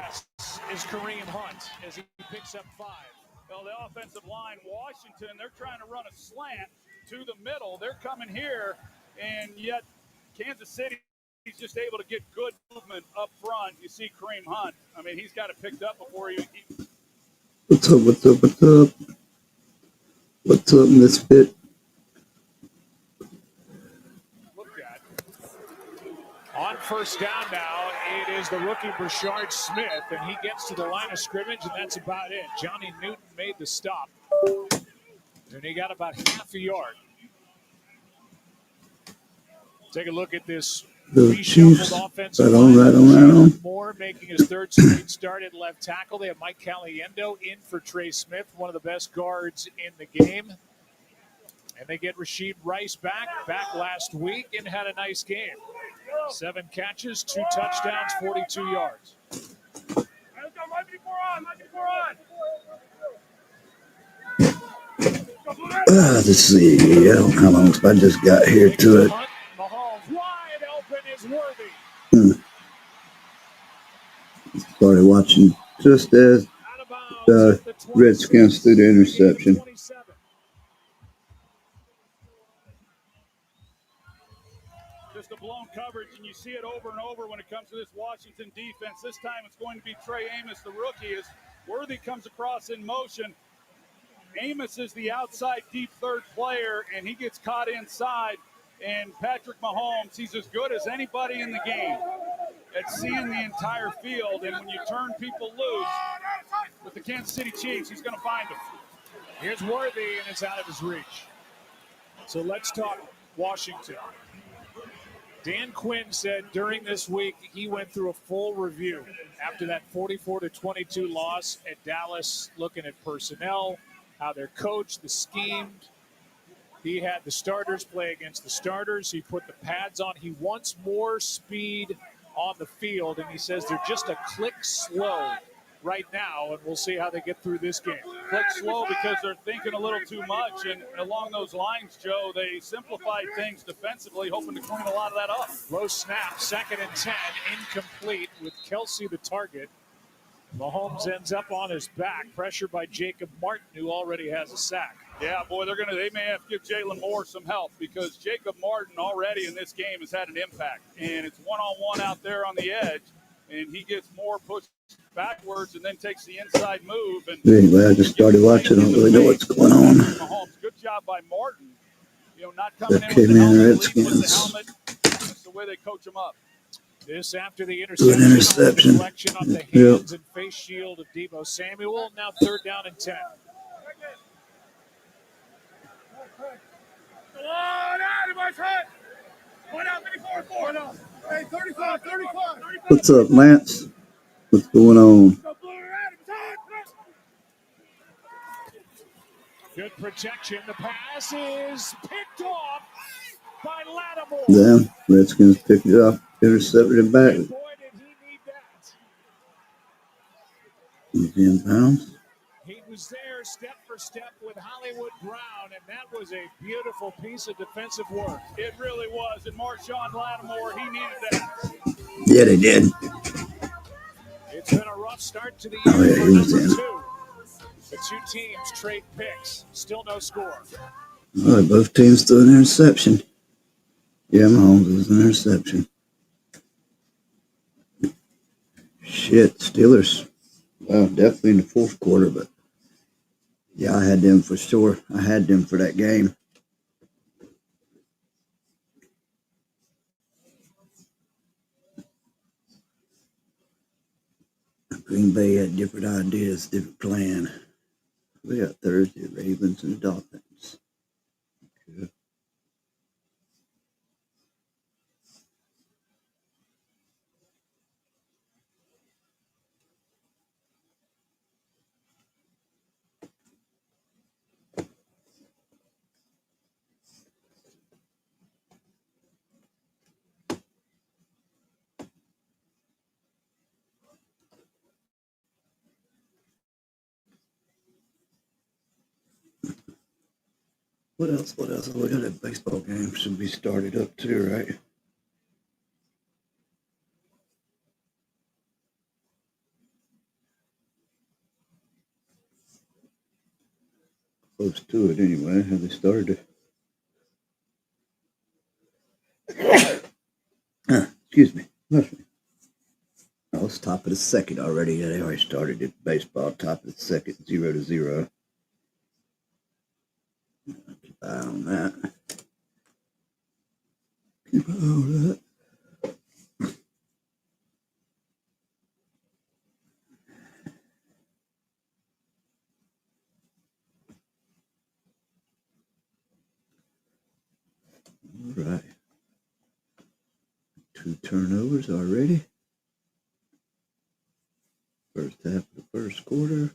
pass is Kareem Hunt as he picks up 5. Well, the offensive line, Washington, they're trying to run a slant to the middle. They're coming here, and yet Kansas City is just able to get good movement up front. You see Kareem Hunt. I mean, he's got it picked up before he What's up? What's up? What's up? What's up, Misfit? On first down now, it is the rookie Brashard Smith, and he gets to the line of scrimmage, and that's about it. Johnny Newton made the stop, and he got about half a yard. Take a look at this The Chiefs, reshuffled offensive right line. on. Moore making his third straight start at left tackle. They have Mike Caliendo in for Trey Smith, one of the best guards in the game. And they get Rashid Rice back last week and had a nice game. 7 catches, 2 touchdowns, 42 yards. Let's see. I don't know how long I just got here to it. Mahomes wide open is Worthy. Started watching just as the Redskins threw the interception. Just a blown coverage, and you see it over and over when it comes to this Washington defense. This time it's going to be Trey Amos, the rookie, as Worthy comes across in motion. Amos is the outside deep third player, and he gets caught inside. And Patrick Mahomes, he's as good as anybody in the game at seeing the entire field. And when you turn people loose with the Kansas City Chiefs, he's going to find them. Here's Worthy, and it's out of his reach. So let's talk Washington. Dan Quinn said during this week he went through a full review after that 44-22 loss at Dallas, looking at personnel, how they're coached, the schemed. He had the starters play against the starters. He put the pads on. He wants more speed on the field, and he says they're just a click slow right now, and we'll see how they get through this game. Click slow because they're thinking a little too much, and along those lines, Joe, they simplified things defensively, hoping to clean a lot of that up. Low snap, 2nd and 10, incomplete with Kelsey the target. Mahomes ends up on his back, pressured by Jacob Martin, who already has a sack. Yeah, boy, they may have to give Jalen Moore some help because Jacob Martin already in this game has had an impact, and it's one-on-one out there on the edge, and he gets Moore pushed backwards and then takes the inside move. And anyway, I just started watching. I don't really know what's going on. Mahomes, good job by Martin. Not coming in with the helmet. That's the way they coach him up. This after the interception. Deflection off the hands and face shield of Deebo Samuel. Now 3rd down and 10. What's up, Lance? What's going on? Good protection. The pass is picked off by Lattimore. Yeah, Redskins picked it up, intercepted it back. Boy, did he need that. He's in bounds. He was there step for step with Hollywood Brown, and that was a beautiful piece of defensive work. It really was. And Marshawn Lattimore, he needed that. Yeah, they did. It's been a rough start to the year for number 2. The 2 teams trade picks. Still no score. All right, both teams threw an interception. Yeah, Mahomes was an interception. Shit, Steelers. Well, definitely in the 4th quarter, but yeah, I had them for sure. I had them for that game. Green Bay had different ideas, different plan. We got Thursday, Ravens and Dolphins. Okay. What else? Oh, we got a baseball game. Should be started up too, right? close to it anyway. How they started excuse me. Bless me. Oh, it's top of the second already. Yeah, they already started it. Baseball, top of the second, 0-0. Keep an eye on that. Keep an eye on that. All right. 2 turnovers already. First half of the first quarter.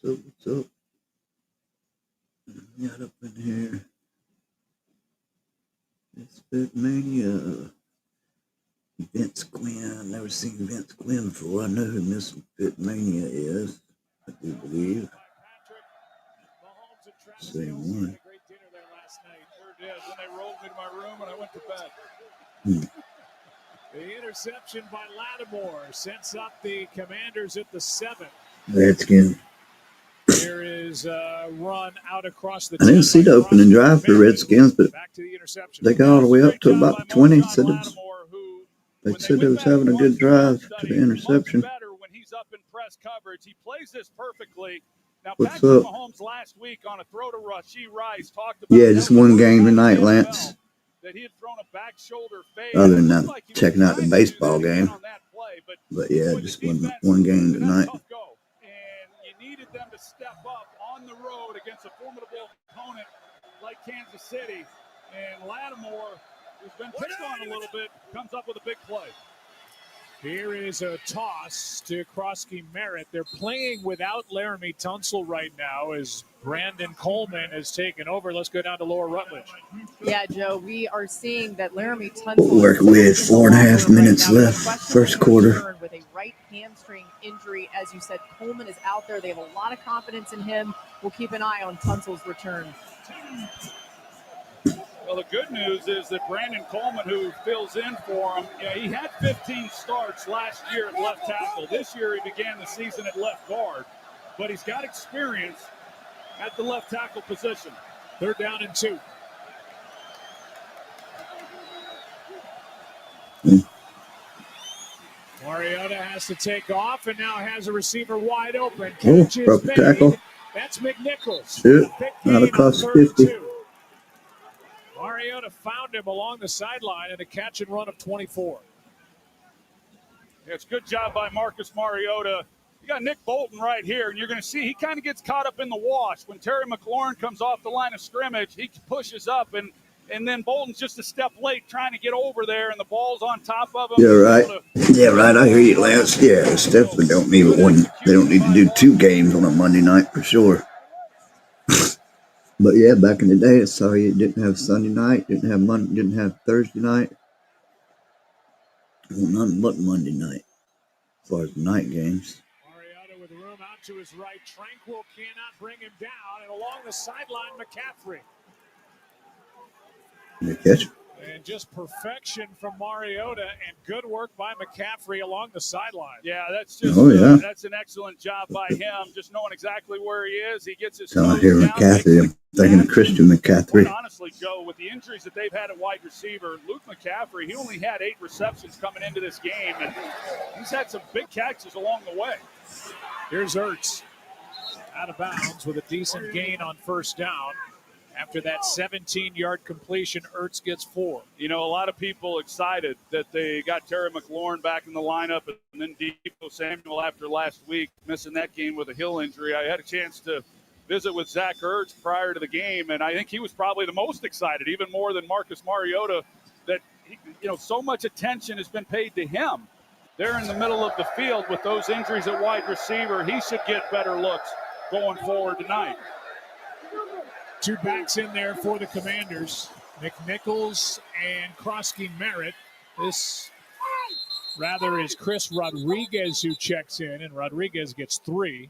What's up? Got up in here. It's Fitmania. Vince Quinn. Never seen Vince Quinn before. I know who Miss Fitmania is. I do believe. Same one. Sure did. Then they rolled me to my room and I went to bed. The interception by Lattimore sets up the Commanders at the 7. Redskins. There is a run out across the. I didn't see the opening drive for Redskins, but back to the interception. they got all the way up to about 20. They said they was having a good drive to the interception. Better when he's up in press coverage. He plays this perfectly. Now, What's Patrick up? Mahomes last week on a throw to Rashee Rice talked about Yeah, just one game tonight, Lance. That he had thrown a back shoulder fade. Other than that, checking out the baseball game. But yeah, just one game tonight. And you needed them to step up on the road against a formidable opponent like Kansas City. And Lattimore, who's been picked on a little bit, comes up with a big play. Here is a toss to Krosky Merritt. They're playing without Laramie Tunsil right now as Brandon Coleman has taken over. Let's go down to Lower Rutledge. Yeah, Joe, we are seeing that Laramie Tunsil. Working with 4.5 minutes left, first quarter. With a right hamstring injury, as you said, Coleman is out there. They have a lot of confidence in him. We'll keep an eye on Tunsil's return. Well, the good news is that Brandon Coleman, who fills in for him, he had 15 starts last year at left tackle. This year he began the season at left guard, but he's got experience at the left tackle position. 3rd down and 2. Mariota has to take off and now has a receiver wide open. Broke the tackle. That's McNichols. Not across 50. Mariota found him along the sideline and a catch and run of 24. Yeah, it's a good job by Marcus Mariota. You got Nick Bolton right here, and you're going to see he kind of gets caught up in the wash. When Terry McLaurin comes off the line of scrimmage, he pushes up, and then Bolton's just a step late trying to get over there, and the ball's on top of him. Yeah, right. Yeah, right. I hear you, Lance. Yeah, it's definitely don't need one. They don't need to do 2 games on a Monday night for sure. But yeah, back in the day, it's sorry you didn't have Sunday night, didn't have Monday, didn't have Thursday night. Well, nothing but Monday night as far as night games. Mariota with room out to his right. Tranquil cannot bring him down, and along the sideline, McCaffrey. Good catch. And just perfection from Mariota and good work by McCaffrey along the sideline. Yeah, that's just that's an excellent job by him, just knowing exactly where he is. He gets his So I hear McCaffrey. I'm thinking of Christian McCaffrey. Quite honestly, Joe, with the injuries that they've had at wide receiver, Luke McCaffrey, he only had 8 receptions coming into this game, and he's had some big catches along the way. Here's Ertz out of bounds with a decent gain on 1st down. After that 17-yard completion, Ertz gets 4. You know, a lot of people excited that they got Terry McLaurin back in the lineup, and then Deebo Samuel after last week missing that game with a heel injury. I had a chance to visit with Zach Ertz prior to the game, and I think he was probably the most excited, even more than Marcus Mariota, that so much attention has been paid to him. They're in the middle of the field with those injuries at wide receiver. He should get better looks going forward tonight. 2 backs in there for the Commanders, McNichols and Krosky Merritt. This rather is Chris Rodriguez who checks in, and Rodriguez gets 3.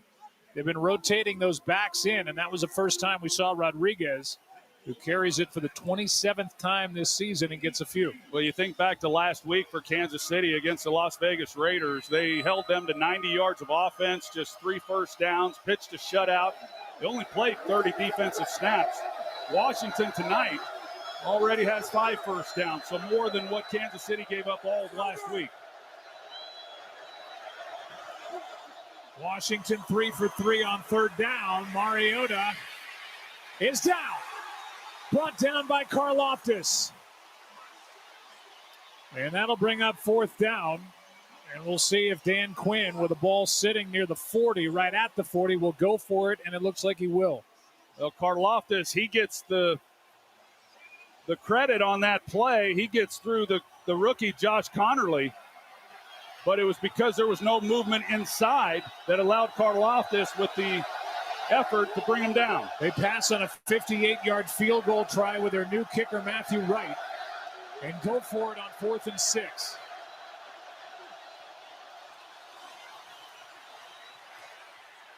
They've been rotating those backs in, and that was the first time we saw Rodriguez, who carries it for the 27th time this season and gets a few. Well, you think back to last week for Kansas City against the Las Vegas Raiders. They held them to 90 yards of offense, just 3 first downs, pitched a shutout. They only played 30 defensive snaps. Washington tonight already has 5 first downs, so more than what Kansas City gave up all of last week. Washington 3 for 3 on 3rd down. Mariota is down. Brought down by Karlaftis. And that'll bring up 4th down. And we'll see if Dan Quinn, with the ball sitting near the 40, right at the 40, will go for it, and it looks like he will. Well, Karlaftis, he gets the credit on that play. He gets through the rookie Josh Connerly, but it was because there was no movement inside that allowed Karlaftis with the effort to bring him down. They pass on a 58-yard field goal try with their new kicker, Matthew Wright, and go for it on 4th and 6.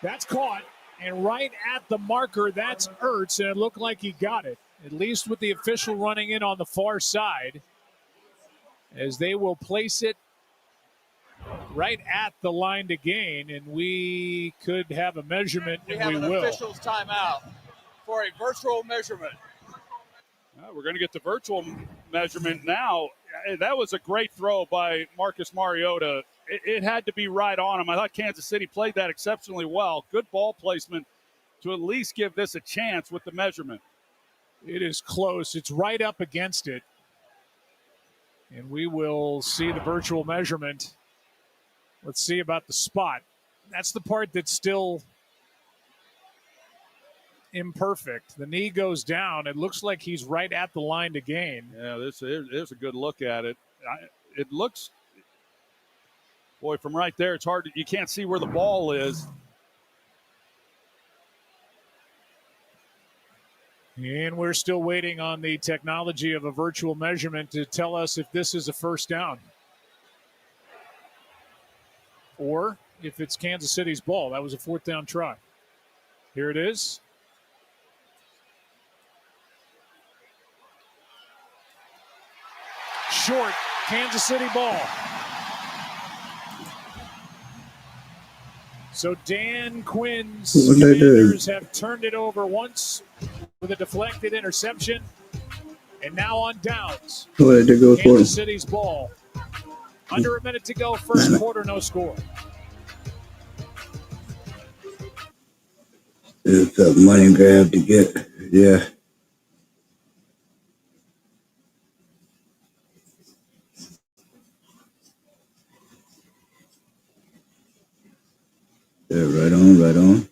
That's caught, and right at the marker, that's Ertz, and it looked like he got it, at least with the official running in on the far side, as they will place it right at the line to gain, and we could have a measurement, and we will. We have an official's timeout for a virtual measurement. We're going to get the virtual measurement now. That was a great throw by Marcus Mariota. It had to be right on him. I thought Kansas City played that exceptionally well. Good ball placement to at least give this a chance with the measurement. It is close. It's right up against it. And we will see the virtual measurement. Let's see about the spot. That's the part that's still imperfect. The knee goes down. It looks like he's right at the line to gain. Yeah, there's a good look at it. It looks, boy, from right there, it's hard. You can't see where the ball is. And we're still waiting on the technology of a virtual measurement to tell us if this is a first down, or if it's Kansas City's ball. That was a 4th down try. Here it is. Short, Kansas City ball. So Dan Quinn's Commanders have turned it over once with a deflected interception, and now on downs. Kansas City's ball. Under a minute to go, first quarter, no score. It's a money grab to get, yeah. Yeah, right on, right on.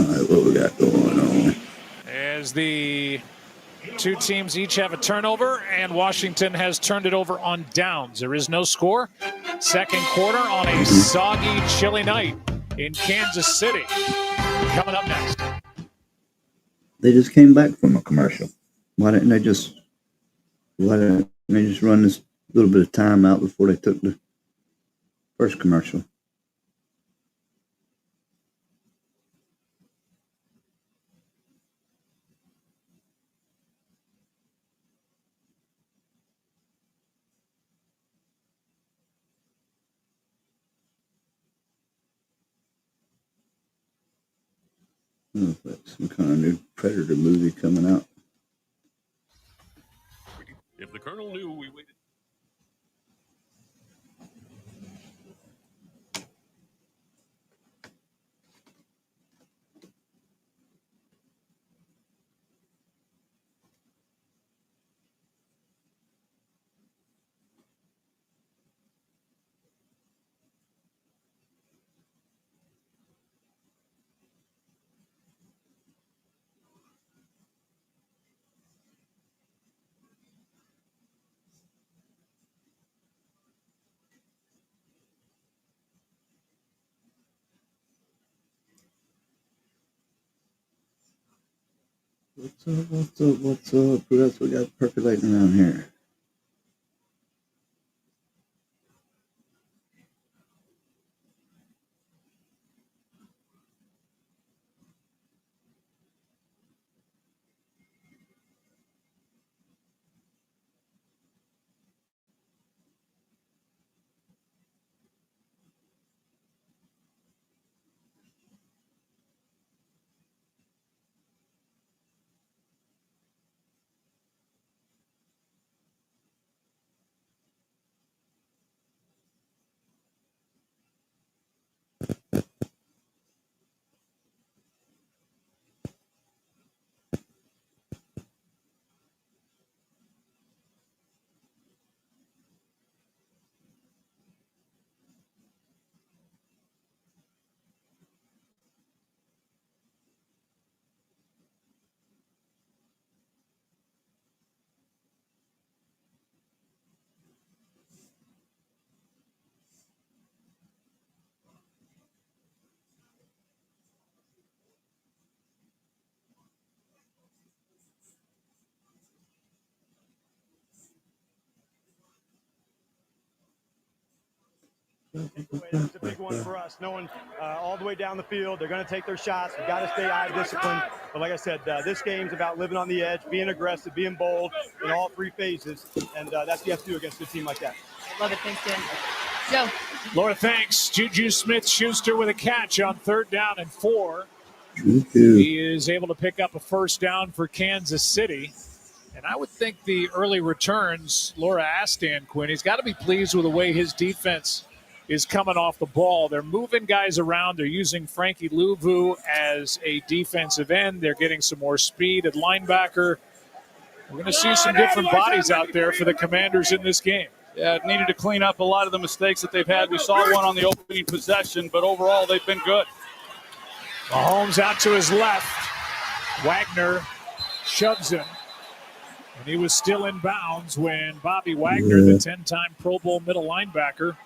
right, what we got going on? As the two teams each have a turnover, and Washington has turned it over on downs. There is no score. Second quarter on a soggy, chilly night in Kansas City. Coming up next. They just came back from a commercial. Why didn't they just run this little bit of time out before they took the first commercial? Oh, that's some kind of new Predator movie coming out. If the Colonel knew we waited. What's up? What else we got percolating around here? It's a big one for us, knowing all the way down the field, they're going to take their shots. We've got to stay eye disciplined. But like I said, this game's about living on the edge, being aggressive, being bold in all three phases. And that's what you have to do against a team like that. Love it. Thanks, Dan. Joe. Laura, thanks. Juju Smith-Schuster with a catch on 3rd down and 4. Juju. He is able to pick up a first down for Kansas City. And I would think the early returns, Laura asked Dan Quinn, he's got to be pleased with the way his defense is coming off the ball. They're moving guys around. They're using Frankie Louvu as a defensive end. They're getting some more speed at linebacker. We're going to see some different bodies out there for the Commanders in this game. Yeah, it needed to clean up a lot of the mistakes that they've had. We saw one on the opening possession, but overall they've been good. Mahomes out to his left. Wagner shoves him. And he was still in bounds when Bobby Wagner, the 10-time Pro Bowl middle linebacker,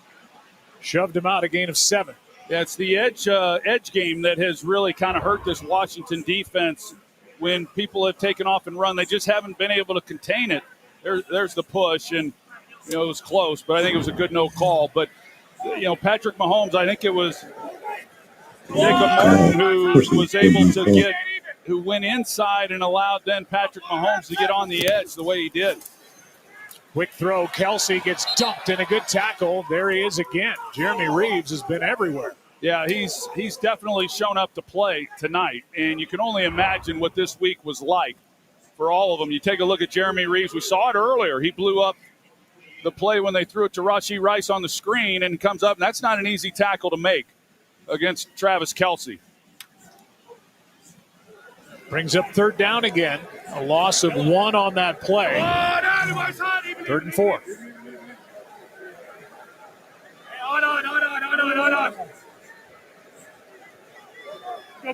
shoved him out, a gain of 7. Yeah, it's the edge game that has really kind of hurt this Washington defense. When people have taken off and run, they just haven't been able to contain it. There's the push, and it was close, but I think it was a good no call. But Patrick Mahomes, I think it was Jacob Martin who was able to who went inside and allowed then Patrick Mahomes to get on the edge the way he did. Quick throw. Kelsey gets dumped in a good tackle. There he is again. Jeremy Reeves has been everywhere. Yeah, he's definitely shown up to play tonight, and you can only imagine what this week was like for all of them. You take a look at Jeremy Reeves. We saw it earlier. He blew up the play when they threw it to Rashee Rice on the screen and comes up, and that's not an easy tackle to make against Travis Kelsey. Brings up 3rd down again. A loss of 1 on that play. 3rd and 4. Hold on. Go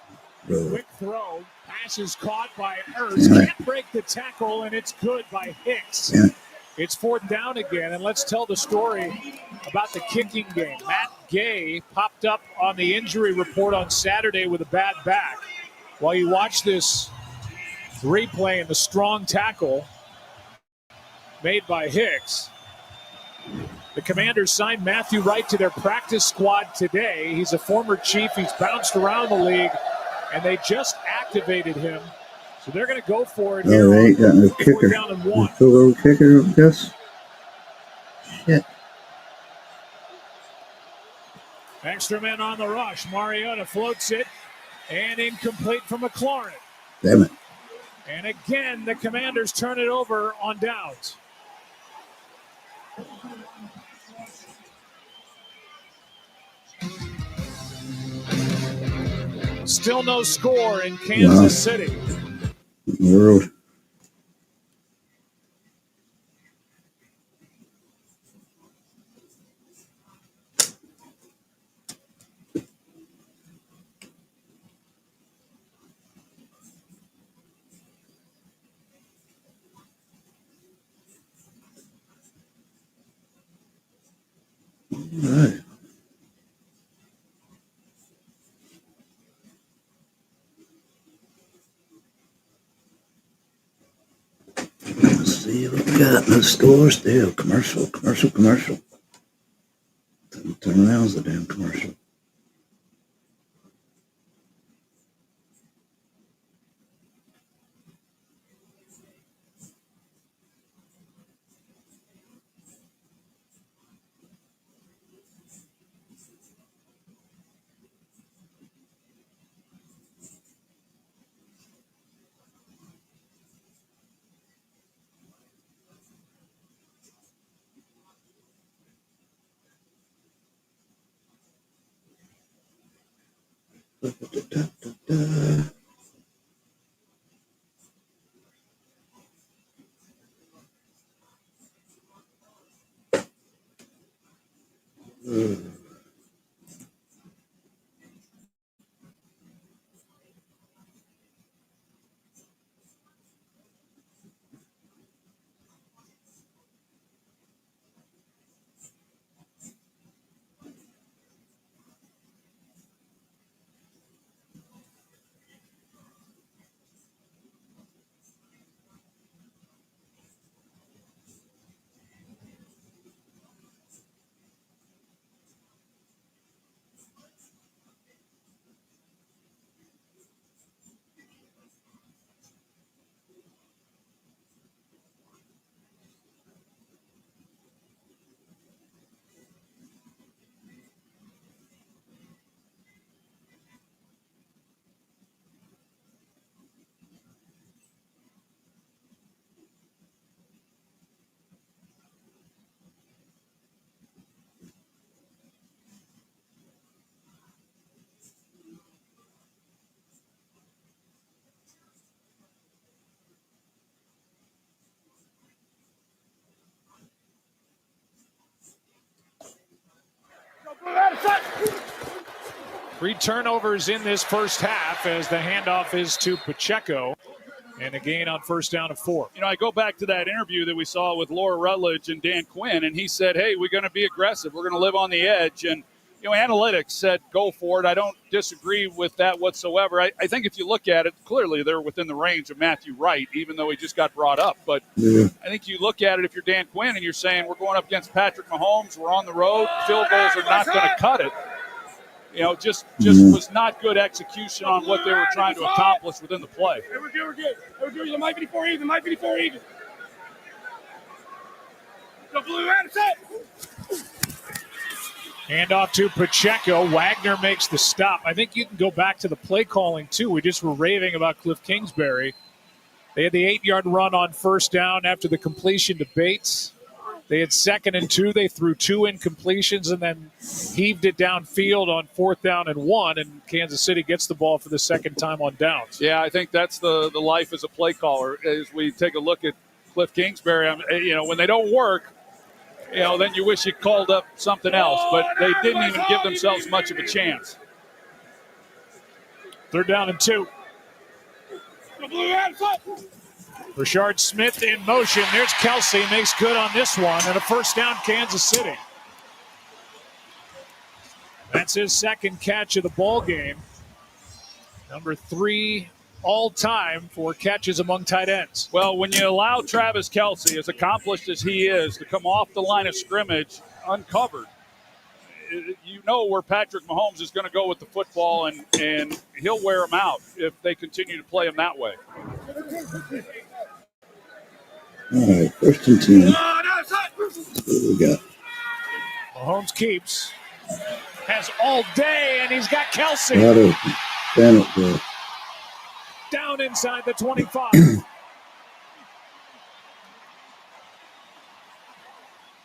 Quick throw. Pass is caught by Ertz. Can't break the tackle, and it's good by Hicks. It's 4th down again, and let's tell the story about the kicking game. Matt Gay popped up on the injury report on Saturday with a bad back. While you watch this replay and the strong tackle made by Hicks, the Commanders signed Matthew Wright to their practice squad today. He's a former Chief. He's bounced around the league, and they just activated him. So they're going to go for it here. They ain't got no kicker. 4th down and 1. Field goal kicker, I guess. Shit. Extra men on the rush. Mariota floats it, and incomplete for McLaurin. Damn it. And again, the Commanders turn it over on downs. Still no score in Kansas City. World. All right. Let's see what we got in the store still. Commercial. Turn around's the damn commercial. Three turnovers in this first half as the handoff is to Pacheco. And a gain on 1st down of 4. You know, I go back to that interview that we saw with Laura Rutledge and Dan Quinn, and he said, hey, we're going to be aggressive. We're going to live on the edge. And, you know, analytics said go for it. I don't disagree with that whatsoever. I think if you look at it, clearly they're within the range of Matthew Wright, even though he just got brought up. But I think you look at it if you're Dan Quinn and you're saying we're going up against Patrick Mahomes, we're on the road, field goals are not going to cut it. You know, just was not good execution on what they were trying to accomplish within the play. Hey, we're good. It might be 4 even. The blue out of set. Handoff to Pacheco. Wagner makes the stop. I think you can go back to the play calling, too. We just were raving about Cliff Kingsbury. They had the 8-yard run on 1st down after the completion to Bates. They had 2nd and 2. They threw 2 incompletions and then heaved it downfield on 4th down and 1, and Kansas City gets the ball for the 2nd time on downs. Yeah, I think that's the life as a play caller. As we take a look at Cliff Kingsbury, you know, when they don't work, you know, then you wish you called up something else, but they didn't even give themselves much of a chance. Third down and 2. Rashard Smith in motion. There's Kelsey. Makes good on this one. And a first down, Kansas City. That's his second catch of the ball game. Number 3 all-time for catches among tight ends. Well, when you allow Travis Kelsey, as accomplished as he is, to come off the line of scrimmage uncovered, you know where Patrick Mahomes is going to go with the football, and he'll wear them out if they continue to play him that way. All right, first and 10. What we got? Mahomes keeps. Has all day, and he's got Kelsey. Wide open. Stand up there. Down inside the 25.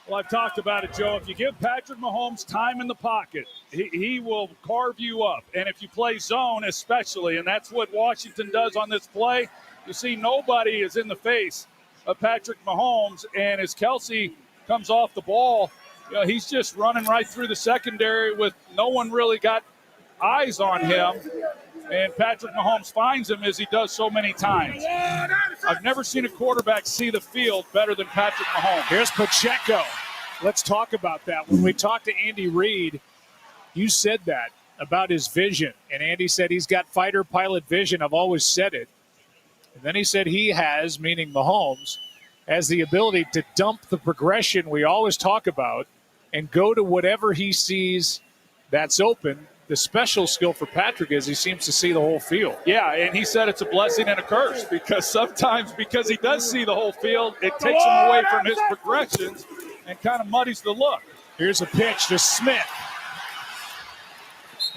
Well, I've talked about it, Joe. If you give Patrick Mahomes time in the pocket, he will carve you up. And if you play zone especially, and that's what Washington does on this play, you see nobody is in the face of Patrick Mahomes. And as Kelsey comes off the ball, he's just running right through the secondary with no one really got eyes on him. And Patrick Mahomes finds him as he does so many times. I've never seen a quarterback see the field better than Patrick Mahomes. Here's Pacheco. Let's talk about that. When we talked to Andy Reid, you said that about his vision. And Andy said he's got fighter pilot vision. I've always said it. And then he said he has, meaning Mahomes, has the ability to dump the progression we always talk about and go to whatever he sees that's open. The special skill for Patrick is he seems to see the whole field. Yeah, and he said it's a blessing and a curse because sometimes because he does see the whole field, it takes him away from his progressions and kind of muddies the look. Here's a pitch to Smith.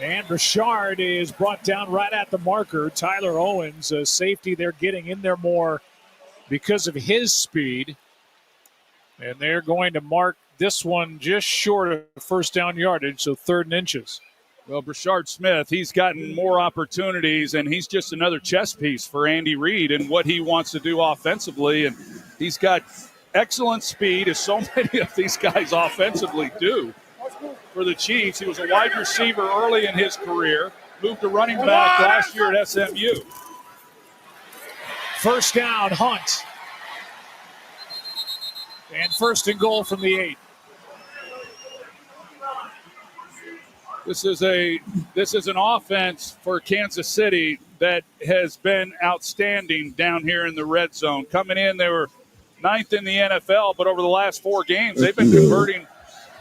And Rashard is brought down right at the marker. Tyler Owens, a safety, they're getting in there more because of his speed. And they're going to mark this one just short of first down yardage, so 3rd and inches. Well, Rashard Smith, he's gotten more opportunities, and he's just another chess piece for Andy Reid and what he wants to do offensively. And he's got excellent speed, as so many of these guys offensively do. For the Chiefs, he was a wide receiver early in his career, moved to running back last year at SMU. First down, Hunt. And first and goal from the 8. This is an offense for Kansas City that has been outstanding down here in the red zone. Coming in, they were 9th in the NFL, but over the last 4 games, they've been converting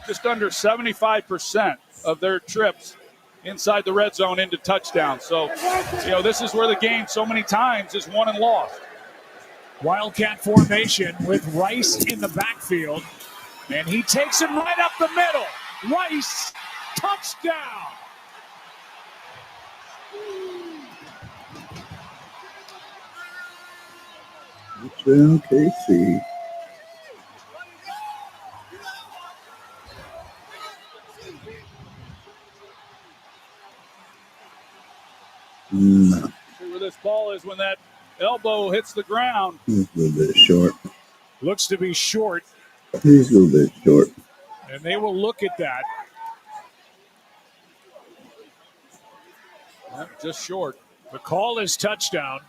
just under 75% of their trips inside the red zone into touchdowns. So, this is where the game so many times is won and lost. Wildcat formation with Rice in the backfield, and he takes him right up the middle. Rice, touchdown! Touchdown, KC. No. See where this ball is when that elbow hits the ground. He's a little bit short. Looks to be short, He's a little bit short. and they will look at that. Yep, just short. The call is touchdown.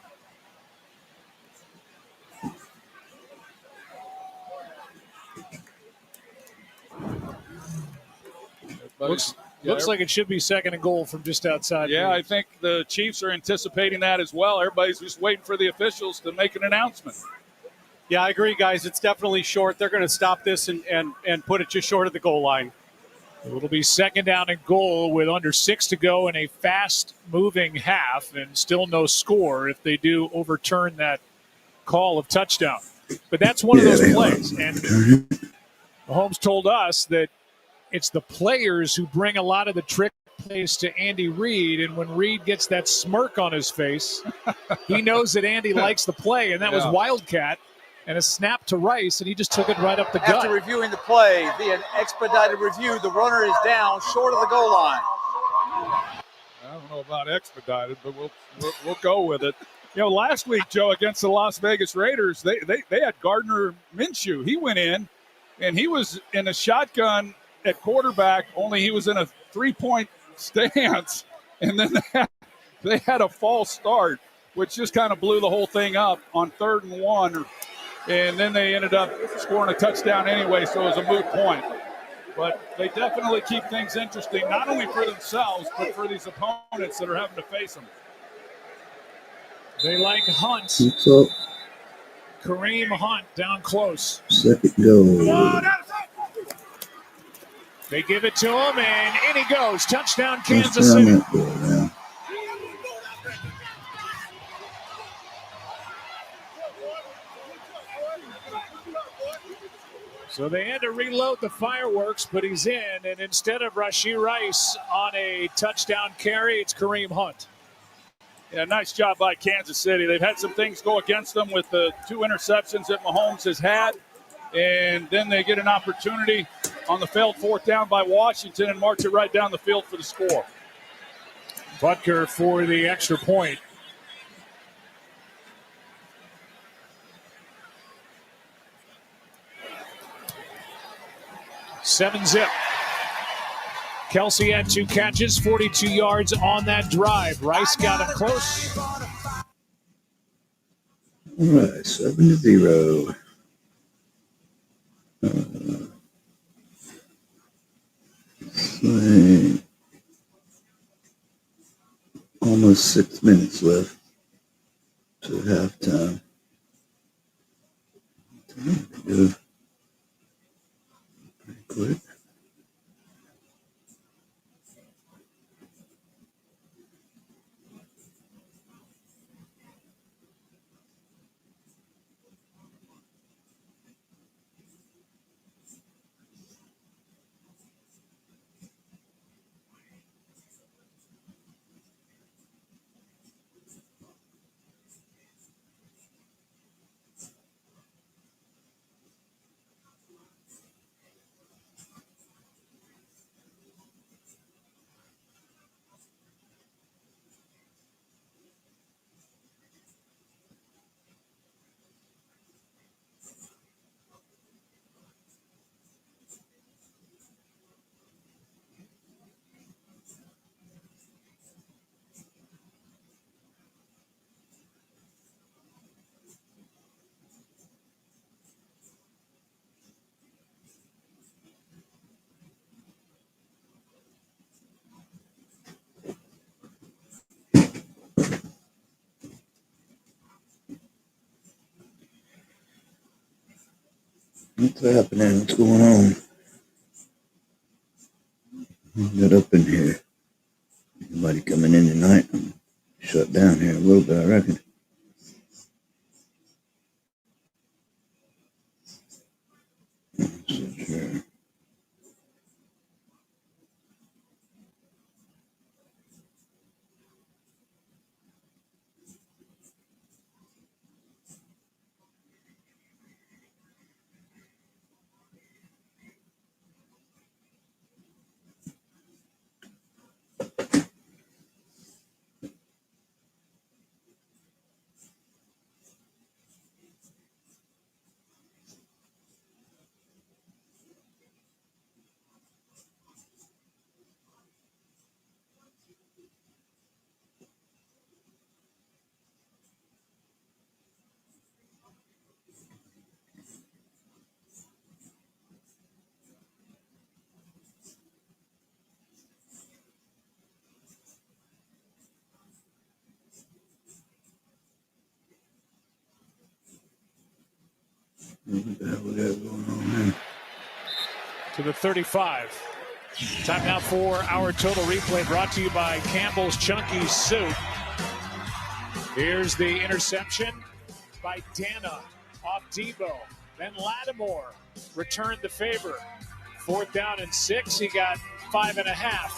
Looks like it should be second and goal from just outside. Yeah, I think the Chiefs are anticipating that as well. Everybody's just waiting for the officials to make an announcement. Yeah, I agree, guys. It's definitely short. They're going to stop this and put it just short of the goal line. It'll be second down and goal with under 6 to go in a fast-moving half and still no score if they do overturn that call of touchdown. But that's one of those plays. And Mahomes told us that it's the players who bring a lot of the trick plays to Andy Reid, and when Reid gets that smirk on his face, he knows that Andy likes the play, and that was Wildcat. And a snap to Rice, and he just took it right up the gut. After reviewing the play via an expedited review, the runner is down short of the goal line. I don't know about expedited, but we'll go with it. Last week, Joe, against the Las Vegas Raiders, they had Gardner Minshew. He went in, and he was in a shotgun at quarterback, only he was in a 3-point stance. And then they had a false start, which just kind of blew the whole thing up on 3rd and 1. And then they ended up scoring a touchdown anyway, so it was a moot point. But they definitely keep things interesting, not only for themselves, but for these opponents that are having to face them. They like Hunt. What's up? Kareem Hunt down close. Second goal. They give it to him, and in he goes. Touchdown, Kansas That's where City. I'm at for it now. So they had to reload the fireworks, but he's in. And instead of Rashee Rice on a touchdown carry, it's Kareem Hunt. Yeah, nice job by Kansas City. They've had some things go against them with the 2 interceptions that Mahomes has had. And then they get an opportunity on the failed 4th down by Washington and march it right down the field for the score. Butker for the extra point. Seven zip. Kelsey had 2 catches, 42 yards on that drive. Rice got him close. All right, 7-0. Almost 6 minutes left to halftime. Good. Pretty quick. What's happening? What's going on? Get up in here. Anybody coming in tonight? I'm shut down here a little bit, I reckon. Not so sure. What the hell we got going on here? To the 35. Time now for our total replay, brought to you by Campbell's Chunky Soup. Here's the interception by Dana off Debo. Then Lattimore returned the favor. 4th down and 6. He got 5.5.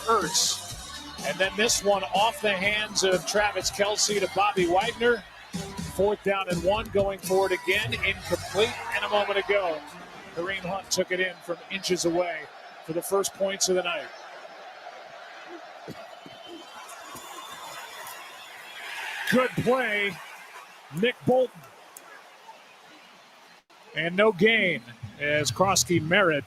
Ertz. And then this one off the hands of Travis Kelce to Bobby Wagner. 4th down and 1, going forward again, incomplete, and a moment ago, Kareem Hunt took it in from inches away for the first points of the night. Good play, Nick Bolton. And no gain as Krosky Merritt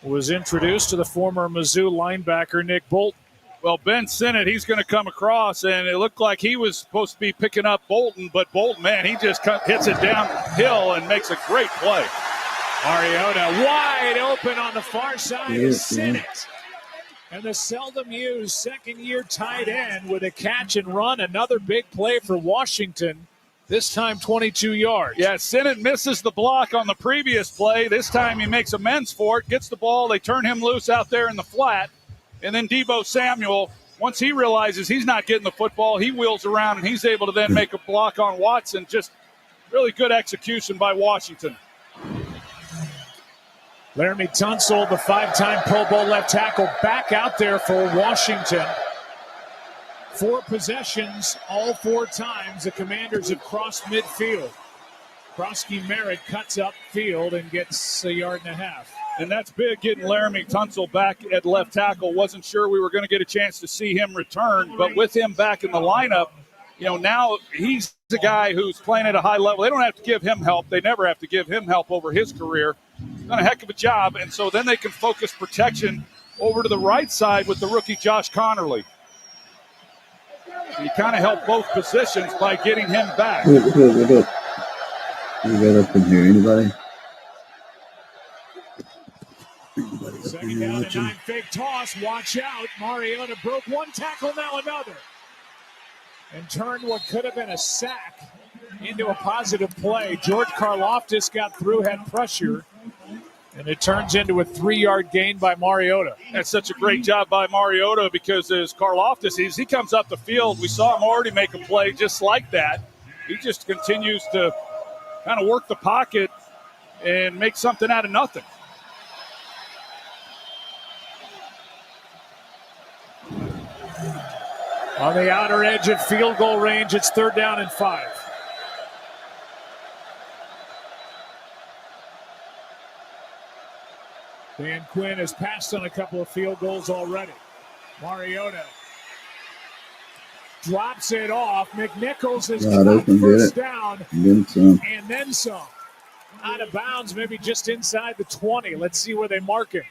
was introduced to the former Mizzou linebacker Nick Bolton. Well, Ben Sinnott, he's going to come across, and it looked like he was supposed to be picking up Bolton, but Bolton, man, he just hits it downhill and makes a great play. Mariota wide open on the far side is Sinnott. And the seldom used second-year tight end with a catch and run. Another big play for Washington, this time 22 yards. Yeah, Sinnott misses the block on the previous play. This time he makes amends for it, gets the ball. They turn him loose out there in the flat. And then Deebo Samuel, once he realizes he's not getting the football, he wheels around and he's able to then make a block on Watson. Just really good execution by Washington. Laramie Tunsil, the 5-time Pro Bowl left tackle, back out there for Washington. 4 possessions, all 4 times the Commanders have crossed midfield. Krosky Merritt cuts up field and gets a yard and a half. And that's big, getting Laramie Tunsil back at left tackle. Wasn't sure we were going to get a chance to see him return, but with him back in the lineup, now he's the guy who's playing at a high level. They don't have to give him help. They never have to give him help over his career. He's done a heck of a job, and so then they can focus protection over to the right side with the rookie Josh Connerly. You kind of help both positions by getting him back. What up? You got up in here, anybody? Second down and 9, fake toss. Watch out. Mariota broke one tackle, now another. And turned what could have been a sack into a positive play. George Karlaftis got through, had pressure, and it turns into a 3-yard gain by Mariota. That's such a great job by Mariota because as Karlaftis, he comes up the field. We saw him already make a play just like that. He just continues to kind of work the pocket and make something out of nothing. On the outer edge of field goal range, it's 3rd down and 5. Dan Quinn has passed on a couple of field goals already. Mariota drops it off. McNichols has got first down and then some. Out of bounds, maybe just inside the 20. Let's see where they mark him.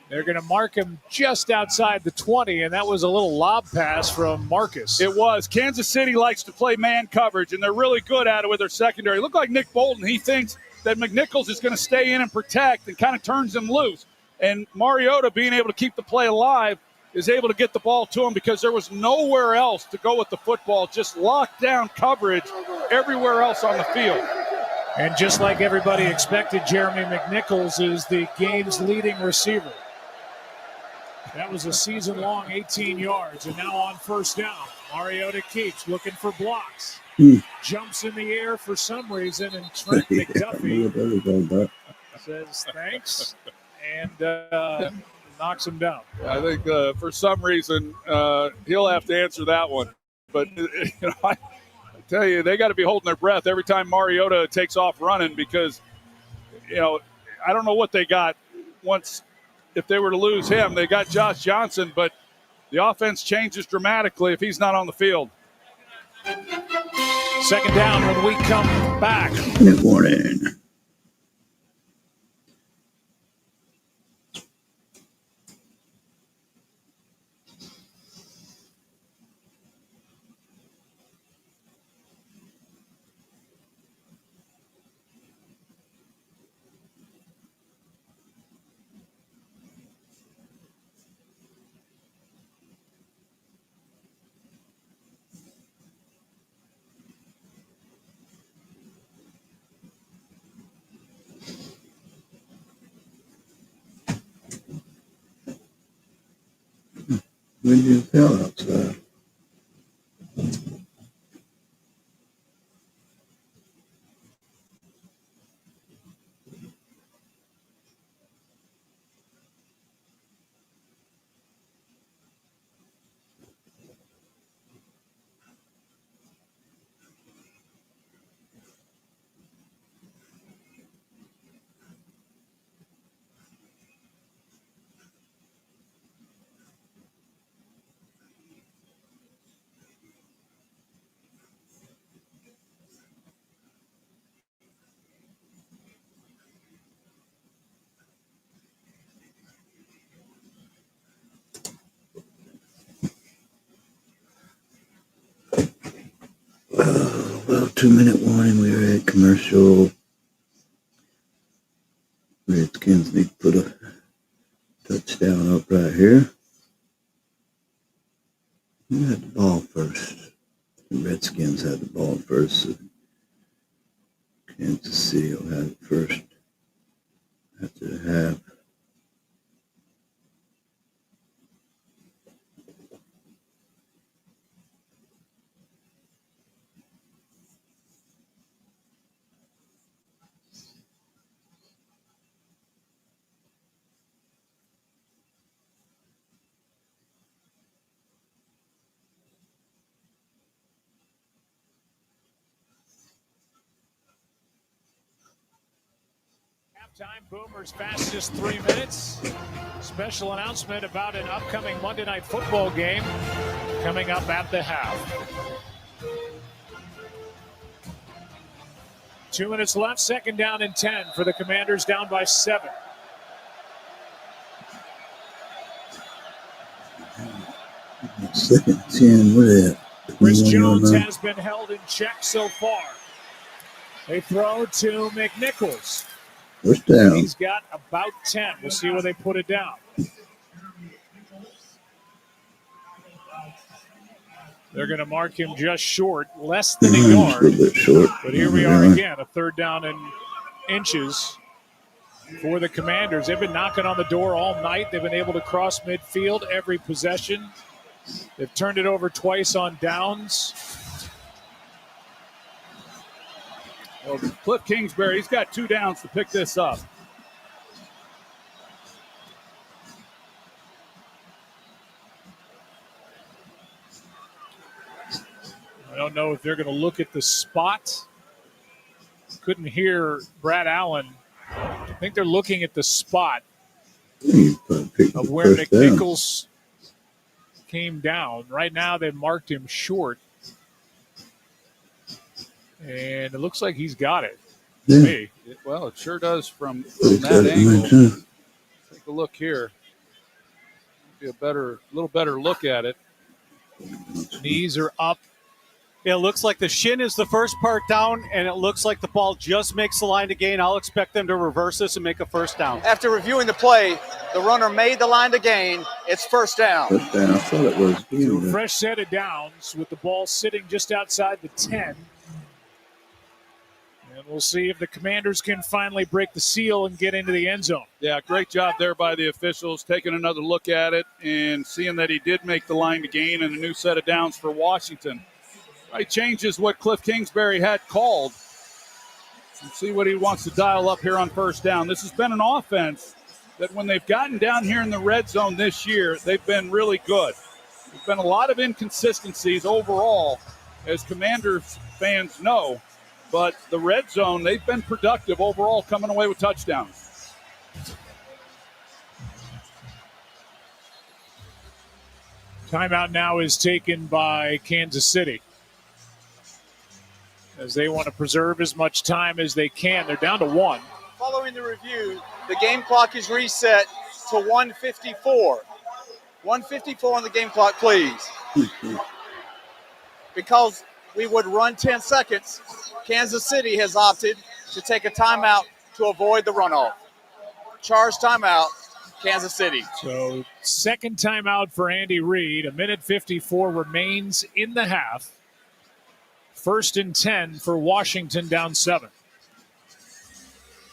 They're going to mark him just outside the 20, and that was a little lob pass from Marcus. It was. Kansas City likes to play man coverage, and they're really good at it with their secondary. Look like Nick Bolton. He thinks that McNichols is going to stay in and protect and kind of turns him loose. And Mariota, being able to keep the play alive, is able to get the ball to him because there was nowhere else to go with the football. Just lockdown coverage everywhere else on the field. And just like everybody expected, Jeremy McNichols is the game's leading receiver. That was a season-long 18 yards, and now on first down, Mariota keeps looking for blocks. Jumps in the air for some reason, and Trent McDuffie says thanks and knocks him down. I think for some reason he'll have to answer that one. But I tell you, they got to be holding their breath every time Mariota takes off running because, I don't know what they got once. If they were to lose him, they got Josh Johnson, but the offense changes dramatically if he's not on the field. Second down when we come back. Good morning. When you tell outside. Well, 2-minute warning. We were at commercial. Redskins need to put a touchdown up right here. Who had the ball first? The Redskins had the ball first. So Kansas City will have it first after the half. Halftime, Boomer's fastest 3 minutes. Special announcement about an upcoming Monday Night Football game coming up at the half. 2 minutes left, 2nd down and 10 for the Commanders, down by 7. Second 10, what is that? Chris 21 Jones yard line? has been held in check so far. They throw to McNichols. First down. He's got about 10. We'll see where they put it down. They're going to mark him just short, less than a Just a yard. little bit short. But here we are again, a 3rd down and inches for the Commanders. They've been knocking on the door all night. They've been able to cross midfield every possession. They've turned it over twice on downs. Well, Cliff Kingsbury, he's got 2 downs to pick this up. I don't know if they're going to look at the spot. Couldn't hear Brad Allen. I think they're looking at the spot of where McNichols came down. Right now, they've marked him short. And it looks like he's got it. Yeah. Hey, Well, it sure does from It's that got it angle. right there. Take a look here. Be a little better look at it. knees are up. It looks like the shin is the first part down, and it looks like the ball just makes the line to gain. I'll expect them to reverse this and make a 1st down. After reviewing the play, the runner made the line to gain. It's 1st down. First down. I thought it was. To a fresh set of downs with the ball sitting just outside the 10. And we'll see if the Commanders can finally break the seal and get into the end zone. Yeah, great job there by the officials, taking another look at it and seeing that he did make the line to gain and a new set of downs for Washington. Right, changes what Cliff Kingsbury had called. And see what he wants to dial up here on 1st down. This has been an offense that when they've gotten down here in the red zone this year, they've been really good. There's been a lot of inconsistencies overall, as Commanders fans know. But the red zone, they've been productive overall, coming away with touchdowns. Timeout now is taken by Kansas City, as they want to preserve as much time as they can. They're down to 1. Following the review, the game clock is reset to 1:54. 1:54 on the game clock, please. Because we would run 10 seconds, Kansas City has opted to take a timeout to avoid the runoff. Charge timeout, Kansas City. So 2nd timeout for Andy Reid. 1:54 remains in the half. 1st and 10 for Washington, down 7.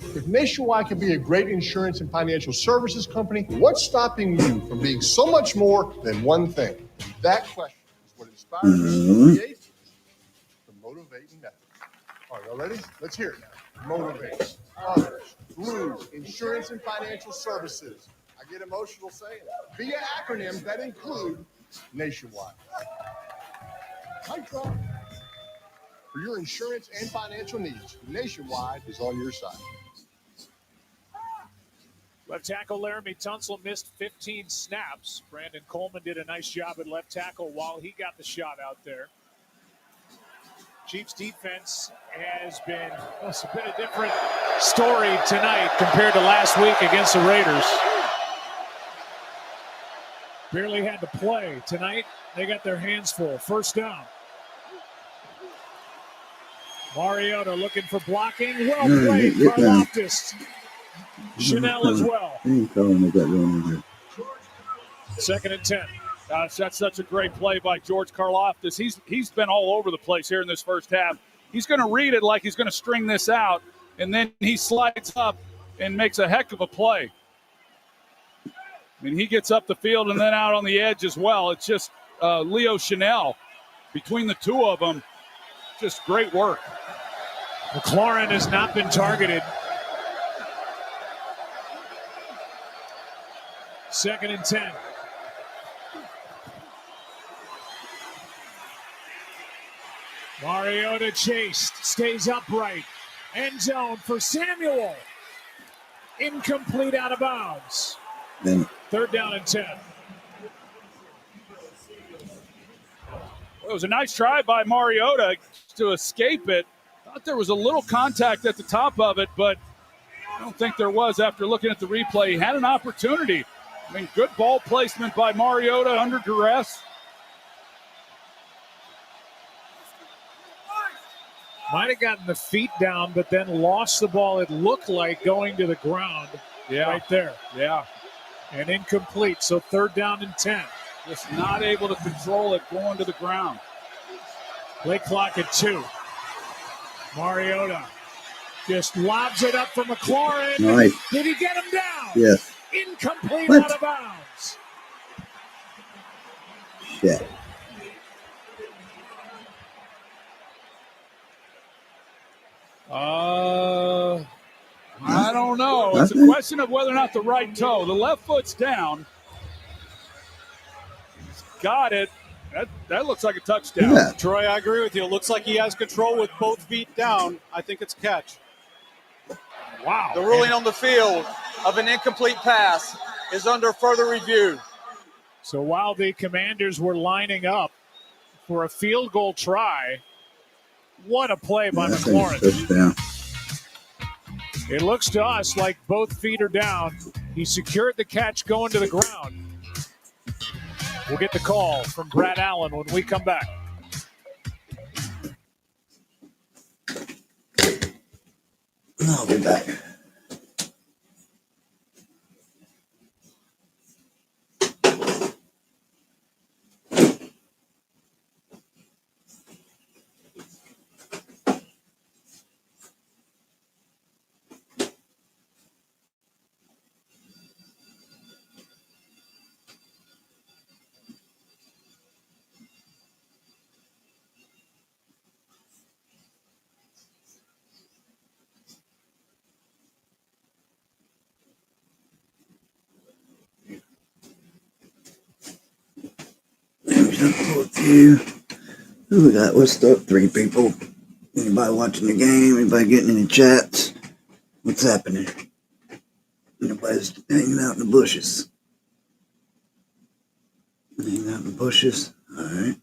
If Nationwide can be a great insurance and financial services company, what's stopping you from being so much more than one thing? That question is what inspires me to create the Motivating Method. All right, y'all ready? Let's hear it now. Motivate others through insurance and financial services. I get emotional saying it. Via acronyms that include Nationwide. Mic drop. For your insurance and financial needs, Nationwide is on your side. Left tackle Laramie Tunsil missed 15 snaps. Brandon Coleman did a nice job at left tackle while he got the shot out there. Chiefs defense has been, it's been a different story tonight compared to last week against the Raiders. Barely had to play. Tonight, they got their hands full. 1st down. Mariota looking for blocking. Well No, played, get down. Karlaftis. Chanel as well. He ain't calling me that wrong here. 2nd and 10. Gosh, that's such a great play by George Karlaftis. He's been all over the place here in this first half. He's going to read it like he's going to string this out, and then he slides up and makes a heck of a play. I mean, he gets up the field and then out on the edge as well. It's just Leo Chanel. Between the two of them, just great work. McLaurin has not been targeted. 2nd and 10. Mariota chased, stays upright. End zone for Samuel. Incomplete, out of bounds. Then 3rd down and 10. It was a nice try by Mariota to escape it. Thought there was a little contact at the top of it, but I don't think there was after looking at the replay. He had an opportunity. I mean, good ball placement by Mariota under duress. Might have gotten the feet down, but then lost the ball, it looked like, going to the ground right there. Yeah. And incomplete, so 3rd down and 10. Just not able to control it going to the ground. Play clock at 2. Mariota just lobs it up for McLaurin. Nice. Did he get him down? yes, Incomplete, What? out of bounds. yeah. I don't know. It's a question of whether or not the right toe. The left foot's down. He's got it. That looks like a touchdown. Yeah. Troy, I agree with you. It looks like he has control with both feet down. I think it's a catch. Wow. The ruling on the field of an incomplete pass is under further review. So while the Commanders were lining up for a field goal try, what a play by I think McLaurin. it's touchdown. It looks to us like both feet are down. He secured the catch going to the ground. We'll get the call from Brad Allen when we come back. I'll be back. Who we got? What's up? 3 people. Anybody watching the game? Anybody getting any chats? What's happening? Anybody's hanging out in the bushes? Hanging out in the bushes? All right.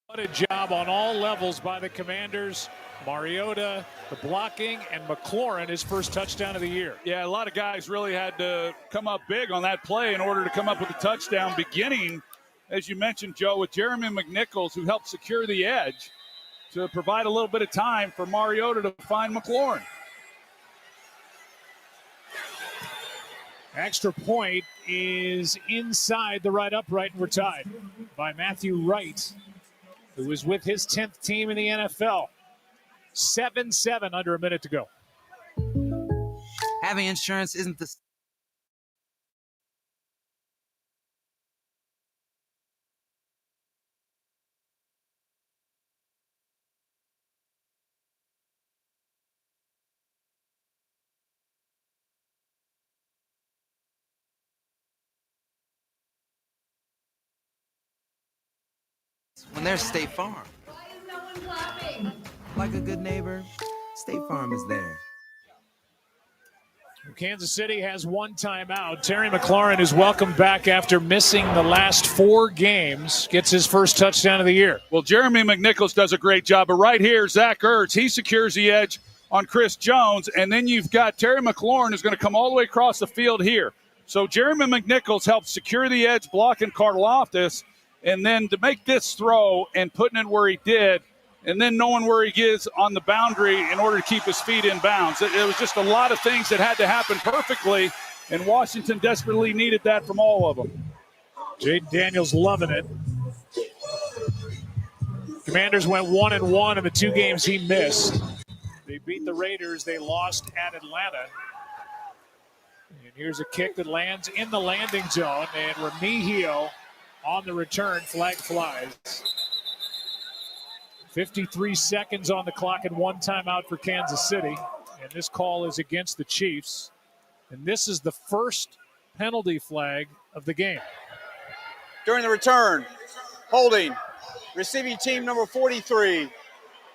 What a job on all levels by the Commanders. Mariota, the blocking, and McLaurin, his first touchdown of the year. Yeah, a lot of guys really had to come up big on that play in order to come up with a touchdown, beginning, as you mentioned, Joe, with Jeremy McNichols, who helped secure the edge. to provide a little bit of time for Mariota to find McLaurin. Extra point is inside the right upright, and we're tied by Matthew Wright, who is with his 10th team in the NFL. 7-7, under a minute to go. Having insurance isn't the when there's State Farm. Like a good neighbor, State Farm is there. Kansas City has one timeout. Terry McLaurin is welcomed back after missing the last 4 games. Gets his first touchdown of the year. Well, Jeremy McNichols does a great job. But right here, Zach Ertz, he secures the edge on Chris Jones. And then you've got Terry McLaurin who's going to come all the way across the field here. So Jeremy McNichols helps secure the edge, blocking Karlaftis. And then to make this throw and putting it where he did, and then knowing where he is on the boundary in order to keep his feet in bounds. It was just a lot of things that had to happen perfectly, and Washington desperately needed that from all of them. Jaden Daniels loving it. Commanders went 1-1 in the 2 games he missed. They beat the Raiders. They lost at Atlanta. And here's a kick that lands in the landing zone, and Remigio on the return, flag flies. 53 seconds on the clock and 1 timeout for Kansas City. And this call is against the Chiefs. And this is the first penalty flag of the game. During the return, holding, receiving team number 43.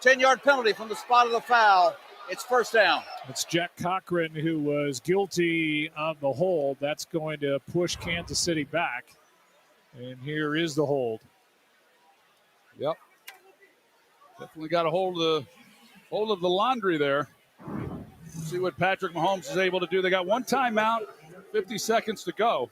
10-yard penalty from the spot of the foul. It's first down. It's Jack Cochran who was guilty of the hold. That's going to push Kansas City back. And here is the hold. Yep. Definitely got a hold of the laundry there. See what Patrick Mahomes is able to do. They got 1 timeout, 50 seconds to go.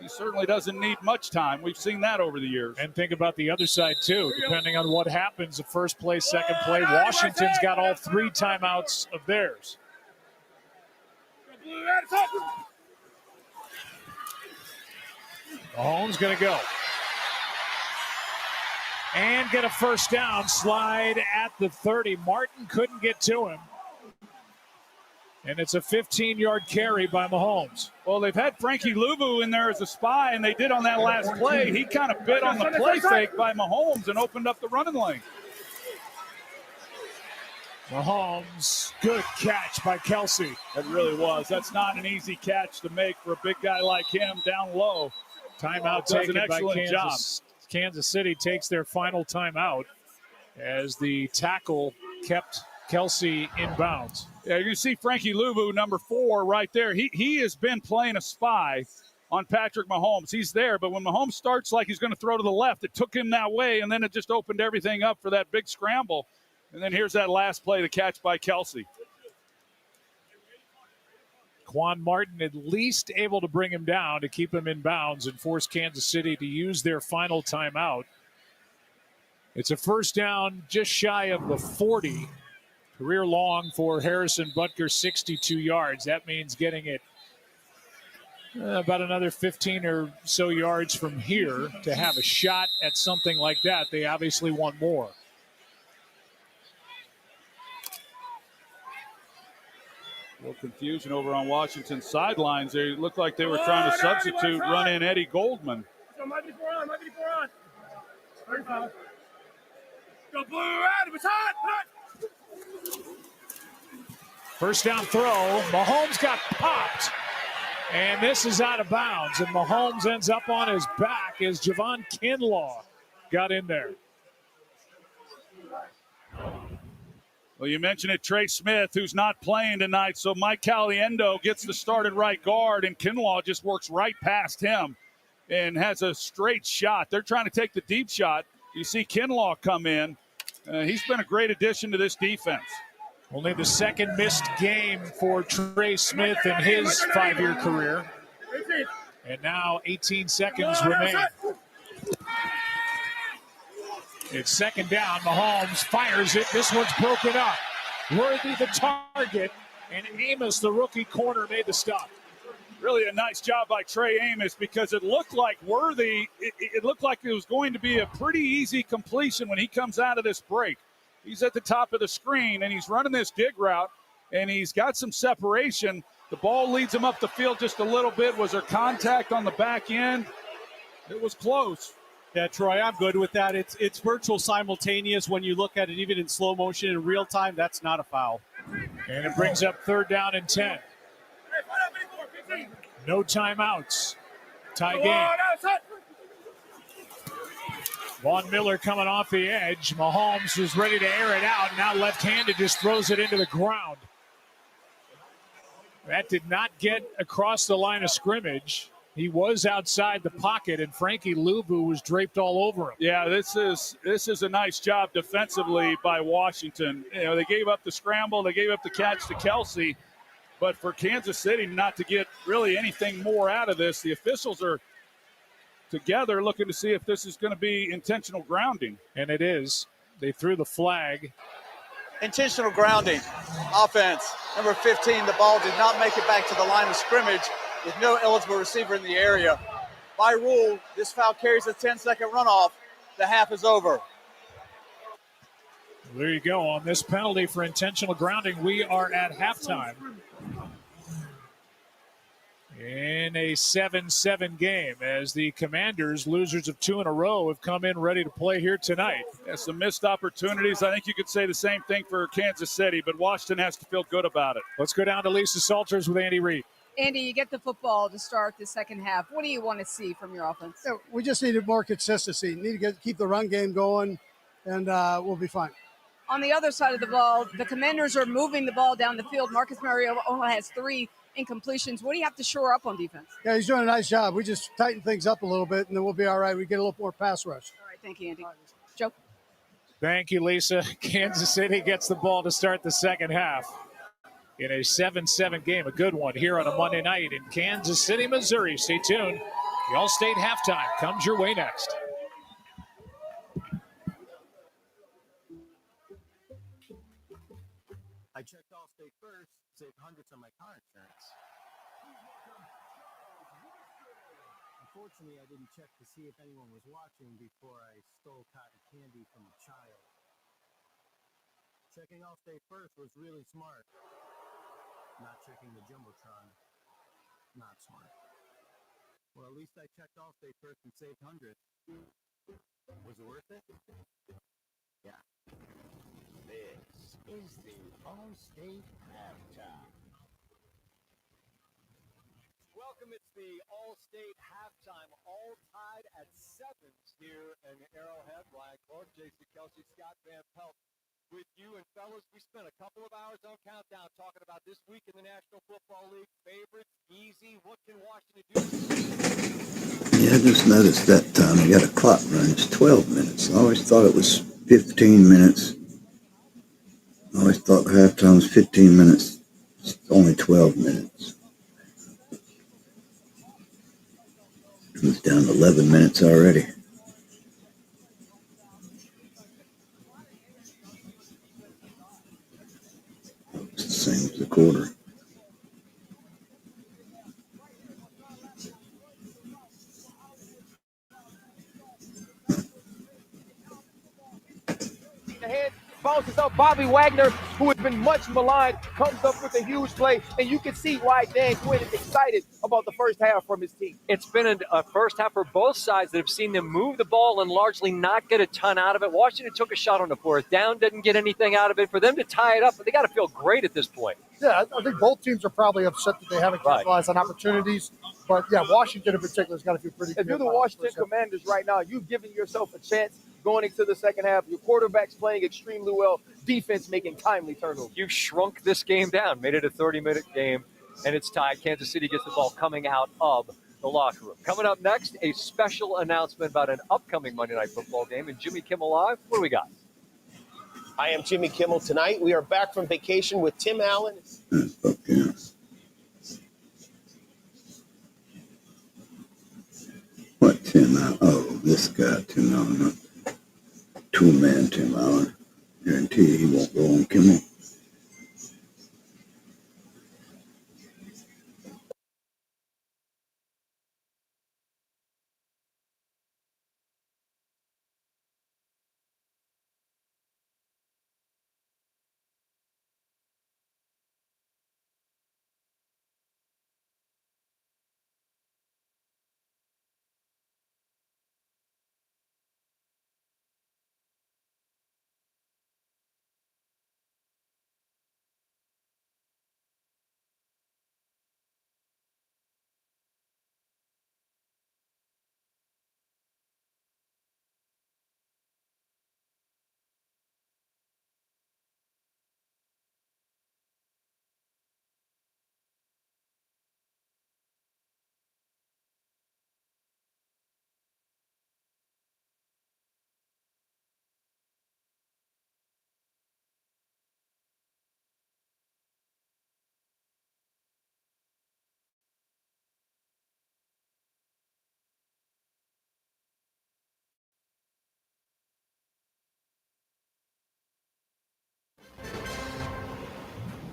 He certainly doesn't need much time. We've seen that over the years. And think about the other side, too. Depending on what happens, the first play, second play, Washington's got all 3 timeouts of theirs. Mahomes going to go. And get a first down, slide at the 30. Martin couldn't get to him. And it's a 15-yard carry by Mahomes. Well, they've had Frankie Luvu in there as a spy, and they did on that last play. He kind of bit on the play fake by Mahomes and opened up the running lane. Mahomes, good catch by Kelsey. That really was. That's not an easy catch to make for a big guy like him down low. Timeout taken by Kansas. Kansas City takes their final timeout as the tackle kept Kelsey in bounds. Yeah, you can see Frankie Luvu, number 4, right there. He has been playing a spy on Patrick Mahomes. He's there, but when Mahomes starts like he's going to throw to the left, it took him that way, and then it just opened everything up for that big scramble. And then here's that last play, the catch by Kelsey. Quan Martin at least able to bring him down to keep him in bounds and force Kansas City to use their final timeout. It's a first down just shy of the 40. Career long for Harrison Butker, 62 yards. That means getting it about another 15 or so yards from here to have a shot at something like that. They obviously want more. A little confusion over on Washington's sidelines. They looked like they were trying to substitute, run in Eddie Goldman. Might be 4 on. 35. Go blue out. It's hot. First down throw. Mahomes got popped. And this is out of bounds. And Mahomes ends up on his back as Javon Kinlaw got in there. Well, you mentioned it, Trey Smith, who's not playing tonight. So Mike Caliendo gets the start at right guard, and Kinlaw just works right past him and has a straight shot. They're trying to take the deep shot. You see Kinlaw come in. He's been a great addition to this defense. Only the second missed game for Trey Smith in his 5-year career. And now 18 seconds remain. It's second down. Mahomes fires it. This one's broken up. Worthy the target, and Amos, the rookie corner, made the stop. Really a nice job by Trey Amos, because it looked like Worthy, it looked like it was going to be a pretty easy completion when he comes out of this break. He's at the top of the screen, and he's running this dig route, and he's got some separation. The ball leads him up the field just a little bit. Was there contact on the back end? It was close. Yeah, Troy, I'm good with that. It's virtual simultaneous. When you look at it, even in slow motion in real time, that's not a foul. And it brings up third down and 10. No timeouts. Tie game. Von Miller coming off the edge. Mahomes was ready to air it out. Now left-handed, just throws it into the ground. That did not get across the line of scrimmage. He was outside the pocket, and Frankie Luvu was draped all over him. Yeah, this is a nice job defensively by Washington. You know, they gave up the scramble, they gave up the catch to Kelsey, but for Kansas City not to get really anything more out of this, the officials are together looking to see if this is going to be intentional grounding. And it is. They threw the flag. Intentional grounding. Offense. Number 15, the ball did not make it back to the line of scrimmage with no eligible receiver in the area. By rule, this foul carries a 10-second runoff. The half is over. There you go. On this penalty for intentional grounding, we are at halftime in a 7-7 game as the Commanders, losers of 2 in a row, have come in ready to play here tonight. Yeah, some missed opportunities. I think you could say the same thing for Kansas City, but Washington has to feel good about it. Let's go down to Lisa Salters with Andy Reid. Andy, you get the football to start the second half. What do you want to see from your offense? Yeah, we just needed more consistency. Need to keep the run game going, and we'll be fine. On the other side of the ball, the Commanders are moving the ball down the field. Marcus Mariota only has 3 incompletions. What do you have to shore up on defense? Yeah, he's doing a nice job. We just tighten things up a little bit, and then we'll be all right. We get a little more pass rush. All right, thank you, Andy. Joe? Thank you, Lisa. Kansas City gets the ball to start the second half in a 7-7 game, a good one here on a Monday night in Kansas City, Missouri. Stay tuned. The All-State halftime comes your way next. I checked Allstate first, saved hundreds on my car insurance. Unfortunately, I didn't check to see if anyone was watching before I stole cotton candy from a child. Checking Allstate first was really smart. Not checking the Jumbotron, not smart. Well, at least I checked Allstate first and saved hundreds. Was it worth it? Yeah. This is the Allstate halftime. Welcome, it's the Allstate halftime, all tied at 7 here in Arrowhead. Ryan Clark, J.C. Kelsey, Scott Van Pelt with you. And fellas, we spent a couple of hours on Countdown talking about this week in the National Football League. Favorites, easy. What can Washington do? Yeah, I just noticed that time I got a clock running. It's 12 minutes. I always thought it was 15 minutes. I always thought halftime was 15 minutes. It's only 12 minutes. It's down to 11 minutes already. It's the same as the quarter. Ahead, bounces up. Bobby Wagner, who has been much maligned, comes up with a huge play, and you can see why Dan Quinn is excited about the first half from his team. It's been a first half for both sides that have seen them move the ball and largely not get a ton out of it. Washington took a shot on the fourth down, didn't get anything out of it. For them to tie it up, they got to feel great at this point. Yeah, I think both teams are probably upset that they haven't capitalized on opportunities. But, yeah, Washington in particular has got to feel pretty good. If you're the Washington Commanders right now, you've given yourself a chance going into the second half. Your quarterback's playing extremely well. Defense making timely turnovers. You've shrunk this game down, made it a 30-minute game, and it's tied. Kansas City gets the ball coming out of the locker room. Coming up next, a special announcement about an upcoming Monday Night Football game. And Jimmy Kimmel Live, what do we got? I am Jimmy Kimmel. Tonight, we are back from vacation with Tim Allen. What Tim Allen? Oh, this guy, Tim Allen. two-man Tim Allen. Guarantee you he won't go on Kimmel.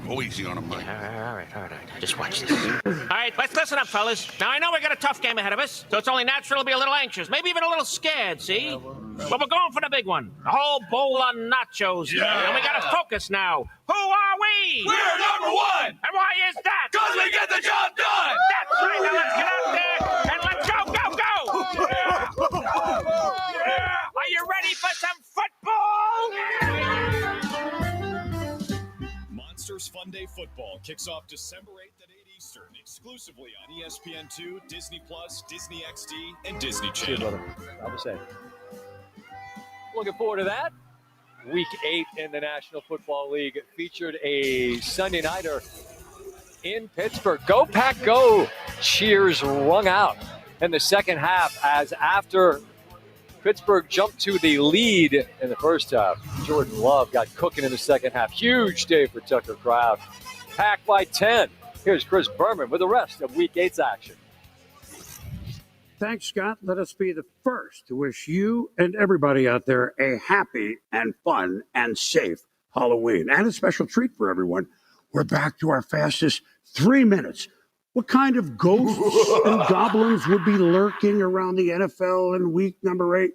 Go easy on him, Mike. All right. Just watch this. All right, let's listen up, fellas. Now, I know we got a tough game ahead of us, so it's only natural to be a little anxious, maybe even a little scared, see? But we're going for the big one. A whole bowl of nachos. Yeah. And we got to focus now. Who are we? We're number one. And why is that? 'Cause we get the job done. That's right. Now, let's get out there and let's go, go, go. Are you ready for some football? Monsters Fun Day Football kicks off December 8th at 8 Eastern, exclusively on ESPN2, Disney+, Disney XD, and Disney Channel. Looking forward to that. Week 8 in the National Football League featured a Sunday nighter in Pittsburgh. Go Pack Go! Cheers rung out in the second half as after Pittsburgh jumped to the lead in the first half, Jordan Love got cooking in the second half. Huge day for Tucker Kraft. Pack by 10. Here's Chris Berman with the rest of Week 8's action. Thanks, Scott. Let us be the first to wish you and everybody out there a happy and fun and safe Halloween. And a special treat for everyone. We're back to our fastest 3 minutes. What kind of ghosts and goblins would be lurking around the NFL in week number 8?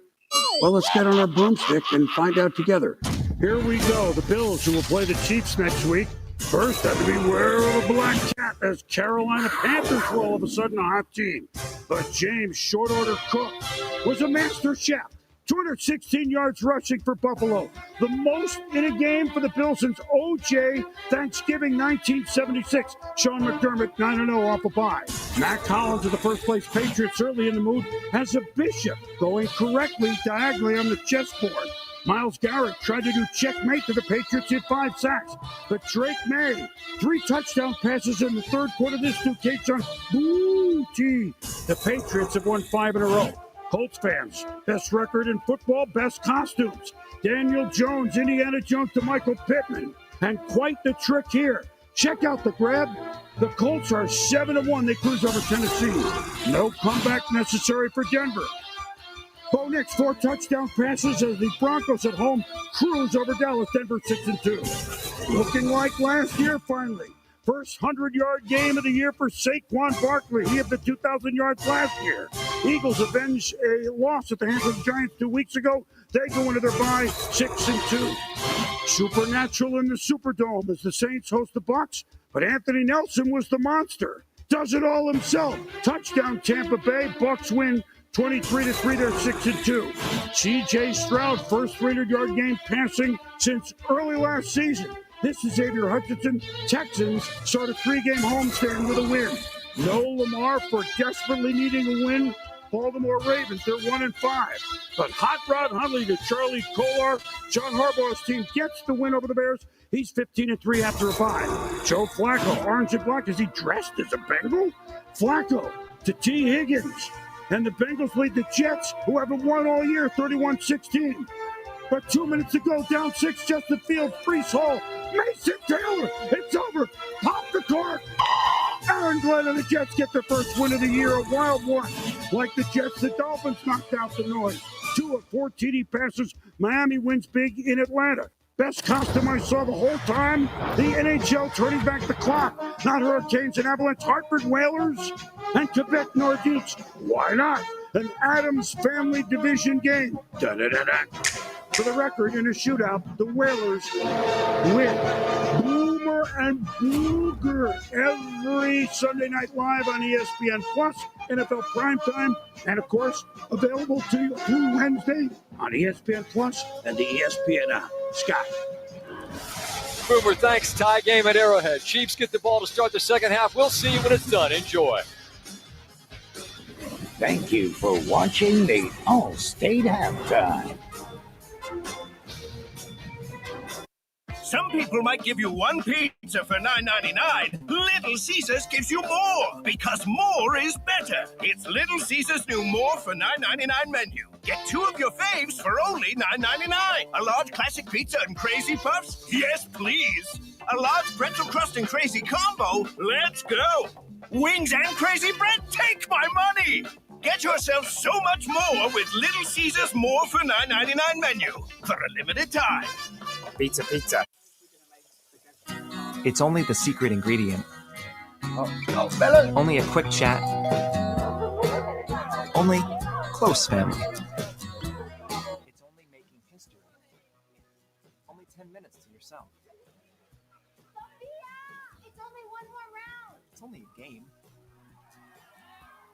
Well, let's get on our broomstick and find out together. Here we go. The Bills, who will play the Chiefs next week. First, have to beware of a black cat as Carolina Panthers were all of a sudden a hot team. But James Short Order Cook was a master chef. 216 yards rushing for Buffalo. The most in a game for the Bills since O.J. Thanksgiving 1976. Sean McDermott 9-0 off a bye. Matt Collins of the first-place Patriots early in the move has a bishop going correctly diagonally on the chessboard. Myles Garrett tried to do checkmate to the Patriots in 5 sacks. But Drake May, 3 touchdown passes in the third quarter. This to Kayshon Boutte. The Patriots have won 5 in a row. Colts fans, best record in football, best costumes. Daniel Jones, Indiana Jones to Michael Pittman. And quite the trick here. Check out the grab. The Colts are 7-1. They cruise over Tennessee. No comeback necessary for Denver. Bo Nix, 4 touchdown passes as the Broncos at home cruise over Dallas. Denver 6-2. Looking like last year finally. First 100-yard game of the year for Saquon Barkley. He had the 2,000 yards last year. Eagles avenge a loss at the hands of the Giants 2 weeks ago. They go into their bye 6-2. Supernatural in the Superdome as the Saints host the Bucs, but Anthony Nelson was the monster. Does it all himself. Touchdown Tampa Bay. Bucs win 23-3. They're 6-2. C.J. Stroud, first 300-yard game passing since early last season. This is Xavier Hutchinson. Texans start a 3-game homestand with a win. No Lamar for desperately needing a win. Baltimore Ravens, they're 1-5. But Hot Rod Hundley to Charlie Kolar, John Harbaugh's team gets the win over the Bears. He's 15-3 after a bye. Joe Flacco, orange and black. Is he dressed as a Bengal? Flacco to T. Higgins. And the Bengals lead the Jets, who haven't won all year, 31-16. But 2 minutes ago, down 6, Justin Fields, Breece Hall, Mason Taylor. It's over. Pop the cork. Aaron Glenn and the Jets get their first win of the year, a wild one. Like the Jets, the Dolphins knocked out the noise. 2 of 4 TD passes. Miami wins big in Atlanta. Best costume I saw the whole time, the NHL turning back the clock. Not Hurricanes and Avalanche, Hartford Whalers, and Quebec Nordiques. Why not? An Adams Family Division game. Da-da-da-da. For the record, in a shootout, the Whalers win. Boomer and Booger every Sunday night live on ESPN Plus, NFL Primetime, and of course, available to you through Wednesday on ESPN Plus and the ESPN app. Scott. Boomer, thanks. Tie game at Arrowhead. Chiefs get the ball to start the second half. We'll see you when it's done. Enjoy. Thank you for watching the Allstate Halftime. Some people might give you one pizza for $9.99. Little Caesars gives you more, because more is better. It's Little Caesars' new More for $9.99 menu. Get 2 of your faves for only $9.99. A large classic pizza and crazy puffs? Yes, please. A large pretzel crust and crazy combo? Let's go. Wings and crazy bread? Take my money. Get yourself so much more with Little Caesars More for $9.99 menu for a limited time. Pizza, pizza. It's only the secret ingredient. Only a quick chat. Only close family. It's only making history. Only 10 minutes to yourself. It's only one more round. It's only a game.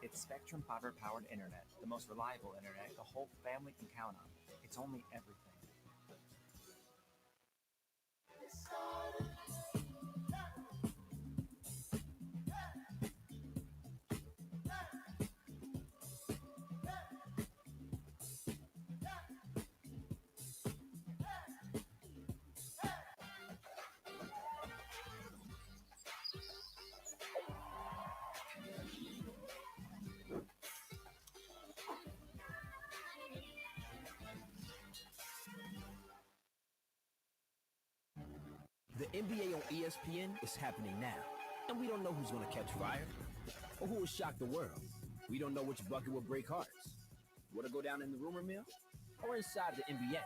It's Spectrum Fiber-powered internet, the most reliable internet the whole family can count on. It's only everything. The NBA on ESPN is happening now, and we don't know who's going to catch fire or who will shock the world. We don't know which bucket will break hearts. Want to go down in the rumor mill or inside the NBA?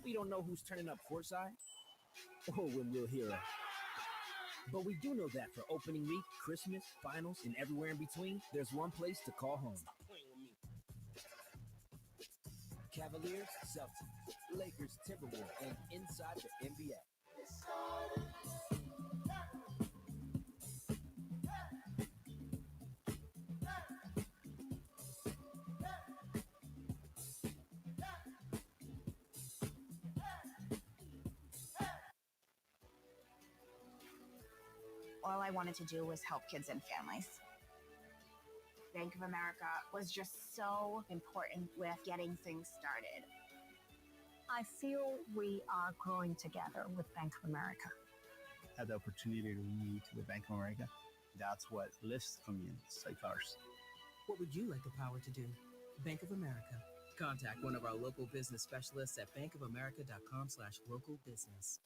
We don't know who's turning up courtside or when we'll hear a. But we do know that for opening week, Christmas, finals, and everywhere in between, there's one place to call home. Cavaliers, Celtics, Lakers, Timberwolves, and inside the NBA. All I wanted to do was help kids and families. Bank of America was just so important with getting things started. I feel we are growing together with Bank of America. Had the opportunity to meet with Bank of America. That's what lifts communities like ours. What would you like the power to do? Bank of America. Contact one of our local business specialists at bankofamerica.com/local business.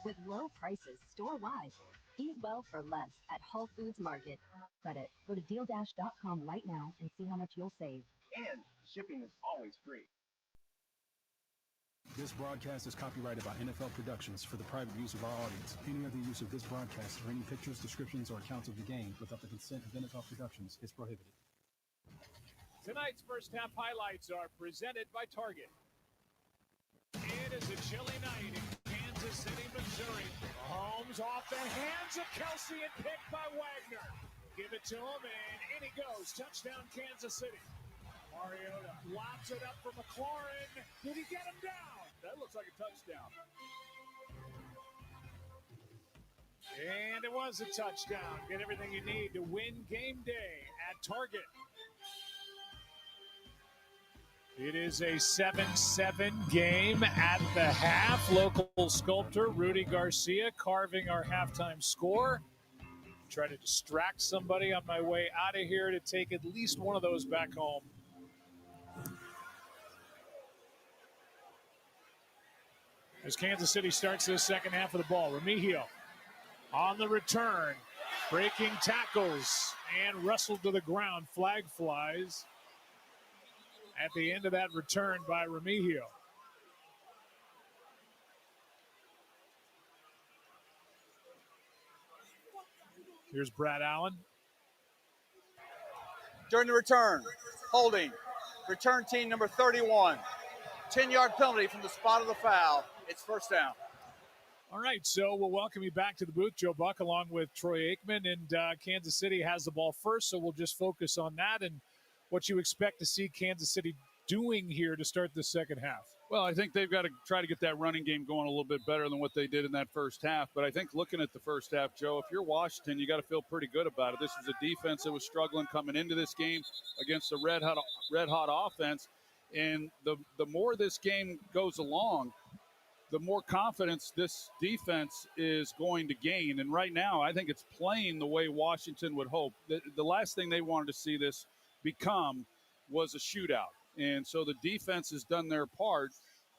With low prices store-wide, eat well for less at Whole Foods Market. Credit. Go to DealDash.com right now and see how much you'll save. And shipping is always free. This broadcast is copyrighted by NFL Productions for the private use of our audience. Any other use of this broadcast or any pictures, descriptions, or accounts of the game without the consent of NFL Productions is prohibited. Tonight's first half highlights are presented by Target. It is a chilly night in Kansas City, Missouri. Mahomes off the hands of Kelsey and picked by Wagner. Give it to him, and in he goes. Touchdown, Kansas City. Mariota lobs it up for McLaurin. Did he get him down? That looks like a touchdown. And it was a touchdown. Get everything you need to win game day at Target. It is a 7-7 game at the half. Local sculptor Rudy Garcia carving our halftime score. Try to distract somebody on my way out of here to take at least one of those back home. As Kansas City starts this second half of the ball, Remigio on the return, breaking tackles and wrestled to the ground. Flag flies at the end of that return by Remigio. Here's Brad Allen. During the return, holding, return team number 31. 10-yard penalty from the spot of the foul. It's first down. All right, so we'll welcome you back to the booth, Joe Buck, along with Troy Aikman. And Kansas City has the ball first, so we'll just focus on that and what you expect to see Kansas City doing here to start the second half. Well, I think they've got to try to get that running game going a little bit better than what they did in that first half. But I think looking at the first half, Joe, if you're Washington, you got to feel pretty good about it. This is a defense that was struggling coming into this game against a red-hot offense. And the more this game goes along, the more confidence this defense is going to gain. And right now, I think it's playing the way Washington would hope. The last thing they wanted to see this become was a shootout. And so the defense has done their part,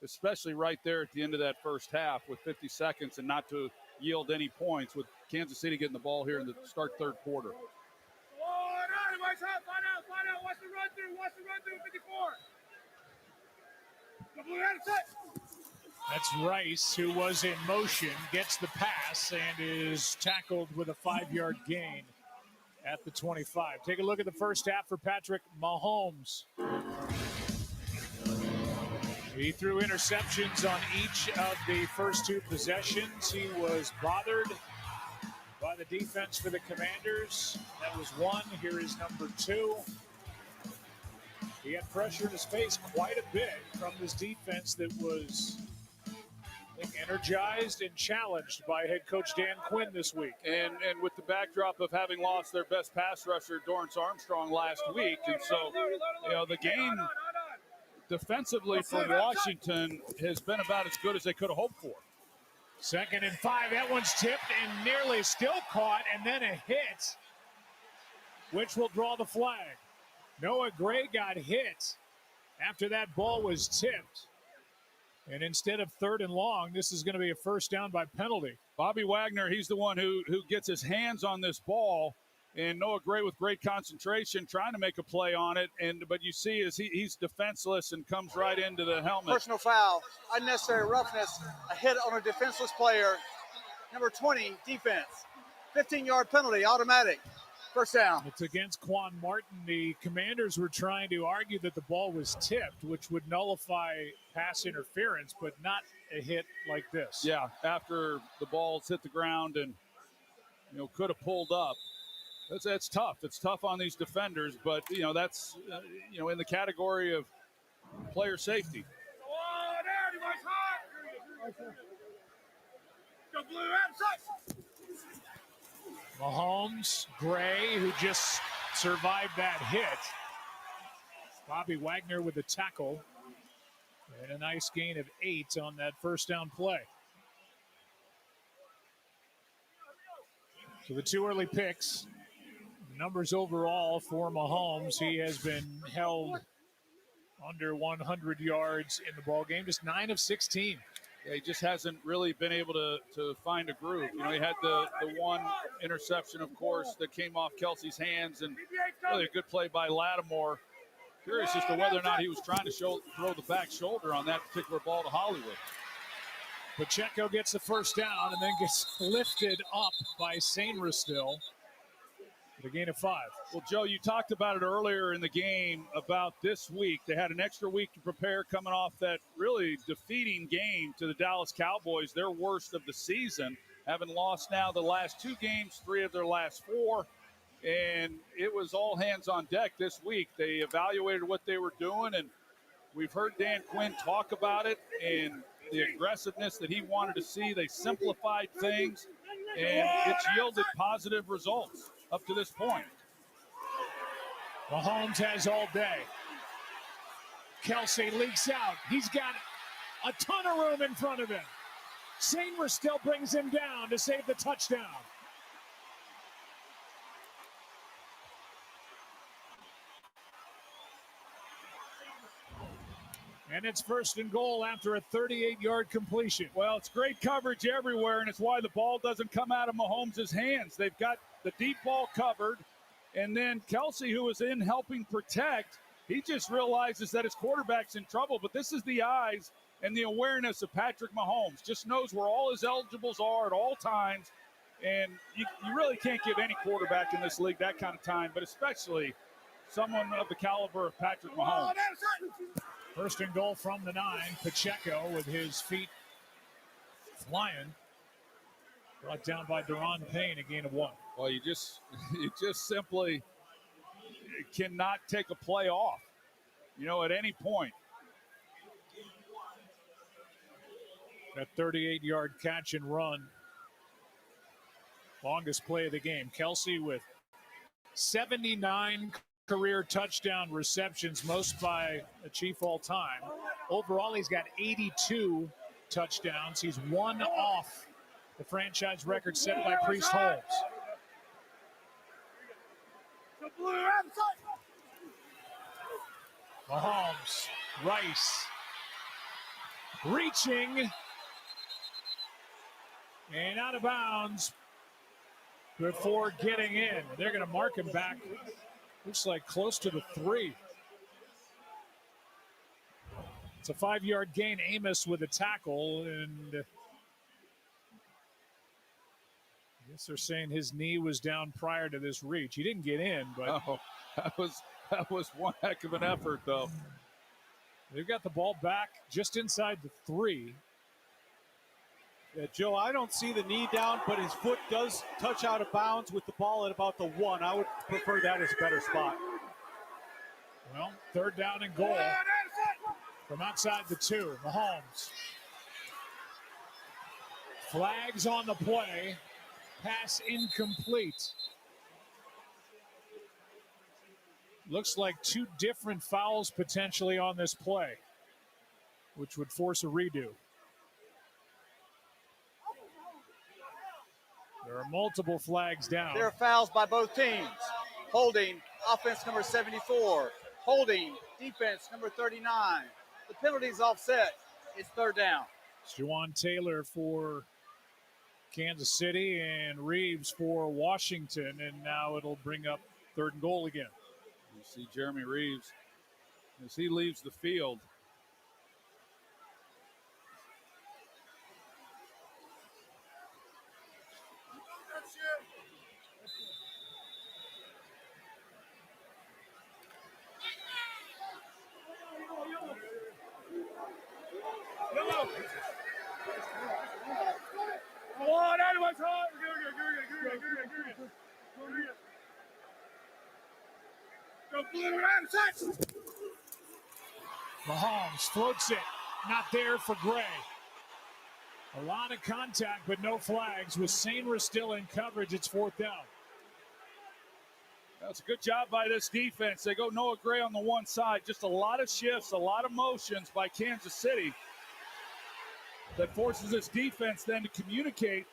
especially right there at the end of that first half with 50 seconds and not to yield any points, with Kansas City getting the ball here in the start third quarter. Watch the run through, 54. That's Rice, who was in motion, gets the pass and is tackled with a 5-yard gain at the 25. Take a look at the first half for Patrick Mahomes. He threw interceptions on each of the first two possessions. He was bothered by the defense for the Commanders. That was one. Here is number 2. He had pressure in his face quite a bit from this defense that was, I think, energized and challenged by head coach Dan Quinn this week. And with the backdrop of having lost their best pass rusher, Dorrance Armstrong, last week. And so, the game defensively for Washington has been about as good as they could have hoped for. 2nd and 5. That one's tipped and nearly still caught, and then a hit, which will draw the flag. Noah Gray got hit after that ball was tipped. And instead of 3rd and long, this is going to be a first down by penalty. Bobby Wagner, he's the one who gets his hands on this ball. And Noah Gray with great concentration, trying to make a play on it. But you see as he's defenseless and comes right into the helmet. Personal foul, unnecessary roughness, a hit on a defenseless player. Number 20, defense. 15-yard penalty, automatic. First down. It's against Quan Martin. The Commanders were trying to argue that the ball was tipped, which would nullify pass interference, but not a hit like this. Yeah, after the ball's hit the ground and, could have pulled up. That's tough. It's tough on these defenders, but, that's, in the category of player safety. Mahomes, Gray, who just survived that hit. Bobby Wagner with the tackle. And a nice gain of 8 on that first down play. So the 2 early picks. Numbers overall for Mahomes. He has been held under 100 yards in the ball game. Just 9 of 16. Yeah, he just hasn't really been able to find a groove. He had the one interception, of course, that came off Kelsey's hands, and really a good play by Lattimore. Curious as to whether or not he was trying to throw the back shoulder on that particular ball to Hollywood. Pacheco gets the first down and then gets lifted up by Sainristil. The gain of 5. Well, Joe, you talked about it earlier in the game about this week. They had an extra week to prepare coming off that really defeating game to the Dallas Cowboys, their worst of the season, having lost now the last 2 games, 3 of their last 4. And it was all hands on deck this week. They evaluated what they were doing and We've heard Dan Quinn talk about it and the aggressiveness that he wanted to see. They simplified things, and it's yielded positive results up to this point. Mahomes has all day. Kelsey leaks out. He's got a ton of room in front of him. Sainris still brings him down to save the touchdown. And it's 1st and goal after a 38-yard completion. Well, it's great coverage everywhere, and it's why the ball doesn't come out of Mahomes' hands. They've got the deep ball covered, and then Kelsey, who was in helping protect, he just realizes that his quarterback's in trouble. But this is the eyes and the awareness of Patrick Mahomes. Just knows where all his eligibles are at all times, and you really can't give any quarterback in this league that kind of time, but especially someone of the caliber of Patrick Mahomes. 1st and goal from the 9. Pacheco with his feet flying. Brought down by Deron Payne, a gain of 1. Well, you just simply cannot take a play off, at any point. That 38-yard catch and run. Longest play of the game. Kelsey with 79 career touchdown receptions, most by a Chief all time. Overall, he's got 82 touchdowns. He's one off the franchise record set by Priest Holmes. Mahomes, Rice, reaching, and out of bounds before getting in. They're going to mark him back. Looks like close to the 3. It's a 5-yard gain. Amos with a tackle, and I guess they're saying his knee was down prior to this reach. He didn't get in, but that was one heck of an effort, though. They've got the ball back just inside the 3. Yeah, Joe, I don't see the knee down, but his foot does touch out of bounds with the ball at about the 1. I would prefer that as a better spot. Well, 3rd down and goal from outside the 2. Mahomes. Flags on the play. Pass incomplete. Looks like 2 different fouls potentially on this play, which would force a redo. There are multiple flags down. There are fouls by both teams. Holding, offense number 74. Holding, defense number 39. The penalty's offset. It's 3rd down. It's Juwan Taylor for Kansas City and Reeves for Washington, and now it'll bring up 3rd and goal again. You see Jeremy Reeves as he leaves the field. Mahomes floats it. Not there for Gray. A lot of contact, but no flags. With Sainris still in coverage, it's 4th down. That's a good job by this defense. They go Noah Gray on the one side. Just a lot of shifts, a lot of motions by Kansas City that forces this defense then to communicate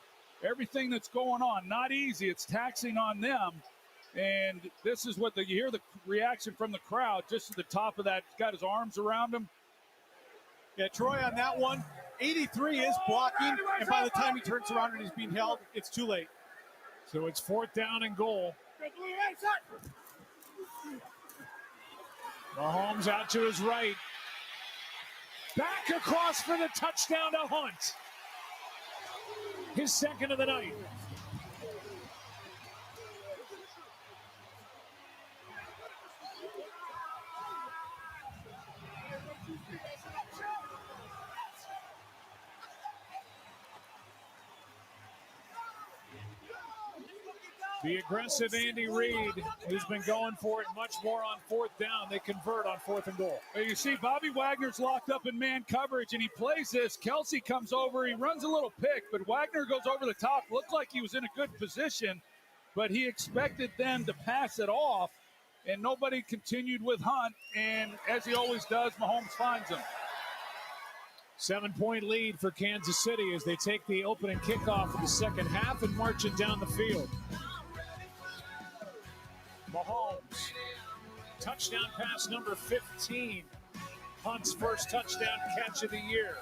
everything that's going on. Not easy. It's taxing on them. And this is what you hear the reaction from the crowd just at the top of that. He's got his arms around him. Yeah, Troy on that one. 83 is blocking, and by the time he turns around and he's being held, it's too late. So it's 4th down and goal. Mahomes out to his right. Back across for the touchdown to Hunt. His 2nd of the night. The aggressive Andy Reid, who's been going for it much more on fourth down. They convert on 4th and goal. You see, Bobby Wagner's locked up in man coverage, and he plays this. Kelsey comes over. He runs a little pick, but Wagner goes over the top. Looked like he was in a good position, but he expected them to pass it off, and nobody continued with Hunt. And as he always does, Mahomes finds him. 7-point lead for Kansas City as they take the opening kickoff of the second half and march it down the field. Mahomes, touchdown pass number 15. Hunt's first touchdown catch of the year.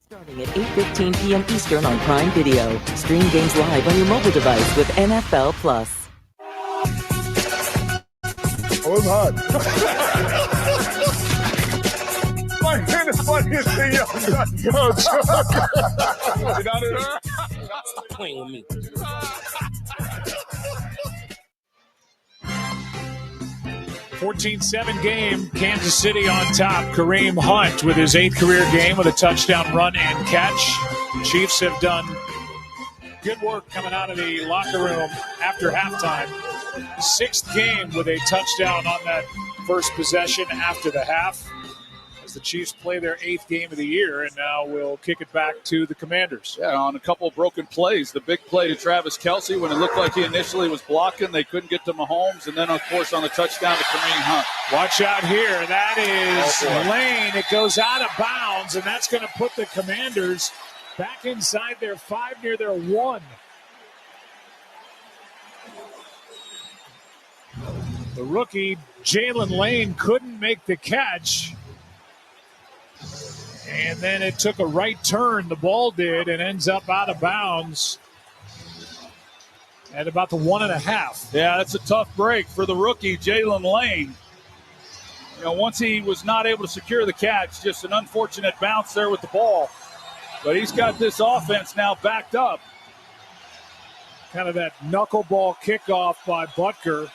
Starting at 8:15 p.m. Eastern on Prime Video. Stream games live on your mobile device with NFL Plus. Oh, it's hot. My hand is funniest thing Stop playing with me. $14-7 game, Kansas City on top. Kareem Hunt with his 8th career game with a touchdown run and catch. Chiefs have done good work coming out of the locker room after halftime. 6th game with a touchdown on that first possession after the half, as the Chiefs play their 8th game of the year, and now we'll kick it back to the Commanders. Yeah, on a couple of broken plays. The big play to Travis Kelsey when it looked like he initially was blocking. They couldn't get to Mahomes. And then, of course, on the touchdown to Kareem Hunt. Watch out here. That is Lane. It goes out of bounds, and that's going to put the Commanders back inside their 5 near their 1. The rookie, Jalen Lane, couldn't make the catch. And then it took a right turn, the ball did, and ends up out of bounds at about the 1.5. Yeah, that's a tough break for the rookie, Jalen Lane. You know, once he was not able to secure the catch, just an unfortunate bounce there with the ball. But he's got this offense now backed up. Kind of that knuckleball kickoff by Butker.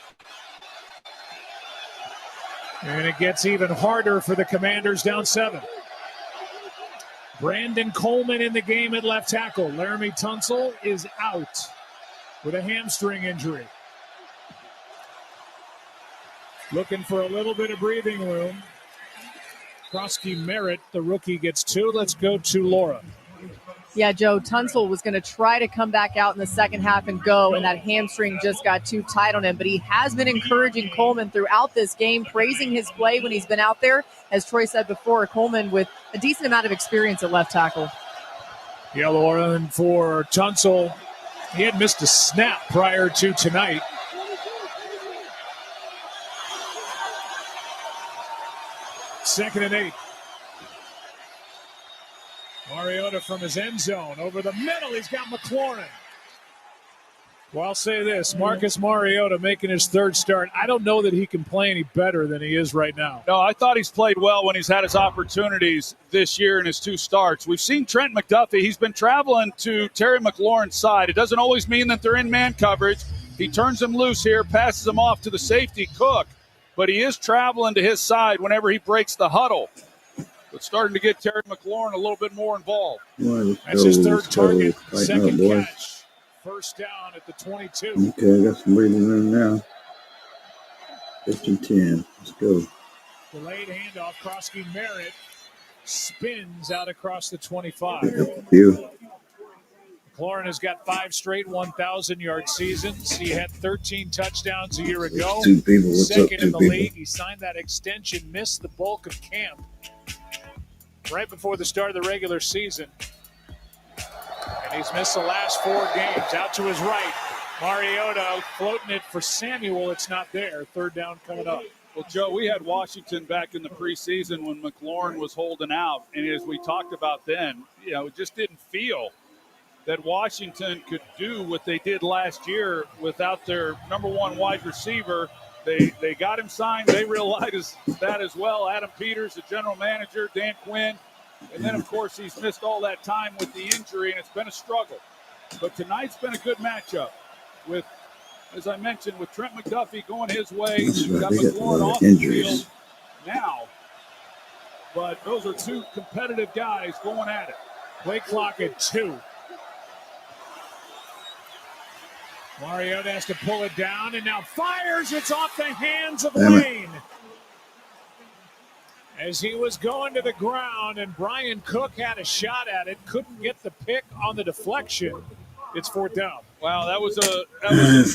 And it gets even harder for the Commanders down 7. Brandon Coleman in the game at left tackle. Laramie Tunsil is out with a hamstring injury. Looking for a little bit of breathing room. Krosky Merritt, the rookie, gets 2. Let's go to Laura. Yeah, Joe, Tunsil was going to try to come back out in the second half and go, and that hamstring just got too tight on him. But he has been encouraging Coleman throughout this game, praising his play when he's been out there. As Troy said before, Coleman with a decent amount of experience at left tackle. Yeah, Laura, and for Tunsil, he had missed a snap prior to tonight. Second and 8. Mariota from his end zone over the middle. He's got McLaurin. Well, I'll say this. Marcus Mariota making his third start. I don't know that he can play any better than he is right now. No, I thought he's played well when he's had his opportunities this year in his 2 starts. We've seen Trent McDuffie. He's been traveling to Terry McLaurin's side. It doesn't always mean that they're in man coverage. He turns him loose here, passes him off to the safety, Cook. But he is traveling to his side whenever he breaks the huddle. But starting to get Terry McLaurin a little bit more involved. That's his third target, second catch. First down at the 22. Okay, I got some breathing room now. 15-10. Let's go. Delayed handoff. Krosky Merritt spins out across the 25. McLaurin has got 5 straight 1,000-yard seasons. He had 13 touchdowns a year ago. Two people. What's Second up, two in the people? league. He signed that extension, missed the bulk of camp right before the start of the regular season. And he's missed the last 4 games. Out to his right. Mariota floating it for Samuel. It's not there. Third down coming up. Well, Joe, we had Washington back in the preseason when McLaurin was holding out. And as we talked about then, it just didn't feel that Washington could do what they did last year without their number 1 wide receiver. They got him signed. They realized that as well. Adam Peters, the general manager, Dan Quinn. And then, of course, he's missed all that time with the injury, and it's been a struggle. But tonight's been a good matchup with, as I mentioned, with Trent McDuffie going his way. You've got McLaurin off the field now. But those are 2 competitive guys going at it. Play clock at 2. Mariota has to pull it down, and now fires. It's off the hands of Lane. As he was going to the ground, and Brian Cook had a shot at it, couldn't get the pick on the deflection. It's 4th down. Wow, that was an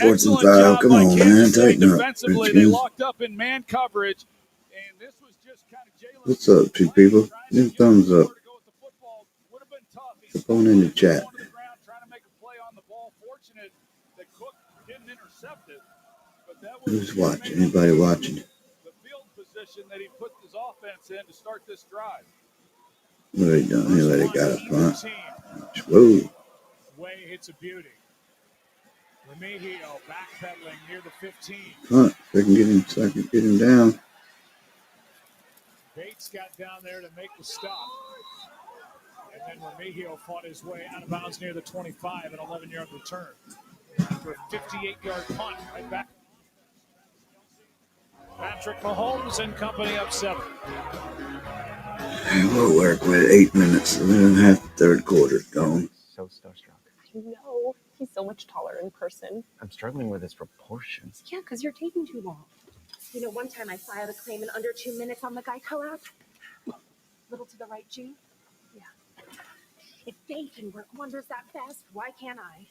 excellent job Come by on, Kansas man. City Tighten up. defensively. They locked up in man coverage, and this was just kind of Jalen. What's up, two people? Give a thumbs up. Put on in the chat. Who's watching? Anybody watching? That he put his offense in to start this drive. What are they doing? Anybody got a punt? Whoa. Way hits a beauty. Remigio backpedaling near the 15. Punt. If I can get him, so I can get him down. Bates got down there to make the stop. And then Remigio fought his way out of bounds near the 25, an 11-yard return. For a 58-yard punt right back. Patrick Mahomes and company up 7. We'll work with 8 minutes. We don't have the third quarter, Dawn. So starstruck. I know. He's so much taller in person. I'm struggling with his proportions. Yeah, because you're taking too long. You know, one time I filed a claim in under 2 minutes on the Geico app. Little to the right, G? Yeah. If they can work wonders that fast, why can't I?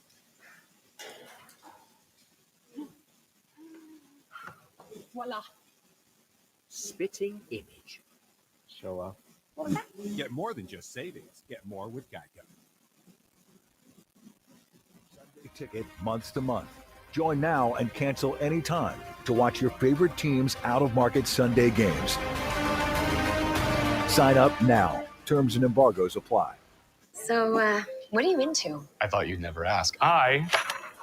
Voila. Spitting image. Show off. What was that? Get more than just savings. Get more with Geico. Ticket month to month. Join now and cancel anytime to watch your favorite team's out-of-market Sunday games. Sign up now. Terms and embargoes apply. So, what are you into? I thought you'd never ask. I've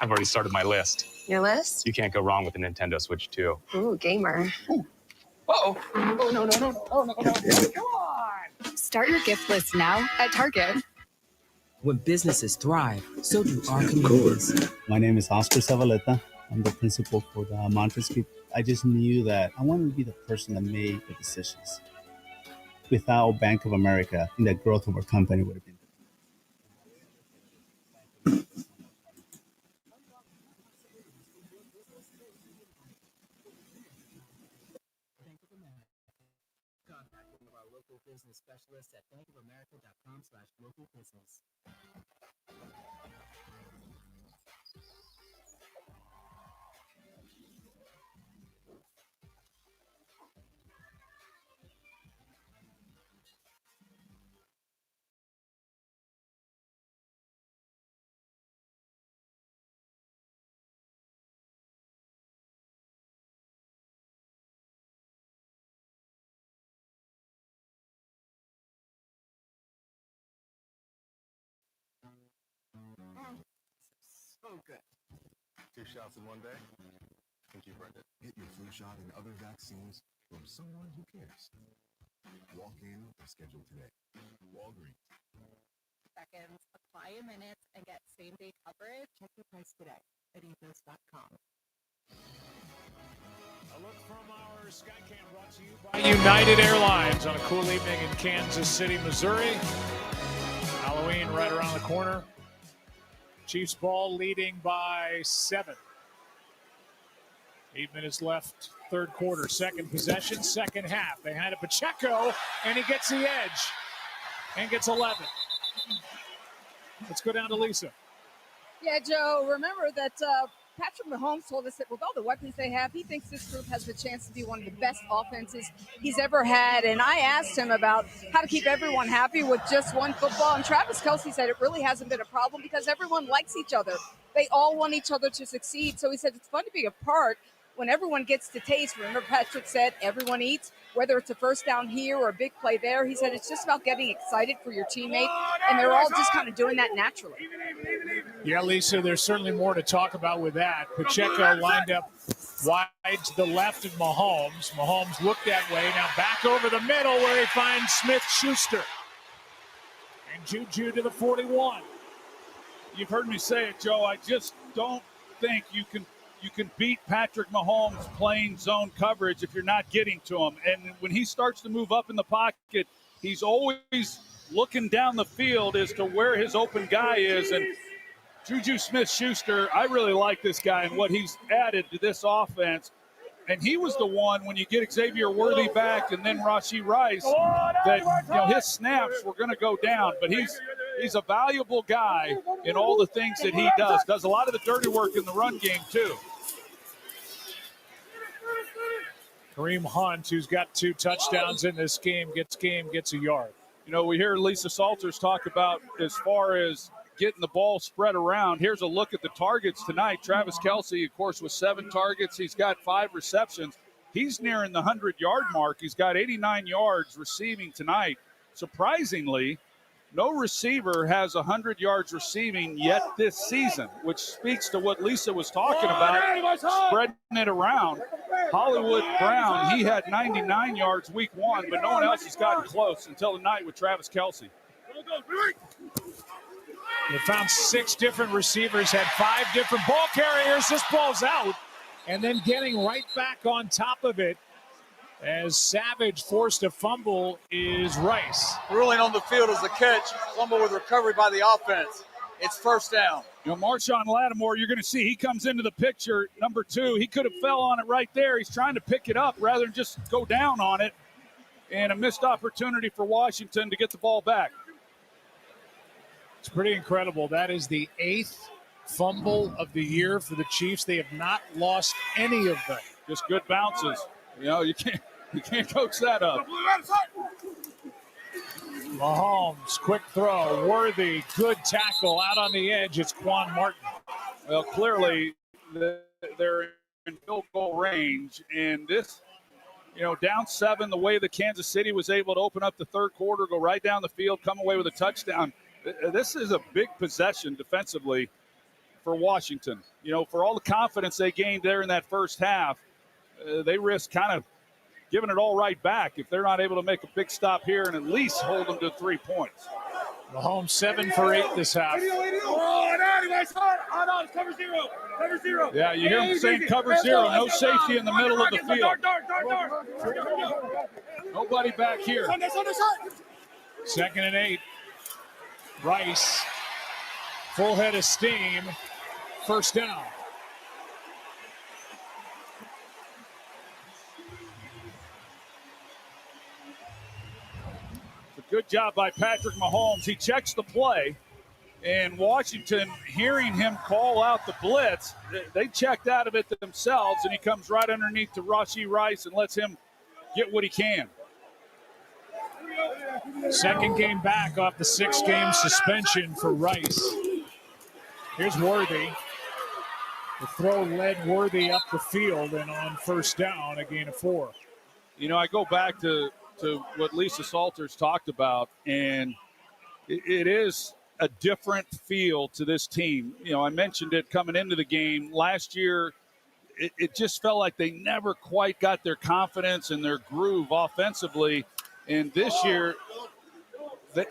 already started my list. Your list? You can't go wrong with the Nintendo Switch 2. Ooh, gamer. Uh-oh. Oh, no. Come on. Start your gift list now at Target. When businesses thrive, so do our communities. My name is Oscar Zavaleta. I'm the principal for the Montrez Group. I just knew that I wanted to be the person that made the decisions. Without Bank of America, I think the growth of our company would have been. Contact one of our local business specialists at bankofamerica.com/localbusiness. So good. 2 shots in one day? I think you've earned it. Get your flu shot and other vaccines from someone who cares. Walk in or schedule today. Walgreens. Seconds, apply in minutes, and get same-day coverage. Check your price today at ethos.com. A look from our Skycam brought to you by United Airlines on a cool evening in Kansas City, Missouri. Halloween right around the corner. Chiefs ball leading by 7. 8 minutes left, third quarter, second possession, second half. They hand it Pacheco, and he gets the edge and gets 11. Let's go down to Lisa. Yeah, Joe, remember that Patrick Mahomes told us that with all the weapons they have, he thinks this group has the chance to be one of the best offenses he's ever had. And I asked him about how to keep everyone happy with just one football. And Travis Kelce said it really hasn't been a problem because everyone likes each other. They all want each other to succeed. So he said it's fun to be a part when everyone gets to taste. Remember, Patrick said everyone eats, whether it's a first down here or a big play there. He said it's just about getting excited for your teammate, and they're all just kind of doing that naturally. Yeah, Lisa, there's certainly more to talk about with that. Pacheco lined up wide to the left of Mahomes. Mahomes looked that way. Now back over the middle where he finds Smith-Schuster. And Juju to the 41. You've heard me say it, Joe. I just don't think you can beat Patrick Mahomes playing zone coverage if you're not getting to him. And when he starts to move up in the pocket, he's always looking down the field as to where his open guy is. And Juju Smith-Schuster, I really like this guy and what he's added to this offense. And he was the one, when you get Xavier Worthy back and then Rashee Rice, that his snaps were going to go down. But he's a valuable guy in all the things that he does. Does a lot of the dirty work in the run game, too. Kareem Hunt, who's got 2 touchdowns in this game, gets a yard. You know, we hear Lisa Salters talk about as far as getting the ball spread around. Here's a look at the targets tonight. Travis Kelce, of course, with 7 targets. He's got 5 receptions. He's nearing the 100-yard mark. He's got 89 yards receiving tonight. Surprisingly, no receiver has 100 yards receiving yet this season, which speaks to what Lisa was talking about, spreading it around. Hollywood Brown, he had 99 yards week 1, but no one else has gotten close until tonight with Travis Kelce. They found 6 different receivers, had 5 different ball carriers. This ball's out, and then getting right back on top of it as Savage forced a fumble is Rice. Ruling on the field is a catch, fumble with recovery by the offense. It's first down. You know, Marshawn Lattimore, you're going to see he comes into the picture, number 2. He could have fell on it right there. He's trying to pick it up rather than just go down on it. And a missed opportunity for Washington to get the ball back. It's pretty incredible. That is the 8th fumble of the year for the Chiefs. They have not lost any of them. Just good bounces. You know, you can't coach that up. Mahomes, quick throw, Worthy, good tackle out on the edge. It's Quan Martin. Well, clearly they're in field goal range, and this, down 7, the way that Kansas City was able to open up the third quarter, go right down the field, come away with a touchdown. This is a big possession defensively for Washington. For all the confidence they gained there in that first half, they risk kind of giving it all right back if they're not able to make a big stop here and at least hold them to 3 points. Mahomes 7 for 8 this half. Cover zero. Cover zero. Yeah, you hear him saying cover 0. No safety in the middle of the field. Nobody back here. 2nd and 8. Rice, full head of steam, first down. Good job by Patrick Mahomes. He checks the play, and Washington, hearing him call out the blitz, they checked out of it themselves, and he comes right underneath to Rashee Rice and lets him get what he can. Second game back off the 6-game suspension for Rice. Here's Worthy. The throw led Worthy up the field, and on first down, a gain of 4. I go back to what Lisa Salters talked about, and it is a different feel to this team. You know, I mentioned it coming into the game. Last year, it just felt like they never quite got their confidence and their groove offensively. And this year,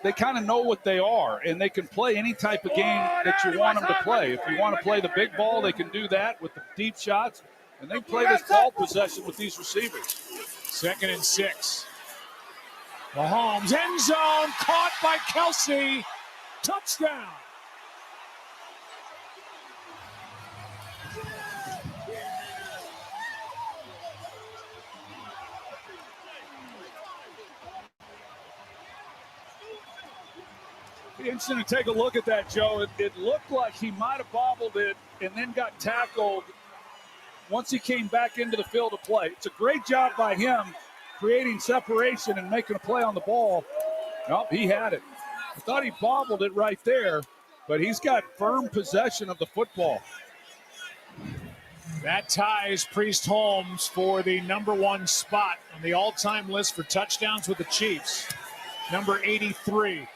they kind of know what they are, and they can play any type of game that you want them to play. If you want to play the big ball, they can do that with the deep shots, and they play this ball possession with these receivers. 2nd and 6. Mahomes, end zone, caught by Kelsey. Touchdown. Interesting to take a look at that, Joe. It looked like he might have bobbled it and then got tackled once he came back into the field to play. It's a great job by him creating separation and making a play on the ball. Nope, he had it. I thought he bobbled it right there, but he's got firm possession of the football. That ties Priest Holmes for the number 1 spot on the all-time list for touchdowns with the Chiefs. Number 83.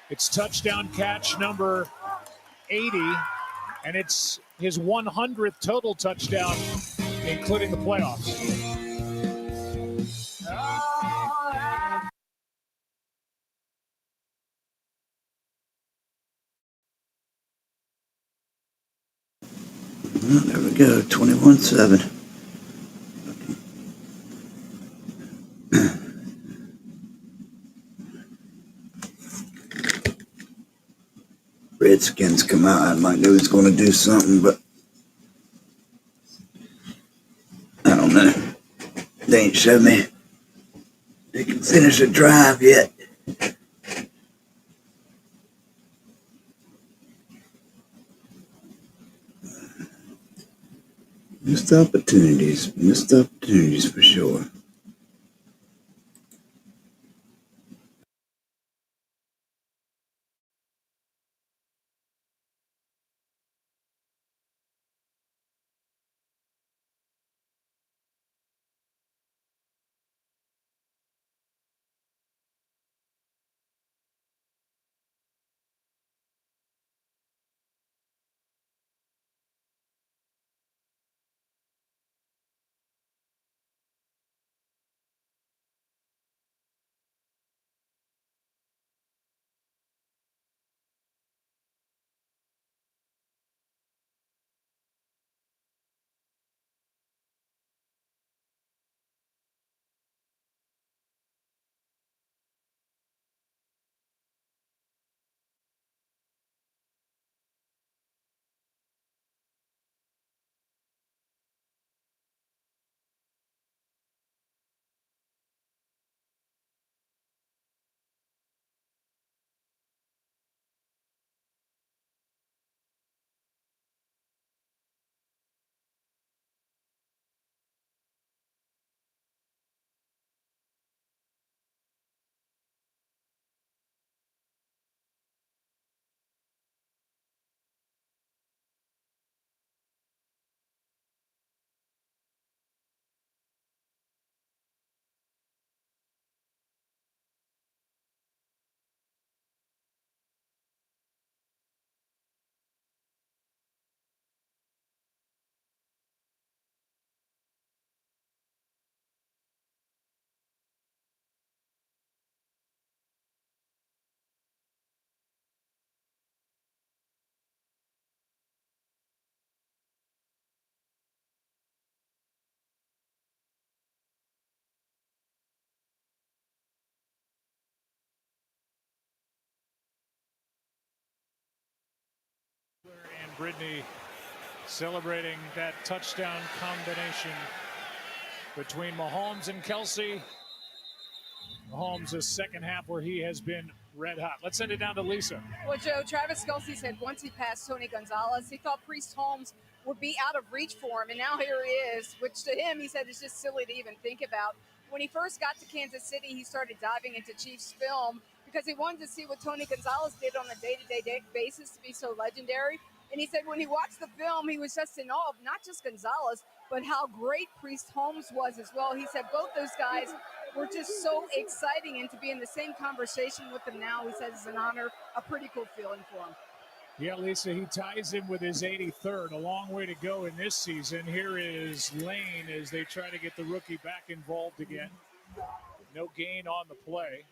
It's touchdown catch number 80, and it's his 100th total touchdown, including the playoffs. Well, there we go, 21-7. Redskins come out. I might know he's going to do something, but I don't know. They ain't showed me they can finish a drive yet. Missed opportunities for sure. And Brittany celebrating that touchdown combination between Mahomes and Kelsey. Mahomes' second half where he has been red hot. Let's send it down to Lisa. Well, Joe, Travis Kelce said once he passed Tony Gonzalez, he thought Priest Holmes would be out of reach for him, and now here he is, which to him, he said, is just silly to even think about. When he first got to Kansas City, he started diving into Chiefs film because he wanted to see what Tony Gonzalez did on a day-to-day basis to be so legendary. And he said when he watched the film, he was just in awe of not just Gonzalez, but how great Priest Holmes was as well. He said both those guys were just so exciting, and to be in the same conversation with them now, he says, is an honor a pretty cool feeling for him. Yeah, Lisa, he ties him with his 83rd. A long way to go in this season. Here is Lane as they try to get the rookie back involved again. No gain on the play.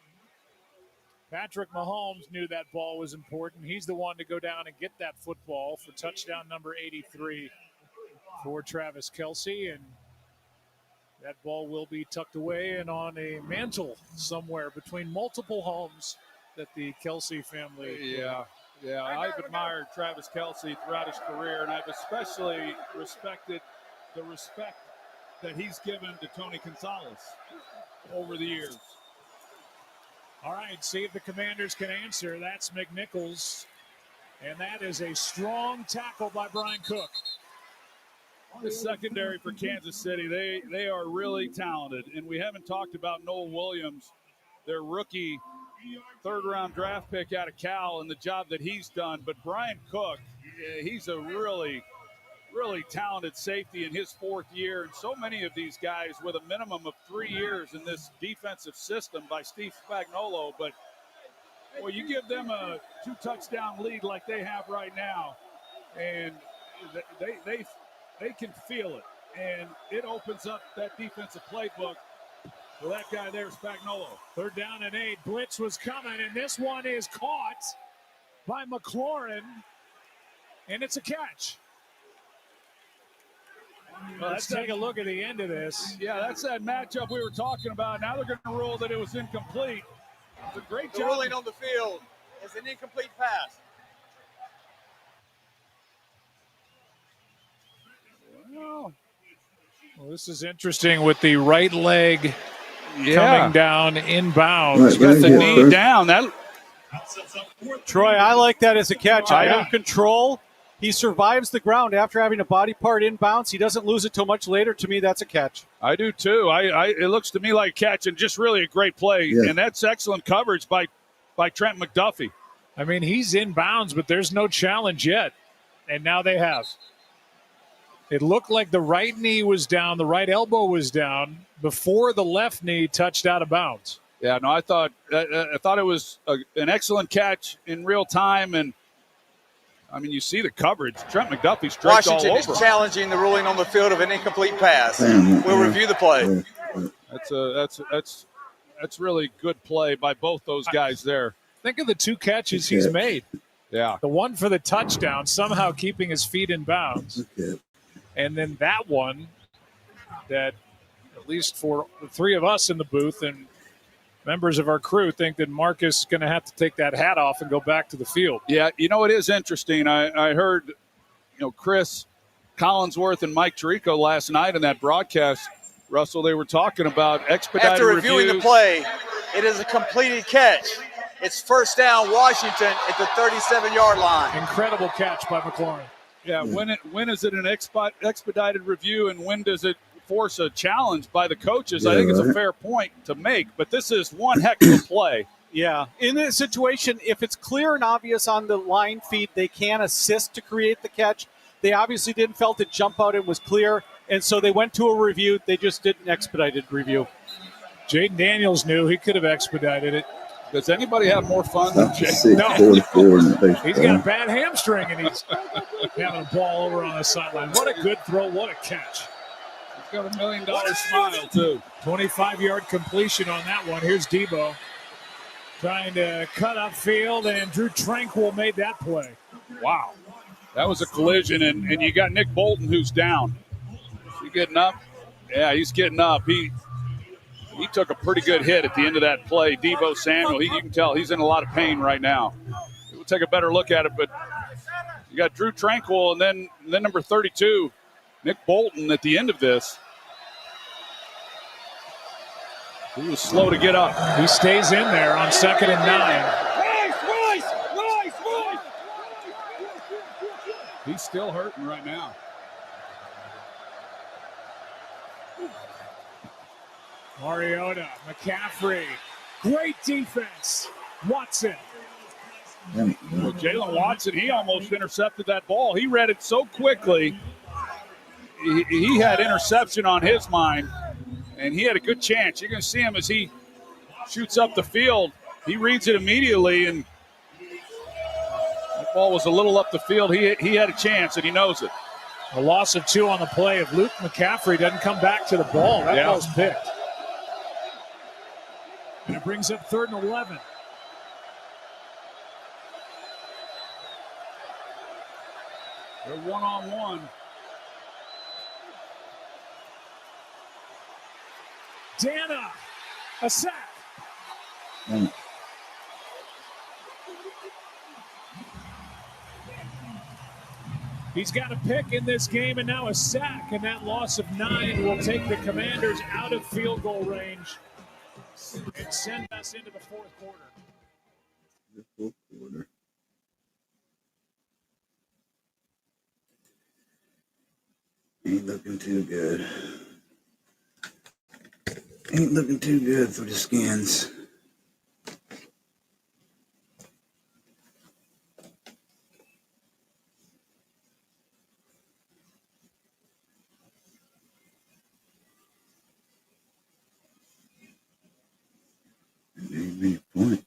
Patrick Mahomes knew that ball was important. He's the one to go down and get that football for touchdown number 83 for Travis Kelce. And that ball will be tucked away and on a mantle somewhere between multiple homes that the Kelce family. Yeah, I've admired Travis Kelce throughout his career, and I've especially respected the respect that he's given to Tony Gonzalez over the years. All right, see if the Commanders can answer. That's McNichols, and that is a strong tackle by Brian Cook. The secondary for Kansas City, they are really talented, and we haven't talked about Noel Williams, their rookie third-round draft pick out of Cal, and the job that he's done. But Brian Cook, he's a really, really talented safety in his fourth year. And so many of these guys with a minimum of 3 years in this defensive system by Steve Spagnuolo. But, well, you give them a 2-touchdown lead like they have right now, and they can feel it. And it opens up that defensive playbook. Well, that guy there, Spagnuolo. 3rd down and 8. Blitz was coming, and this one is caught by McLaurin, and it's a catch. Well, let's take a look at the end of this. Yeah, that's that matchup we were talking about. Now they're going to rule that it was incomplete. It's a great job. The ruling on the field is an incomplete pass. Well, this is interesting with the right leg coming down inbounds. He's got the knee down. Troy, I like that as a catch. Item control. He survives the ground after having a body part inbounds. He doesn't lose it till much later. To me, that's a catch. I do too. It looks to me like a catch and just really a great play. Yeah. And that's excellent coverage by Trent McDuffie. I mean, he's inbounds, but there's no challenge yet. And now they have. It looked like the right knee was down, the right elbow was down before the left knee touched out of bounds. Yeah, no, I thought it was an excellent catch in real time, and I mean, you see the coverage. Trent McDuffie's draped all over. Washington is challenging the ruling on the field of an incomplete pass. We'll review the play. That's really good play by both those guys there. Think of the 2 catches he's made. Yeah, the one for the touchdown, somehow keeping his feet in bounds. And then that one that, at least for the 3 of us in the booth and members of our crew, think that Marcus is going to have to take that hat off and go back to the field. Yeah, it is interesting. I heard, Chris Collinsworth and Mike Tirico last night in that broadcast, Russell, they were talking about expedited After reviewing reviews. The play, it is a completed catch. It's 1st down, Washington at the 37-yard line. Incredible catch by McLaurin. Yeah, when is it an expedited review and when does it force a challenge by the coaches? I think it's a fair point to make, but this is one heck of a play. Yeah, in this situation, if it's clear and obvious on the line feed, they can assist to create the catch. They obviously didn't felt it jump out and was clear, and so they went to a review. They just did an expedited review. Jaden Daniels knew he could have expedited it. Does anybody have more fun than Jay? No. 44 in the baseball. He's got a bad hamstring, and he's having a ball over on the sideline. What a good throw. What a catch. He's got $1 million smile, too. 25-yard completion on that one. Here's Debo trying to cut upfield, and Drew Tranquil made that play. Wow. That was a collision, and you got Nick Bolton, who's down. Is he getting up? Yeah, he's getting up. He took a pretty good hit at the end of that play. Debo Samuel, you can tell he's in a lot of pain right now. We'll take a better look at it, but you got Drew Tranquil and then number 32, Nick Bolton at the end of this. He was slow to get up. He stays in there on 2nd and 9. He's still hurting right now. Mariota, McCaffrey, great defense. Watson. Well, Jalen Watson, he almost intercepted that ball. He read it so quickly. He had interception on his mind, and he had a good chance. You're going to see him as he shoots up the field. He reads it immediately, and ball was a little up the field. He had a chance, and he knows it. A loss of 2 on the play. If Luke McCaffrey doesn't come back to the ball, that ball's picked. And it brings up 3rd and 11. They're one-on-one. Dana, a sack. He's got a pick in this game and now a sack, and that loss of 9 will take the Commanders out of field goal range and send us into the 4th quarter. The 4th quarter. Ain't looking too good. Ain't looking too good for the Skins. Ain't many points.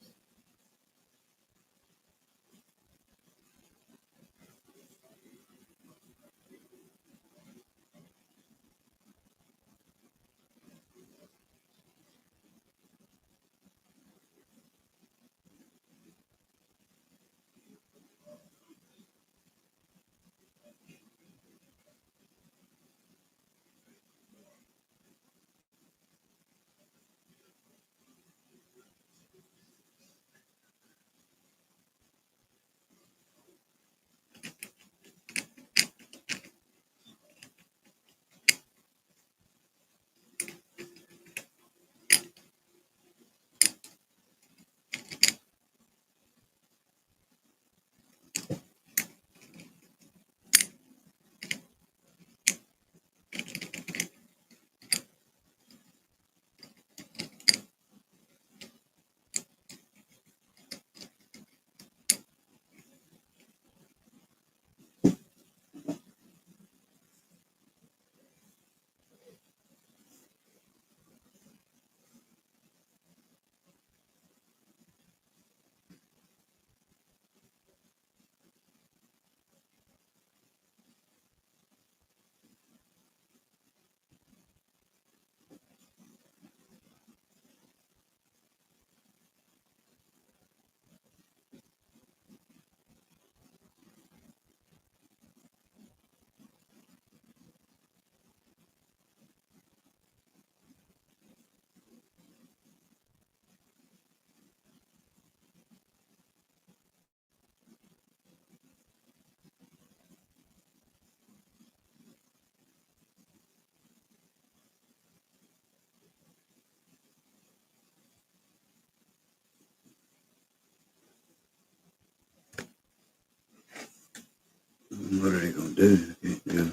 What are they going to do? They're going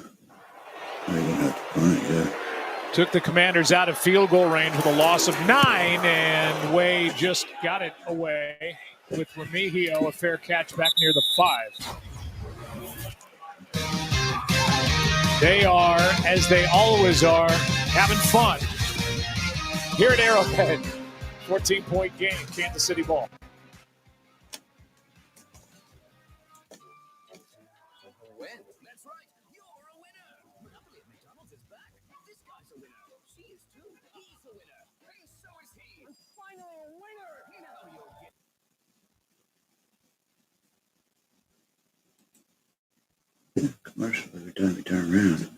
to have to punt it, yeah. Took the Commanders out of field goal range with a loss of 9, and Way just got it away with Remigio, a fair catch back near the 5. They are, as they always are, having fun here at Arrowhead. 14-point game, Kansas City ball. Commercial every time we turn around.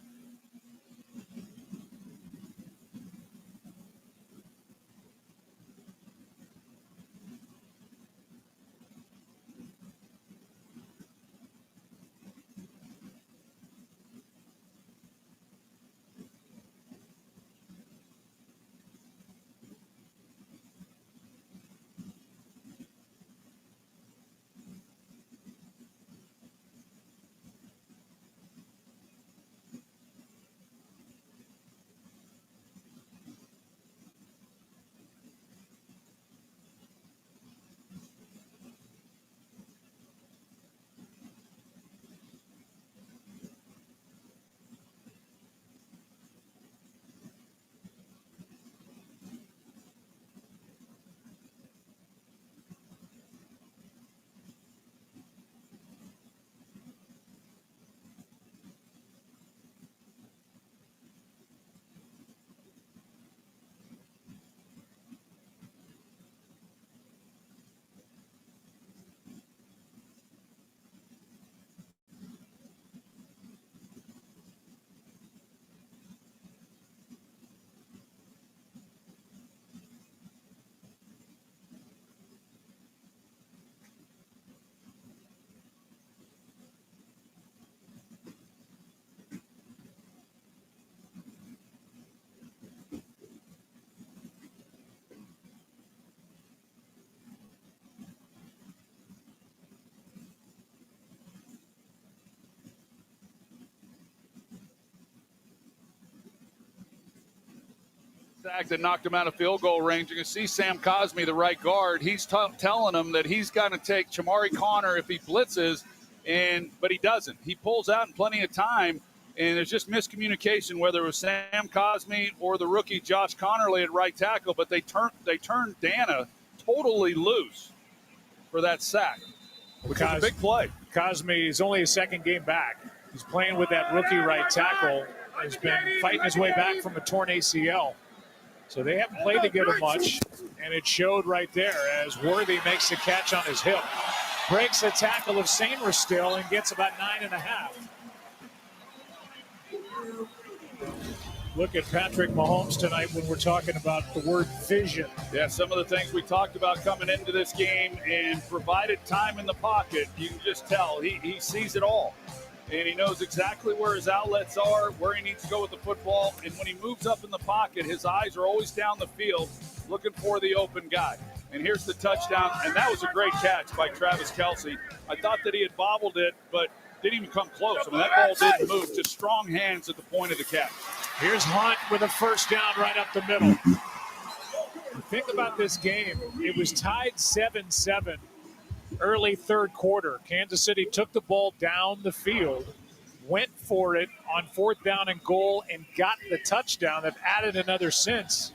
Sack that knocked him out of field goal range. You can see Sam Cosme, the right guard. He's telling him that he's got to take Chamari Connor if he blitzes, but he doesn't. He pulls out in plenty of time, and there's just miscommunication, whether it was Sam Cosme or the rookie Josh Connerly at right tackle, but they turned Dana totally loose for that sack, which is a big play. Cosme is only his second game back. He's playing with that rookie right tackle. Has been fighting his way back from a torn ACL. So they haven't played together much, and it showed right there as Worthy makes the catch on his hip. Breaks the tackle of Sainristil still and gets about 9.5. Look at Patrick Mahomes tonight when we're talking about the word vision. Yeah, some of the things we talked about coming into this game, and provided time in the pocket, you can just tell he sees it all. And he knows exactly where his outlets are, where he needs to go with the football. And when he moves up in the pocket, his eyes are always down the field looking for the open guy. And here's the touchdown. And that was a great catch by Travis Kelce. I thought that he had bobbled it, but didn't even come close. I mean, that ball didn't move. Just strong hands at the point of the catch. Here's Hunt with a first down right up the middle. Think about this game. It was tied 7-7. Early third quarter, Kansas City took the ball down the field, went for it on 4th down and goal, and got the touchdown. They've added another since.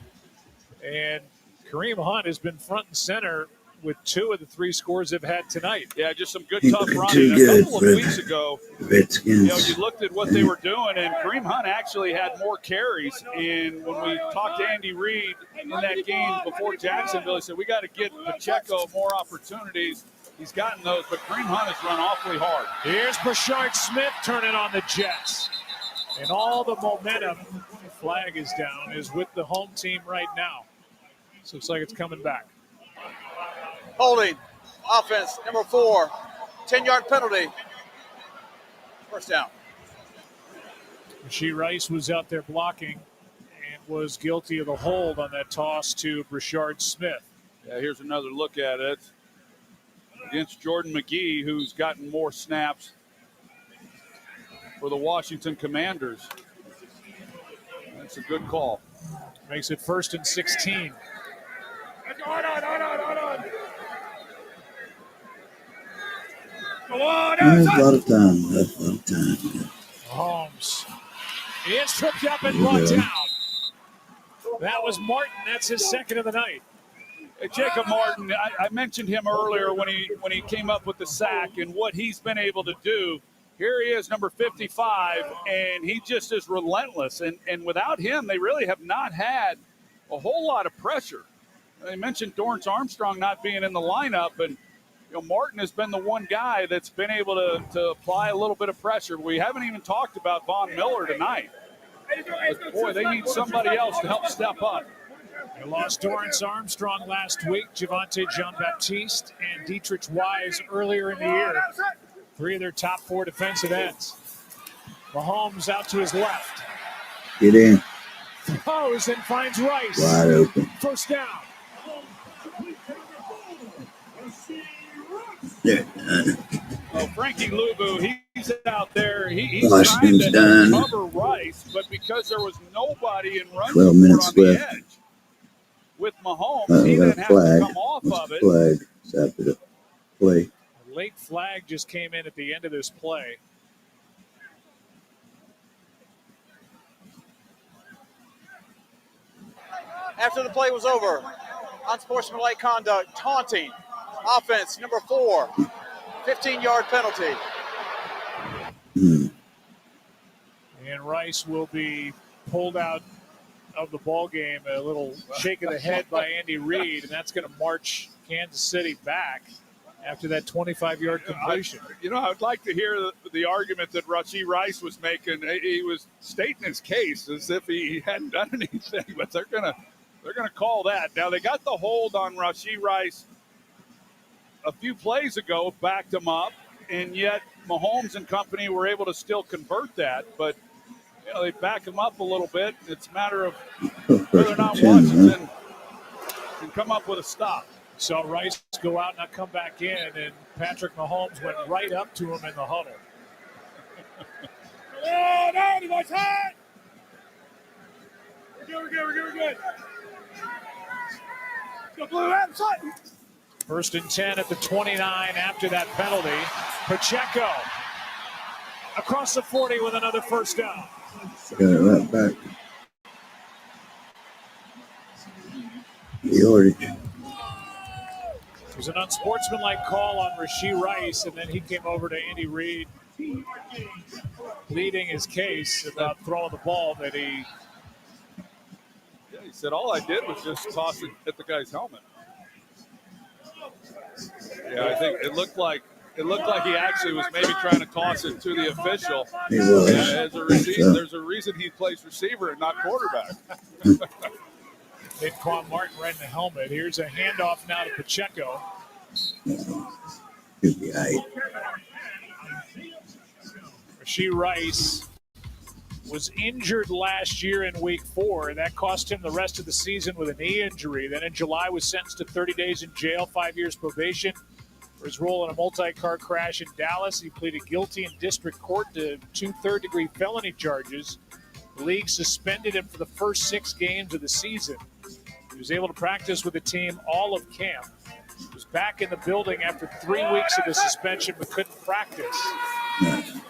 And Kareem Hunt has been front and center with 2 of the 3 scores they've had tonight. Yeah, just some good, He's tough looking running. too A couple good of for weeks ago, Redskins. you looked at what they were doing, and Kareem Hunt actually had more carries. And when we talked to Andy Reid in that game before Jacksonville, he said, we got to get Pacheco more opportunities. He's gotten those, but Kareem Hunt has run awfully hard. Here's Brashard Smith turning on the Jets. And all the momentum, the flag is down, is with the home team right now. So looks like it's coming back. Holding, offense, number 4, 10-yard penalty. First down. Rashee Rice was out there blocking and was guilty of the hold on that toss to Brashard Smith. Yeah, here's another look at it. Against Jordan McGee, who's gotten more snaps for the Washington Commanders. That's a good call. Makes it 1st and 16. Hold on. There's a lot of time left. Holmes is tripped up and brought down. That was Martin. That's his second of the night. Hey, Jacob Martin, I mentioned him earlier when he came up with the sack and what he's been able to do. Here he is, number 55, and he just is relentless. And without him, they really have not had a whole lot of pressure. They mentioned Dorrance Armstrong not being in the lineup, and Martin has been the one guy that's been able to apply a little bit of pressure. We haven't even talked about Von Miller tonight. But boy, they need somebody else to help step up. They lost Dorrance Armstrong last week, Javonte Jean-Baptiste, and Dietrich Wise earlier in the year. 3 of their top 4 defensive ends. Mahomes out to his left. Get in. Throws and finds Rice. Wide open. First down. They're done. Oh, Frankie Luvu, he's out there. He's Washington's trying to done. cover Rice, but because there was nobody in run 12 support minutes on the left. edge with Mahomes, he Got didn't a have to flag. come off of it. Flag. It's after the play. A late flag just came in at the end of this play. After the play was over, unsportsmanlike conduct, taunting, offense, number 4, 15-yard penalty. And Rice will be pulled out of the ball game. A little shake of the head by Andy Reid, and that's going to march Kansas City back after that 25-yard completion. I'd like to hear the argument that Rashee Rice was making. He was stating his case as if he hadn't done anything, but they're gonna call that. Now, they got the hold on Rashee Rice a few plays ago, backed him up, and yet Mahomes and company were able to still convert that. But they back him up a little bit. It's a matter of whether or not Washington can come up with a stop. Saw Rice go out and not come back in, and Patrick Mahomes went right up to him in the huddle. We're good. Go blue outside. 1st and 10 at the 29 after that penalty. Pacheco across the 40 with another first down. Got it right back. Yardage. It was an unsportsmanlike call on Rashee Rice, and then he came over to Andy Reid, pleading his case about throwing the ball that he. Yeah, he said all I did was just toss it at the guy's helmet. Yeah, I think it looked like he actually was maybe trying to toss it to the official. He was. And as a receiver, there's a reason he plays receiver and not quarterback. Hit Quan Martin right in the helmet. Here's a handoff now to Pacheco. Rashee Rice was injured last year in week 4, and that cost him the rest of the season with a knee injury. Then in July was sentenced to 30 days in jail, 5 years probation for his role in a multi-car crash in Dallas. He pleaded guilty in district court to 2 third-degree felony charges. The league suspended him for the first 6 games of the season. He was able to practice with the team all of camp. He was back in the building after 3 weeks of the suspension but couldn't practice.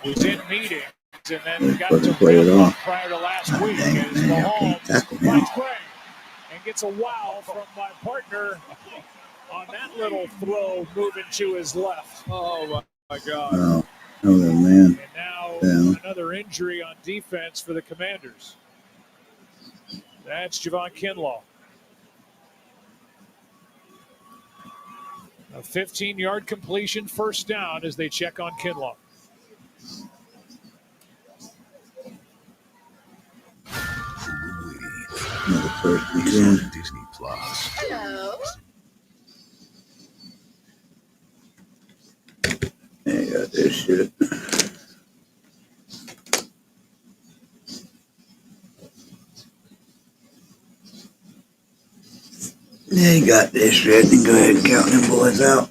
He was in meetings and then got to ramp up prior to last week as Mahomes finds Gray and gets a wow from my partner on that little throw moving to his left. Oh, my God. Oh, man. And now Down. another injury on defense for the Commanders. That's Javon Kinlaw. A 15-yard completion, first down as they check on Kinlaw. Another 1st and 10. Disney Plus. Hello. Hey, got this shit. Yeah, you got this shit. Then go ahead and count them boys out.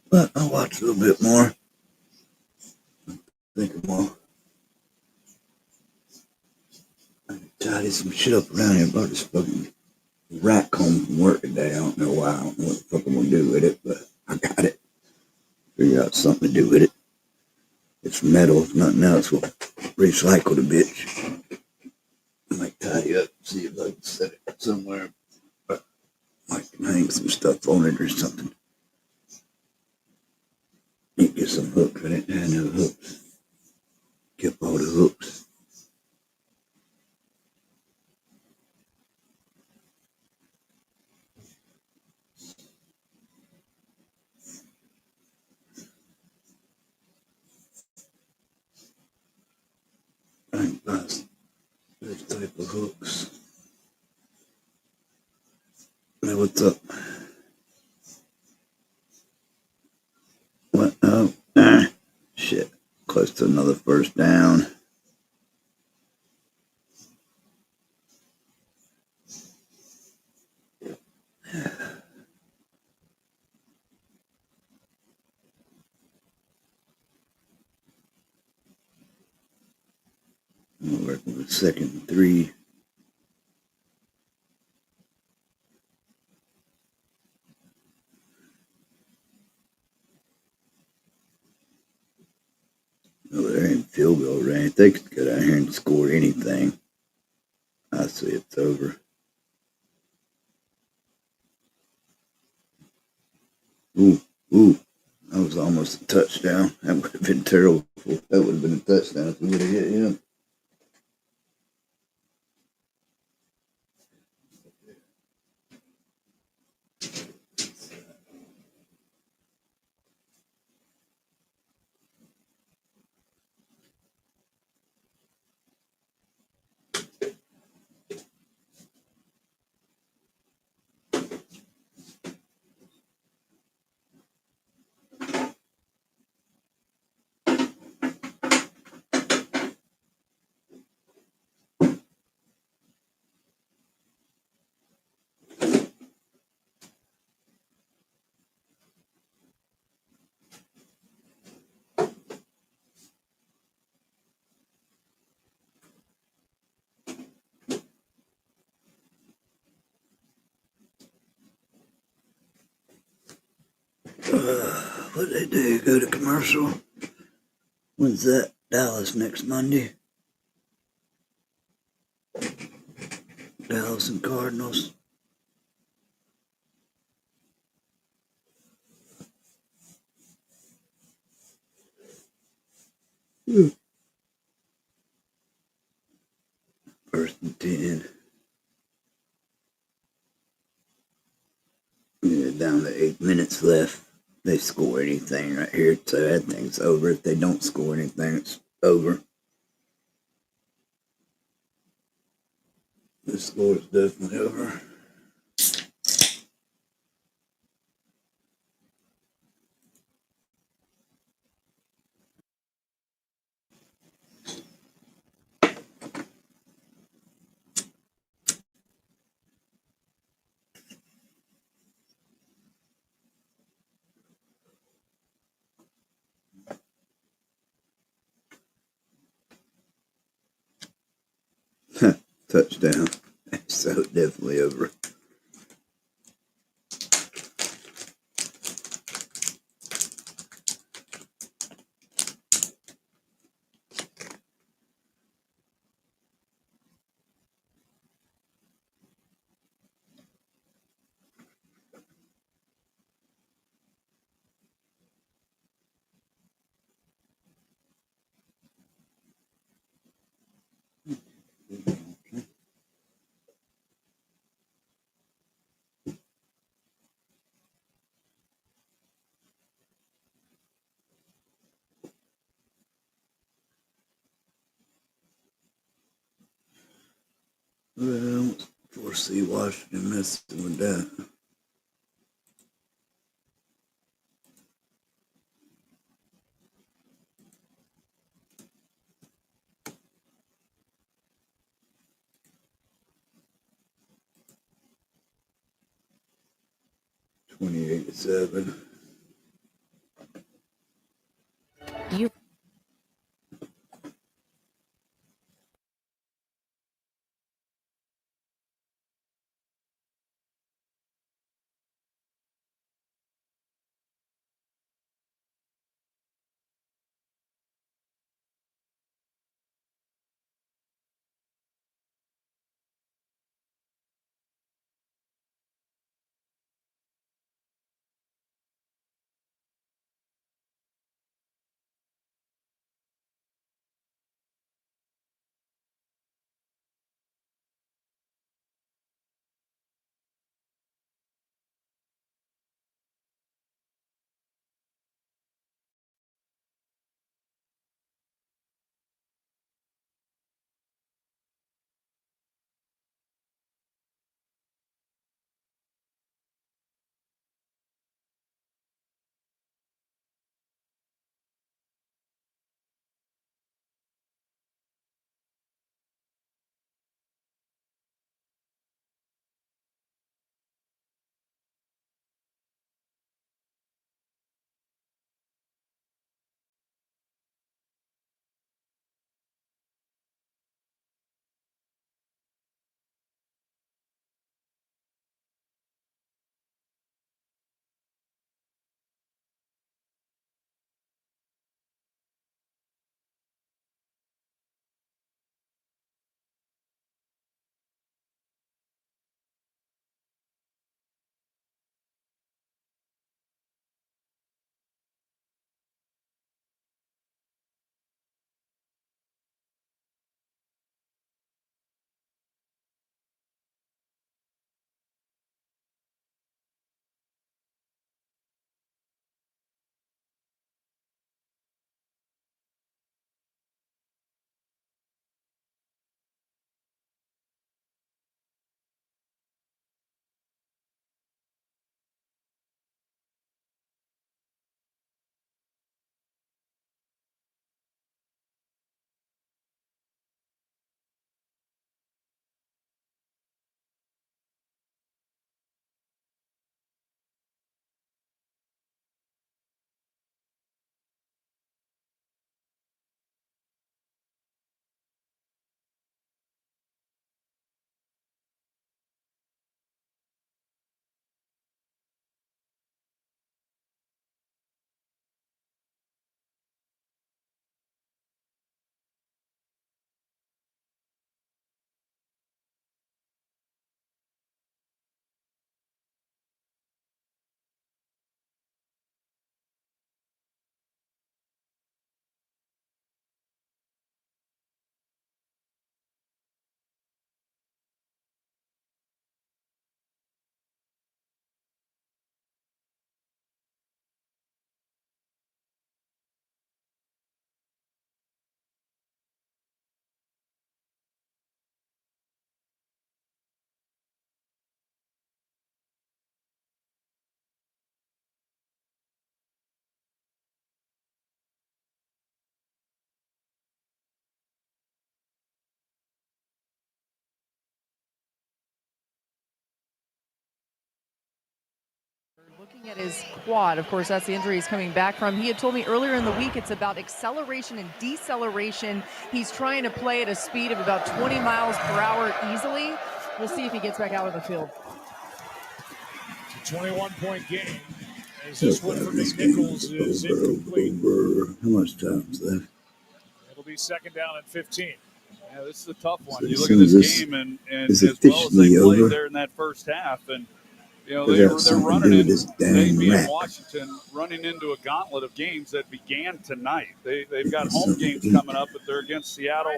But I'll watch a little bit more. Think more. I can tidy some shit up around here about this fucking rat comb from work today. I don't know why. I don't know what the fuck I'm gonna do with it, but I got it. Figure out something to do with it. It's metal, if nothing else. We'll recycle the bitch. I might tidy up, see if I can set it somewhere. I might hang some stuff on it or something. Need to get some hooks. I didn't have no hooks. Kept all the hooks. I can buy this type of hooks. Hey, what's up? What? Oh, shit. Close to another first down. I'm working with 2nd and 3. No, there ain't field goal range. They could go down here and score anything. I say it's over. Ooh, ooh. That was almost a touchdown. That would have been terrible. That would have been a touchdown if we would have hit him. What they do? Go to commercial? When's that? Dallas next Monday. Dallas and Cardinals. First and 10. Yeah, down to 8 minutes left. They score anything right here, so that thing's over. If they don't score anything, it's over. The score is definitely over. Touchdown. So definitely over. Well, foresee Washington messing with that. $28-7. You Looking at his quad, of course, that's the injury he's coming back from. He had told me earlier in the week it's about acceleration and deceleration. He's trying to play at a speed of about 20 miles per hour easily. We'll see if he gets back out on the field. It's a 21-point game. As this one for McNichols is incomplete. How much time is left? It'll be second down and 15. Yeah, this is a tough one. So You look at this game, and as well as they played over? there in that first half, and they're something running to do in. with this They damn being rat. Washington running into a gauntlet of games that began tonight. They've got home games coming up, but they're against Seattle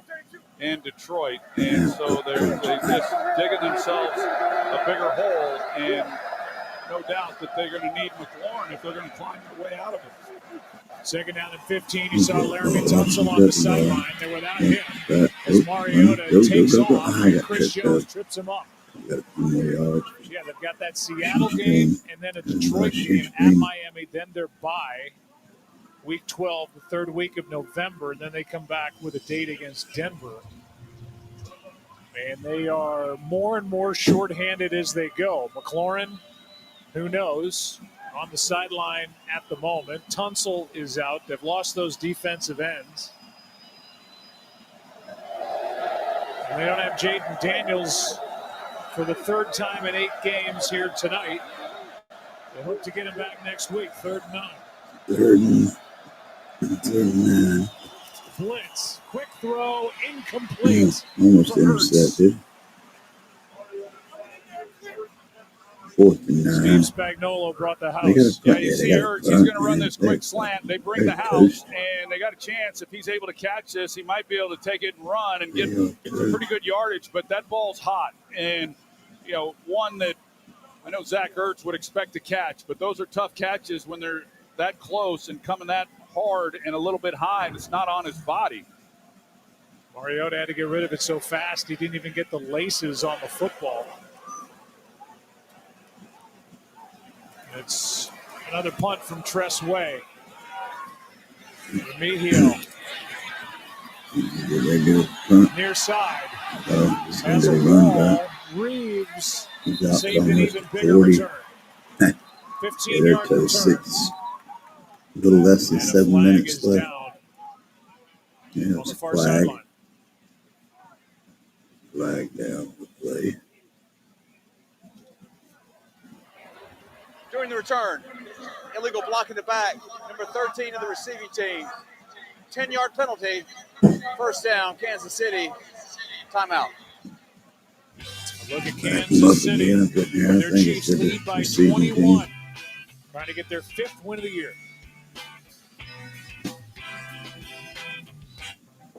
and Detroit, and so they're just digging themselves a bigger hole. And no doubt that they're going to need McLaurin if they're going to climb their way out of it. Second down and 15. You saw Laramie Tunsil on the sideline. They're without him. As Mariota takes off, and Chris Jones trips him up. Got a few more yards. Yeah, they've got that Seattle game and then a Detroit game at Miami. Then they're bye week 12, the third week of November. And then they come back with a date against Denver. And they are more and more shorthanded as they go. McLaurin, who knows, on the sideline at the moment. Tunsil is out. They've lost those defensive ends. And they don't have Jaden Daniels for the third time in 8 games here tonight. They hope to get him back next week. 3rd and 9. 39. Blitz. Quick throw. Incomplete. Almost for Hurts. intercepted. 4th and 9. Steve Spagnuolo brought the They house. gotta You see they Hurts, gotta he's going to bunt, run man. this quick slant. They bring the They're house, and they got a chance. If he's able to catch this, he might be able to take it and run and get some pretty good yardage. But that ball's hot, and one that I know Zach Ertz would expect to catch. But those are tough catches when they're that close and coming that hard and a little bit high, and it's not on his body. Mariota had to get rid of it so fast he didn't even get the laces on the football. It's another punt from Tress Way. Remigio. Did they do a punt? Near side. It's Has a going to run wall. back. Reeves He's out saved an almost even bigger 40. return. Yeah, 15-yard they're return. to 6. A little less than And a 7 flag minutes is left. down Yeah, on it's the a far flag. sideline. Flag down the play. During the return, illegal block in the back, number 13 of the receiving team. 10-yard penalty, 1st down, Kansas City. Timeout. Look at Back them up Kansas City. again. Put there. I Their think Chiefs it's the lead by receiving 21. team. Trying to get their 5th win of the year.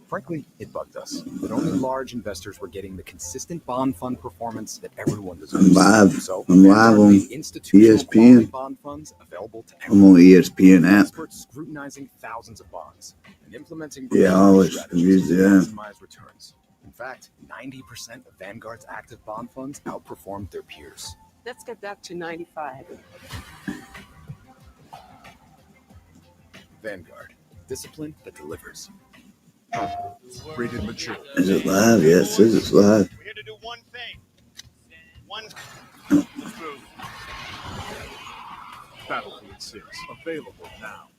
Frankly, it bugged us that only large investors were getting the consistent bond fund performance that everyone deserves. I'm live. So, I'm live on made institutional quality ESPN. bond funds available to I'm on ESPN app. experts scrutinizing thousands of bonds and implementing Yeah, I always use to the app. maximize returns. In fact, 90% of Vanguard's active bond funds outperformed their peers. Let's get back to 95. Vanguard, discipline that delivers. Rated mature. Is it live? Yeah, it says it's live. We're here to do one thing. One. Battlefield 6 available now.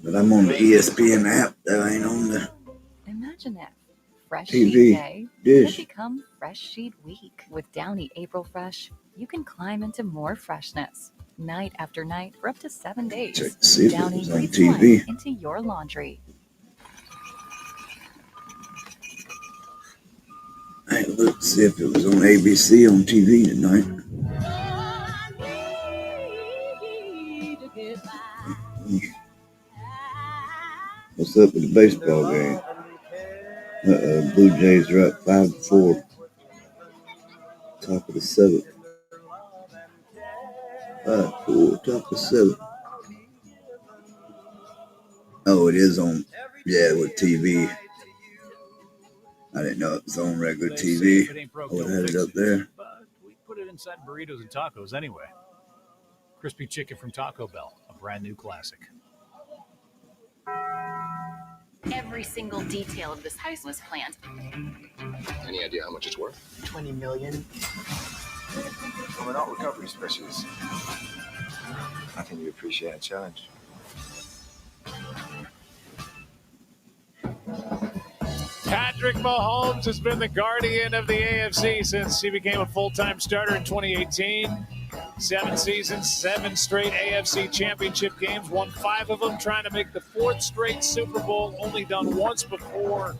But I'm on the ESPN app. That ain't on the Imagine if Fresh TV Sheet Day dish. could become Fresh Sheet Week. With Downy April Fresh, you can climb into more freshness. Night after night for up to 7 days. Check to see if it Downy was on breathes TV. life into your laundry. I looked to see if it was on ABC on TV tonight. What's up with the baseball game? Blue Jays are up 5-4. Top of the 7th. 5-4, top of 7th. Oh, it is on. Yeah, with TV. I didn't know it was on regular TV. I would have had it up there. But we put it inside burritos and tacos anyway. Crispy chicken from Taco Bell, a brand new classic. Every single detail of this house was planned. Any idea how much it's worth? 20 million. I'm an art recovery specialist. I think you appreciate a challenge. Patrick Mahomes has been the guardian of the AFC since he became a full-time starter in 2018. 7 seasons, 7 straight AFC championship games, won 5 of them, trying to make the 4th straight Super Bowl, only done once before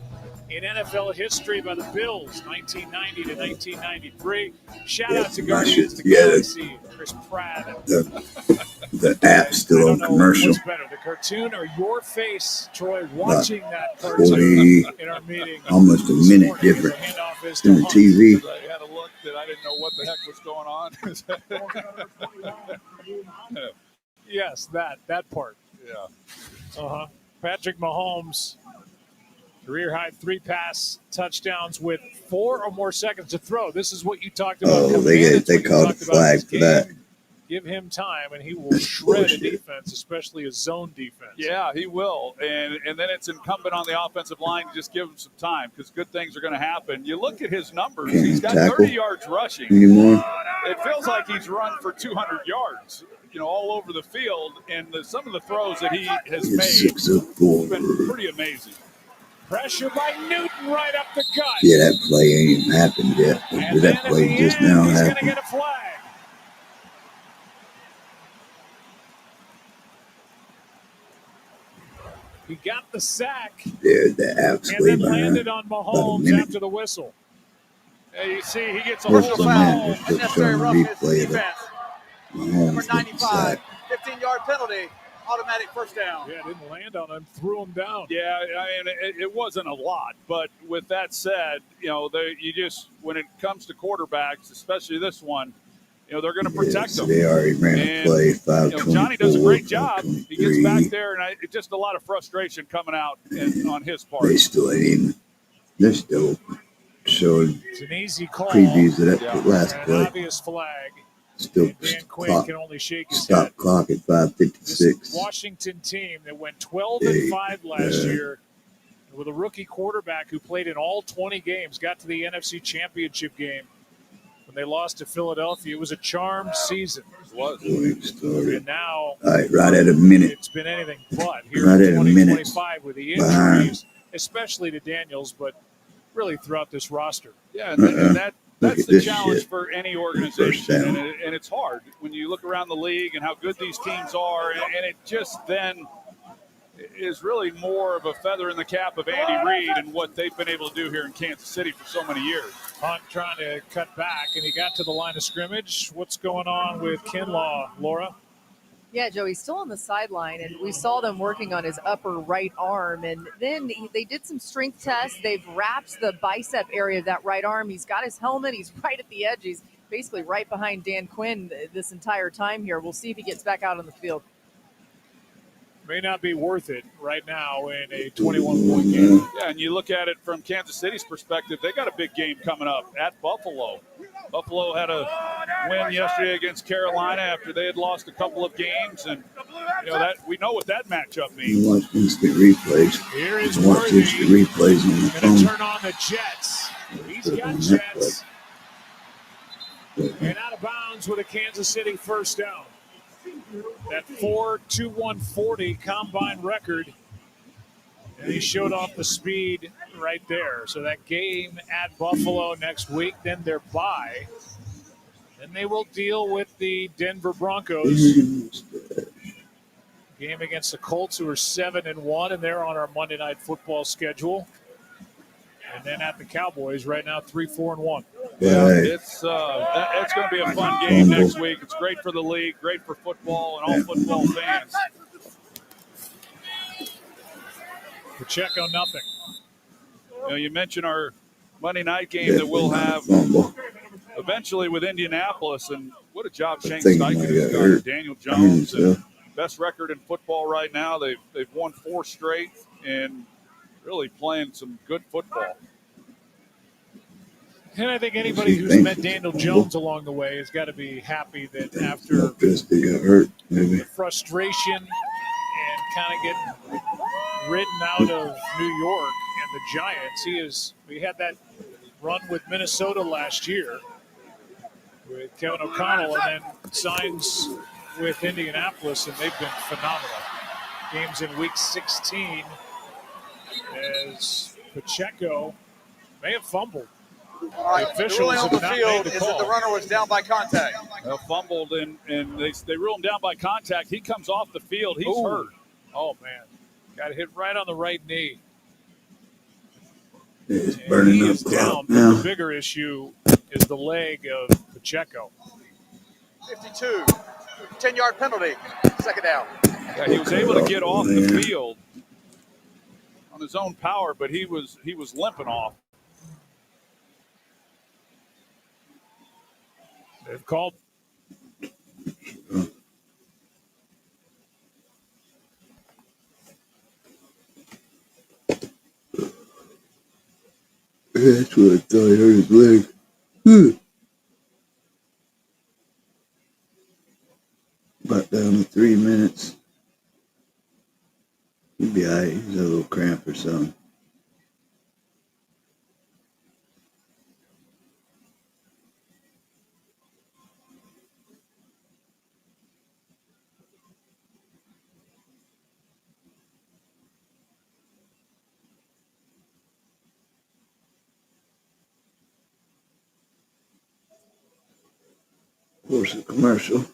in NFL history by the Bills, 1990 to 1993. Shout out to Guardians of the Galaxy, Chris Pratt. The app's still on commercial. What's better, the cartoon or your face, Troy, watching that cartoon in our meeting? Almost a minute different than the TV. I had a look that I didn't know what the heck was going on. Yes, that part. Yeah. Patrick Mahomes, career high 3 pass touchdowns with 4 or more seconds to throw. This is what you talked about. Oh, they called a flag for that. Give him time, and he will shred a defense, especially a zone defense. Yeah, he will. And then it's incumbent on the offensive line to just give him some time because good things are going to happen. You look at his numbers. He's got 30 yards rushing. Anymore? It feels like he's run for 200 yards, all over the field. And some of the throws that he has made have been pretty amazing. Pressure by Newton right up the gut. Yeah, that play ain't even happened yet. And That then play at the just end, now he's going to happened. get a flag. He got the sack. Dude, the app's And way then behind. landed on Mahomes after the whistle. And you see, he gets a First hold of man the is just showing a replay of the Number Mahomes getting 95, sacked. 15-yard penalty, automatic first down. Yeah, didn't land on him, threw him down. Yeah, I mean, it wasn't a lot, but with that said, when it comes to quarterbacks, especially this one, they're going to protect them. They already ran a play, 524, Johnny does a great job. He gets 523. back there, and it's just a lot of frustration coming out on his part. They still ain't even. They're still showing It's an easy call. previews of that last An play. obvious flag. Still Dan Quinn clock, can only shake his stop head. clock at 5:56. Washington team that went 12-5 last year with a rookie quarterback who played in all 20 games, got to the NFC Championship game. When they lost to Philadelphia, it was a charmed season. It was. And now, All right, right at a minute. it's been anything but here Right in at a minute 2025 with the behind. injuries, especially to Daniels, but really throughout this roster. Yeah, and that's Look at the this challenge shit. for any First organization, down. and it's hard when you look around the league and how good these teams are, and it just then is really more of a feather in the cap of Andy Reid and what they've been able to do here in Kansas City for so many years. Hunt trying to cut back, and he got to the line of scrimmage. What's going on with Kinlaw, Laura? Yeah, Joe, he's still on the sideline, and we saw them working on his upper right arm. And then they did some strength tests. They've wrapped the bicep area of that right arm. He's got his helmet. He's right at the edge. He's basically right behind Dan Quinn this entire time here. We'll see if he gets back out on the field. May not be worth it right now in a 21-point game. Yeah, and you look at it from Kansas City's perspective, they got a big game coming up at Buffalo. Buffalo had a win yesterday against Carolina after they had lost a couple of games, and that we know what that matchup means. You watch instant replays. Here is Watch Worthy. instant replays on the Going to phone. turn on the Jets. He's Put it got on Jets. And out of bounds with a Kansas City first down. That 4.2140 combine record. And he showed off the speed right there. So that game at Buffalo next week, then their bye. Then they will deal with the Denver Broncos. Game against the Colts, who are 7-1, and they're on our Monday Night Football schedule. And then at the Cowboys, right now 3-4-1. Yeah, it's going to be a fun game next week. It's great for the league, great for football and all football fans. Pacheco, nothing. You mentioned our Monday night game that we'll have eventually with Indianapolis, and what a job Shane Steichen has done. Daniel Jones, and best record in football right now. They've won 4 straight and really playing some good football. And I think anybody who's met Daniel Jones along the way has got to be happy that after They got hurt, maybe. the frustration and kind of getting ridden out of New York and the Giants, we had that run with Minnesota last year with Kevin O'Connell, and then signs with Indianapolis, and they've been phenomenal. Games in Week 16 as Pacheco may have fumbled. All right, The the officials ruling on the have not field made the is that the call. runner was down by contact. Well, fumbled, and they rule him down by contact. He comes off the field. He's Ooh. hurt. Oh, man. Got hit right on the right knee. It's And burning he up is down, clock but now. the bigger issue is the leg of Pacheco. 52, 10-yard penalty, second down. Yeah, he was able to get off the field on his own power, but he was limping off. They've called. That's what I thought. I hurt his leg. About down to 3 minutes. He'd be all right. He's a little cramp or something. Of course, a commercial.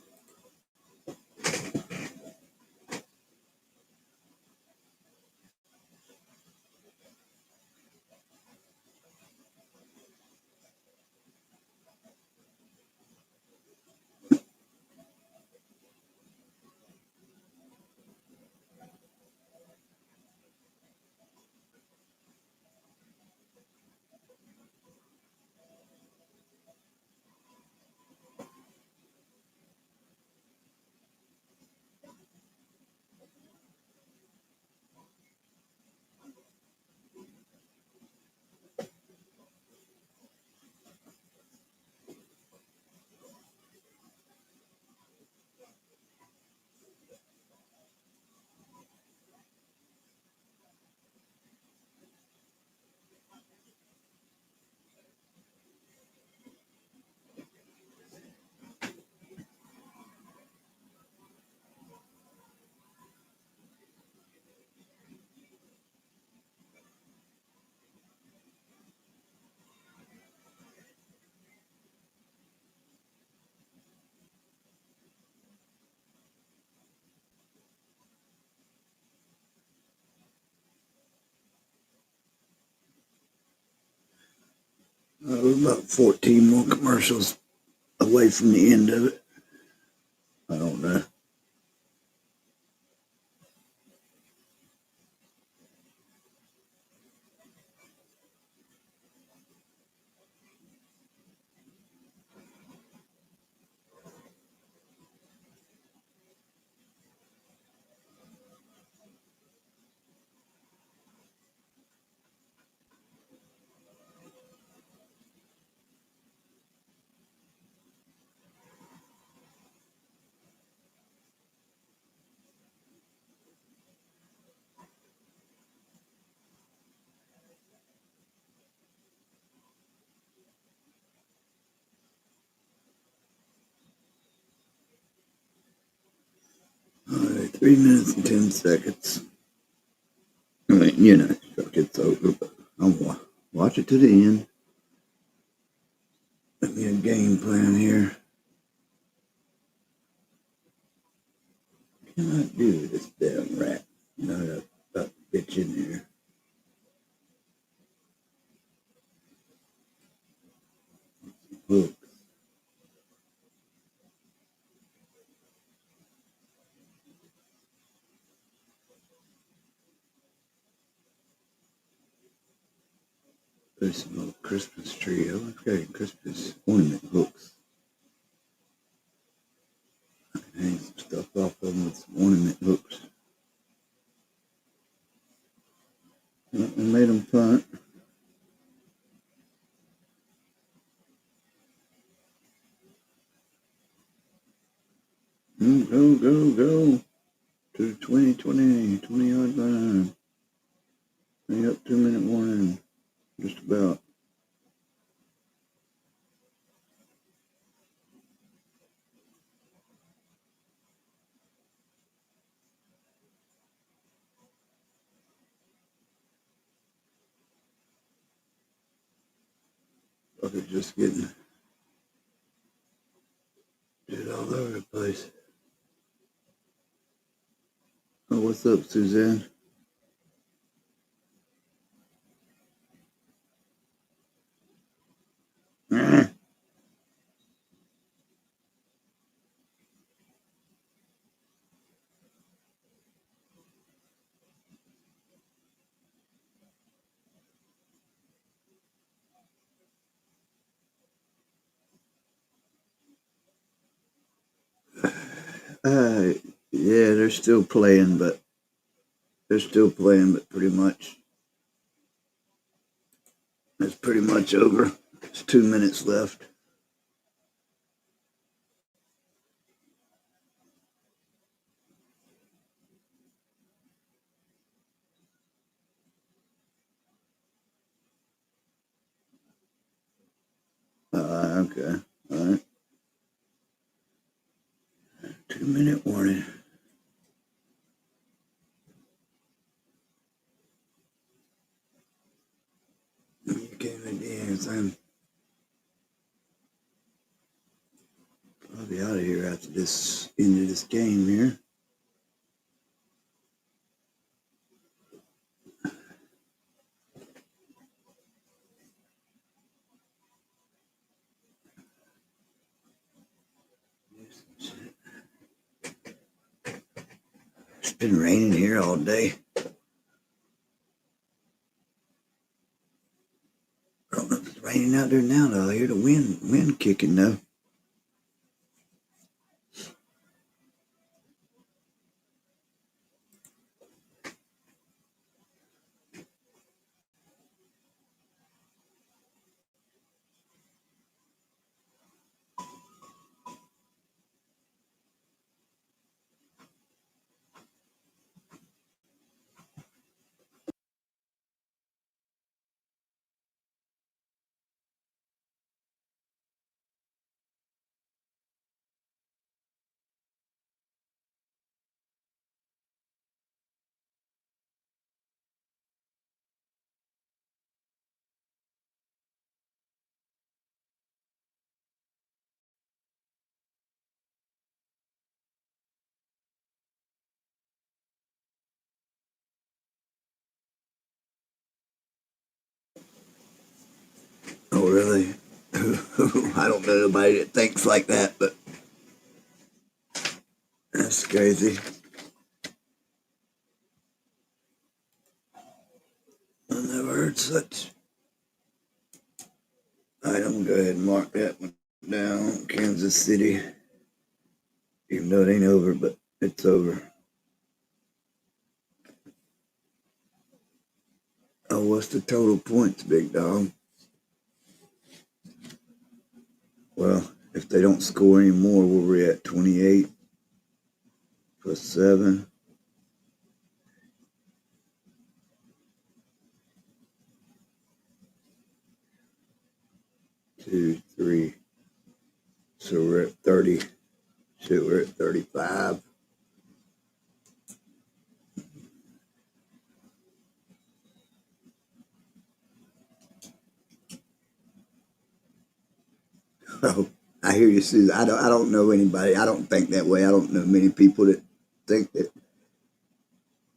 We're about 14 more commercials away from the end of it. I don't know. All right, 3 minutes and 10 seconds. I mean, you know, it's over, but I'll watch it to the end. Let me a game plan here. Cannot do this damn rat. No, that bitch in there. Look. There's some little Christmas tree. Oh, I've got Christmas ornament hooks. I can hang some stuff off of them with some ornament hooks. I made them punt. Go. To the 20-yard line. Bring up 2 minute warning. Just about. Fucker's just getting shit all over the place. Oh, what's up, Suzanne? Yeah, they're still playing, but pretty much it's pretty much over. It's 2 minutes left. Okay. All right. 2 minute warning. You can't do anything. I'll be out of here after this end of this game here. It's been raining here all day. I don't know if it's raining out there now though. I hear the wind kicking though. Oh really? I don't know nobody that thinks like that, but that's crazy. I never heard such. Alright, I'm gonna go ahead and mark that one down. Kansas City. Even though it ain't over, but it's over. Oh, what's the total points, big dog? Well, if they don't score any more, we're at 28 plus 7. Two, three. So we're at 30. Shit, we're at 35. Oh, I hear you, Susan. I don't know anybody. I don't think that way. I don't know many people that think that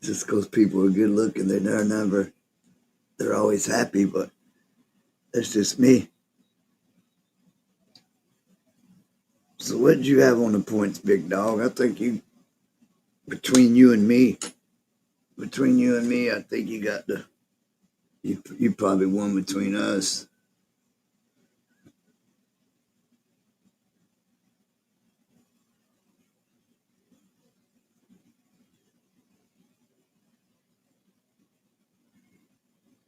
just because people are good looking, they're always happy, but that's just me. So what did you have on the points, big dog? I think between you and me, I think you got you probably won between us.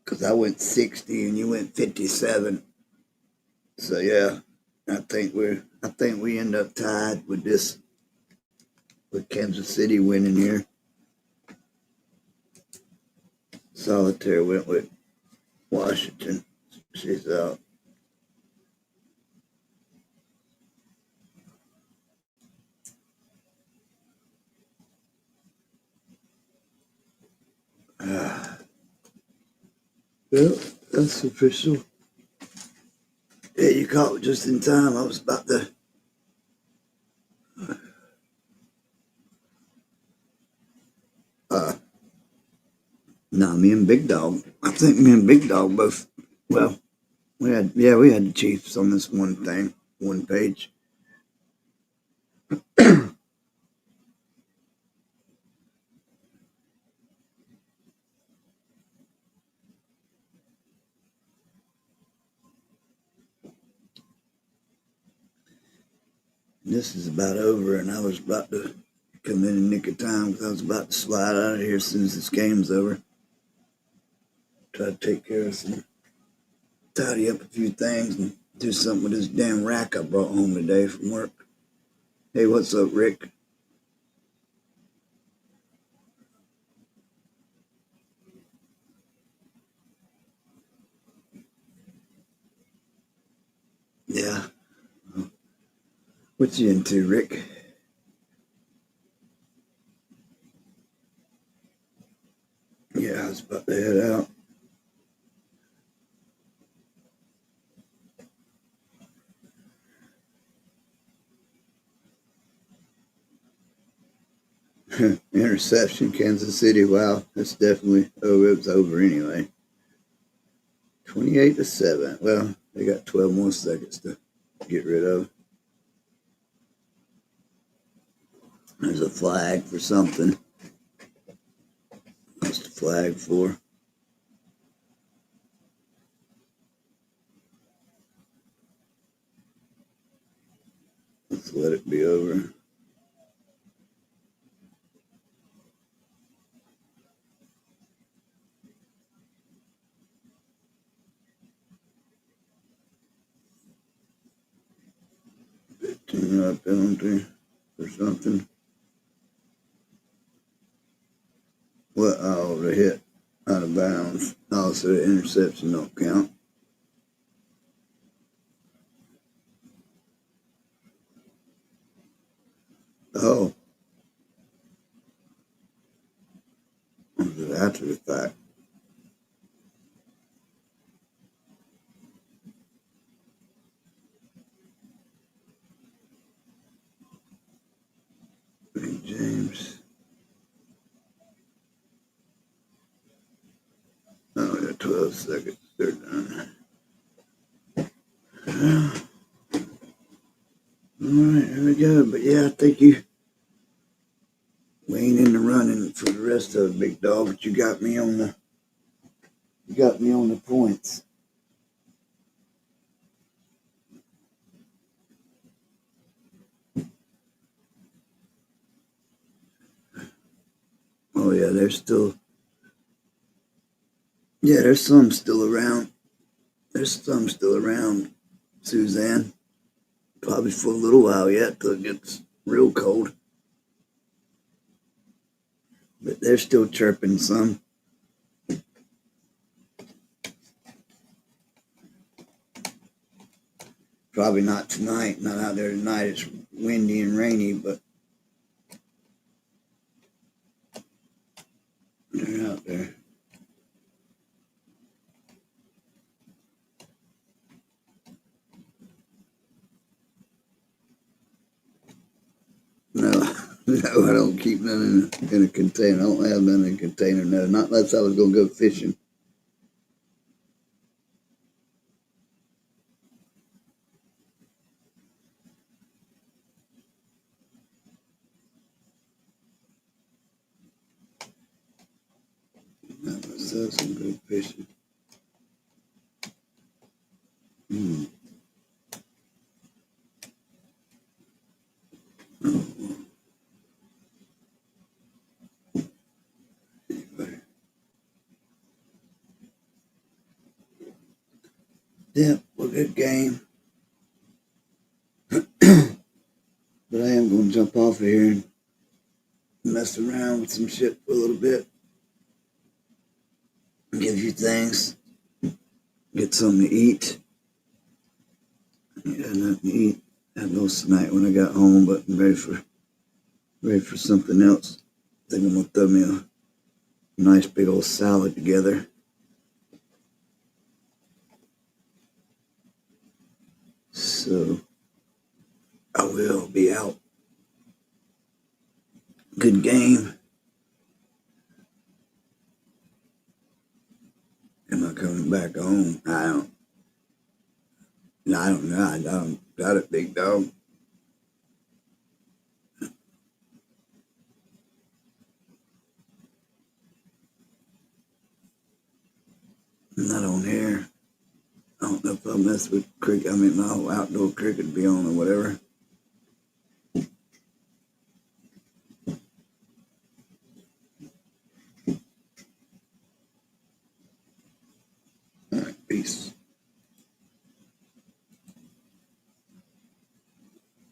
Because I went 60 and you went 57. So yeah, I think we end up tied with Kansas City winning here. Solitaire went with Washington. She's out. Well, that's official. caught just in time. I was about to. Me and Big Dog. I think me and Big Dog both. Well, we had the Chiefs on this one thing, one page. This is about over, and I was about to come in nick of time because I was about to slide out of here as soon as this game's over. Try to take care of some, tidy up a few things and do something with this damn rack I brought home today from work. Hey, what's up, Rick? Yeah. What you into, Rick? Yeah, I was about to head out. Interception, Kansas City. Wow, that's definitely. Oh, it was over anyway. 28-7. Well, they got 12 more seconds to get rid of. There's a flag for something. What's the flag for? Let's let it be over. Penalty or something. What? Oh, the hit out of bounds. Oh, so the interception don't count. Oh. After the fact. Big James. Oh, we got 12 seconds. They're done. Alright, here we go. But yeah, I think we ain't in the running for the rest of it, Big Dog, but you got me on the points. Oh yeah, there's some still around. There's some still around, Suzanne. Probably for a little while yet till it gets real cold. But they're still chirping some. Probably not tonight, not out there tonight. It's windy and rainy, but they're out there. No, I don't keep none in a container. I don't have none in a container, no. Not unless I was going to go fishing. Not myself some good fishing. Yeah, well, good game. But I am going to jump off of here and mess around with some shit for a little bit. Give you things. Get something to eat. Yeah, nothing to eat. I had no tonight when I got home, but I'm ready for something else. I think I'm going to throw me a nice big old salad together. so I will be out. Good game. Am I coming back home? I don't know. I don't got it, big dog. I'm not on here. I don't know if I mess with cricket. I mean, my whole outdoor cricket be on or whatever. All right, peace.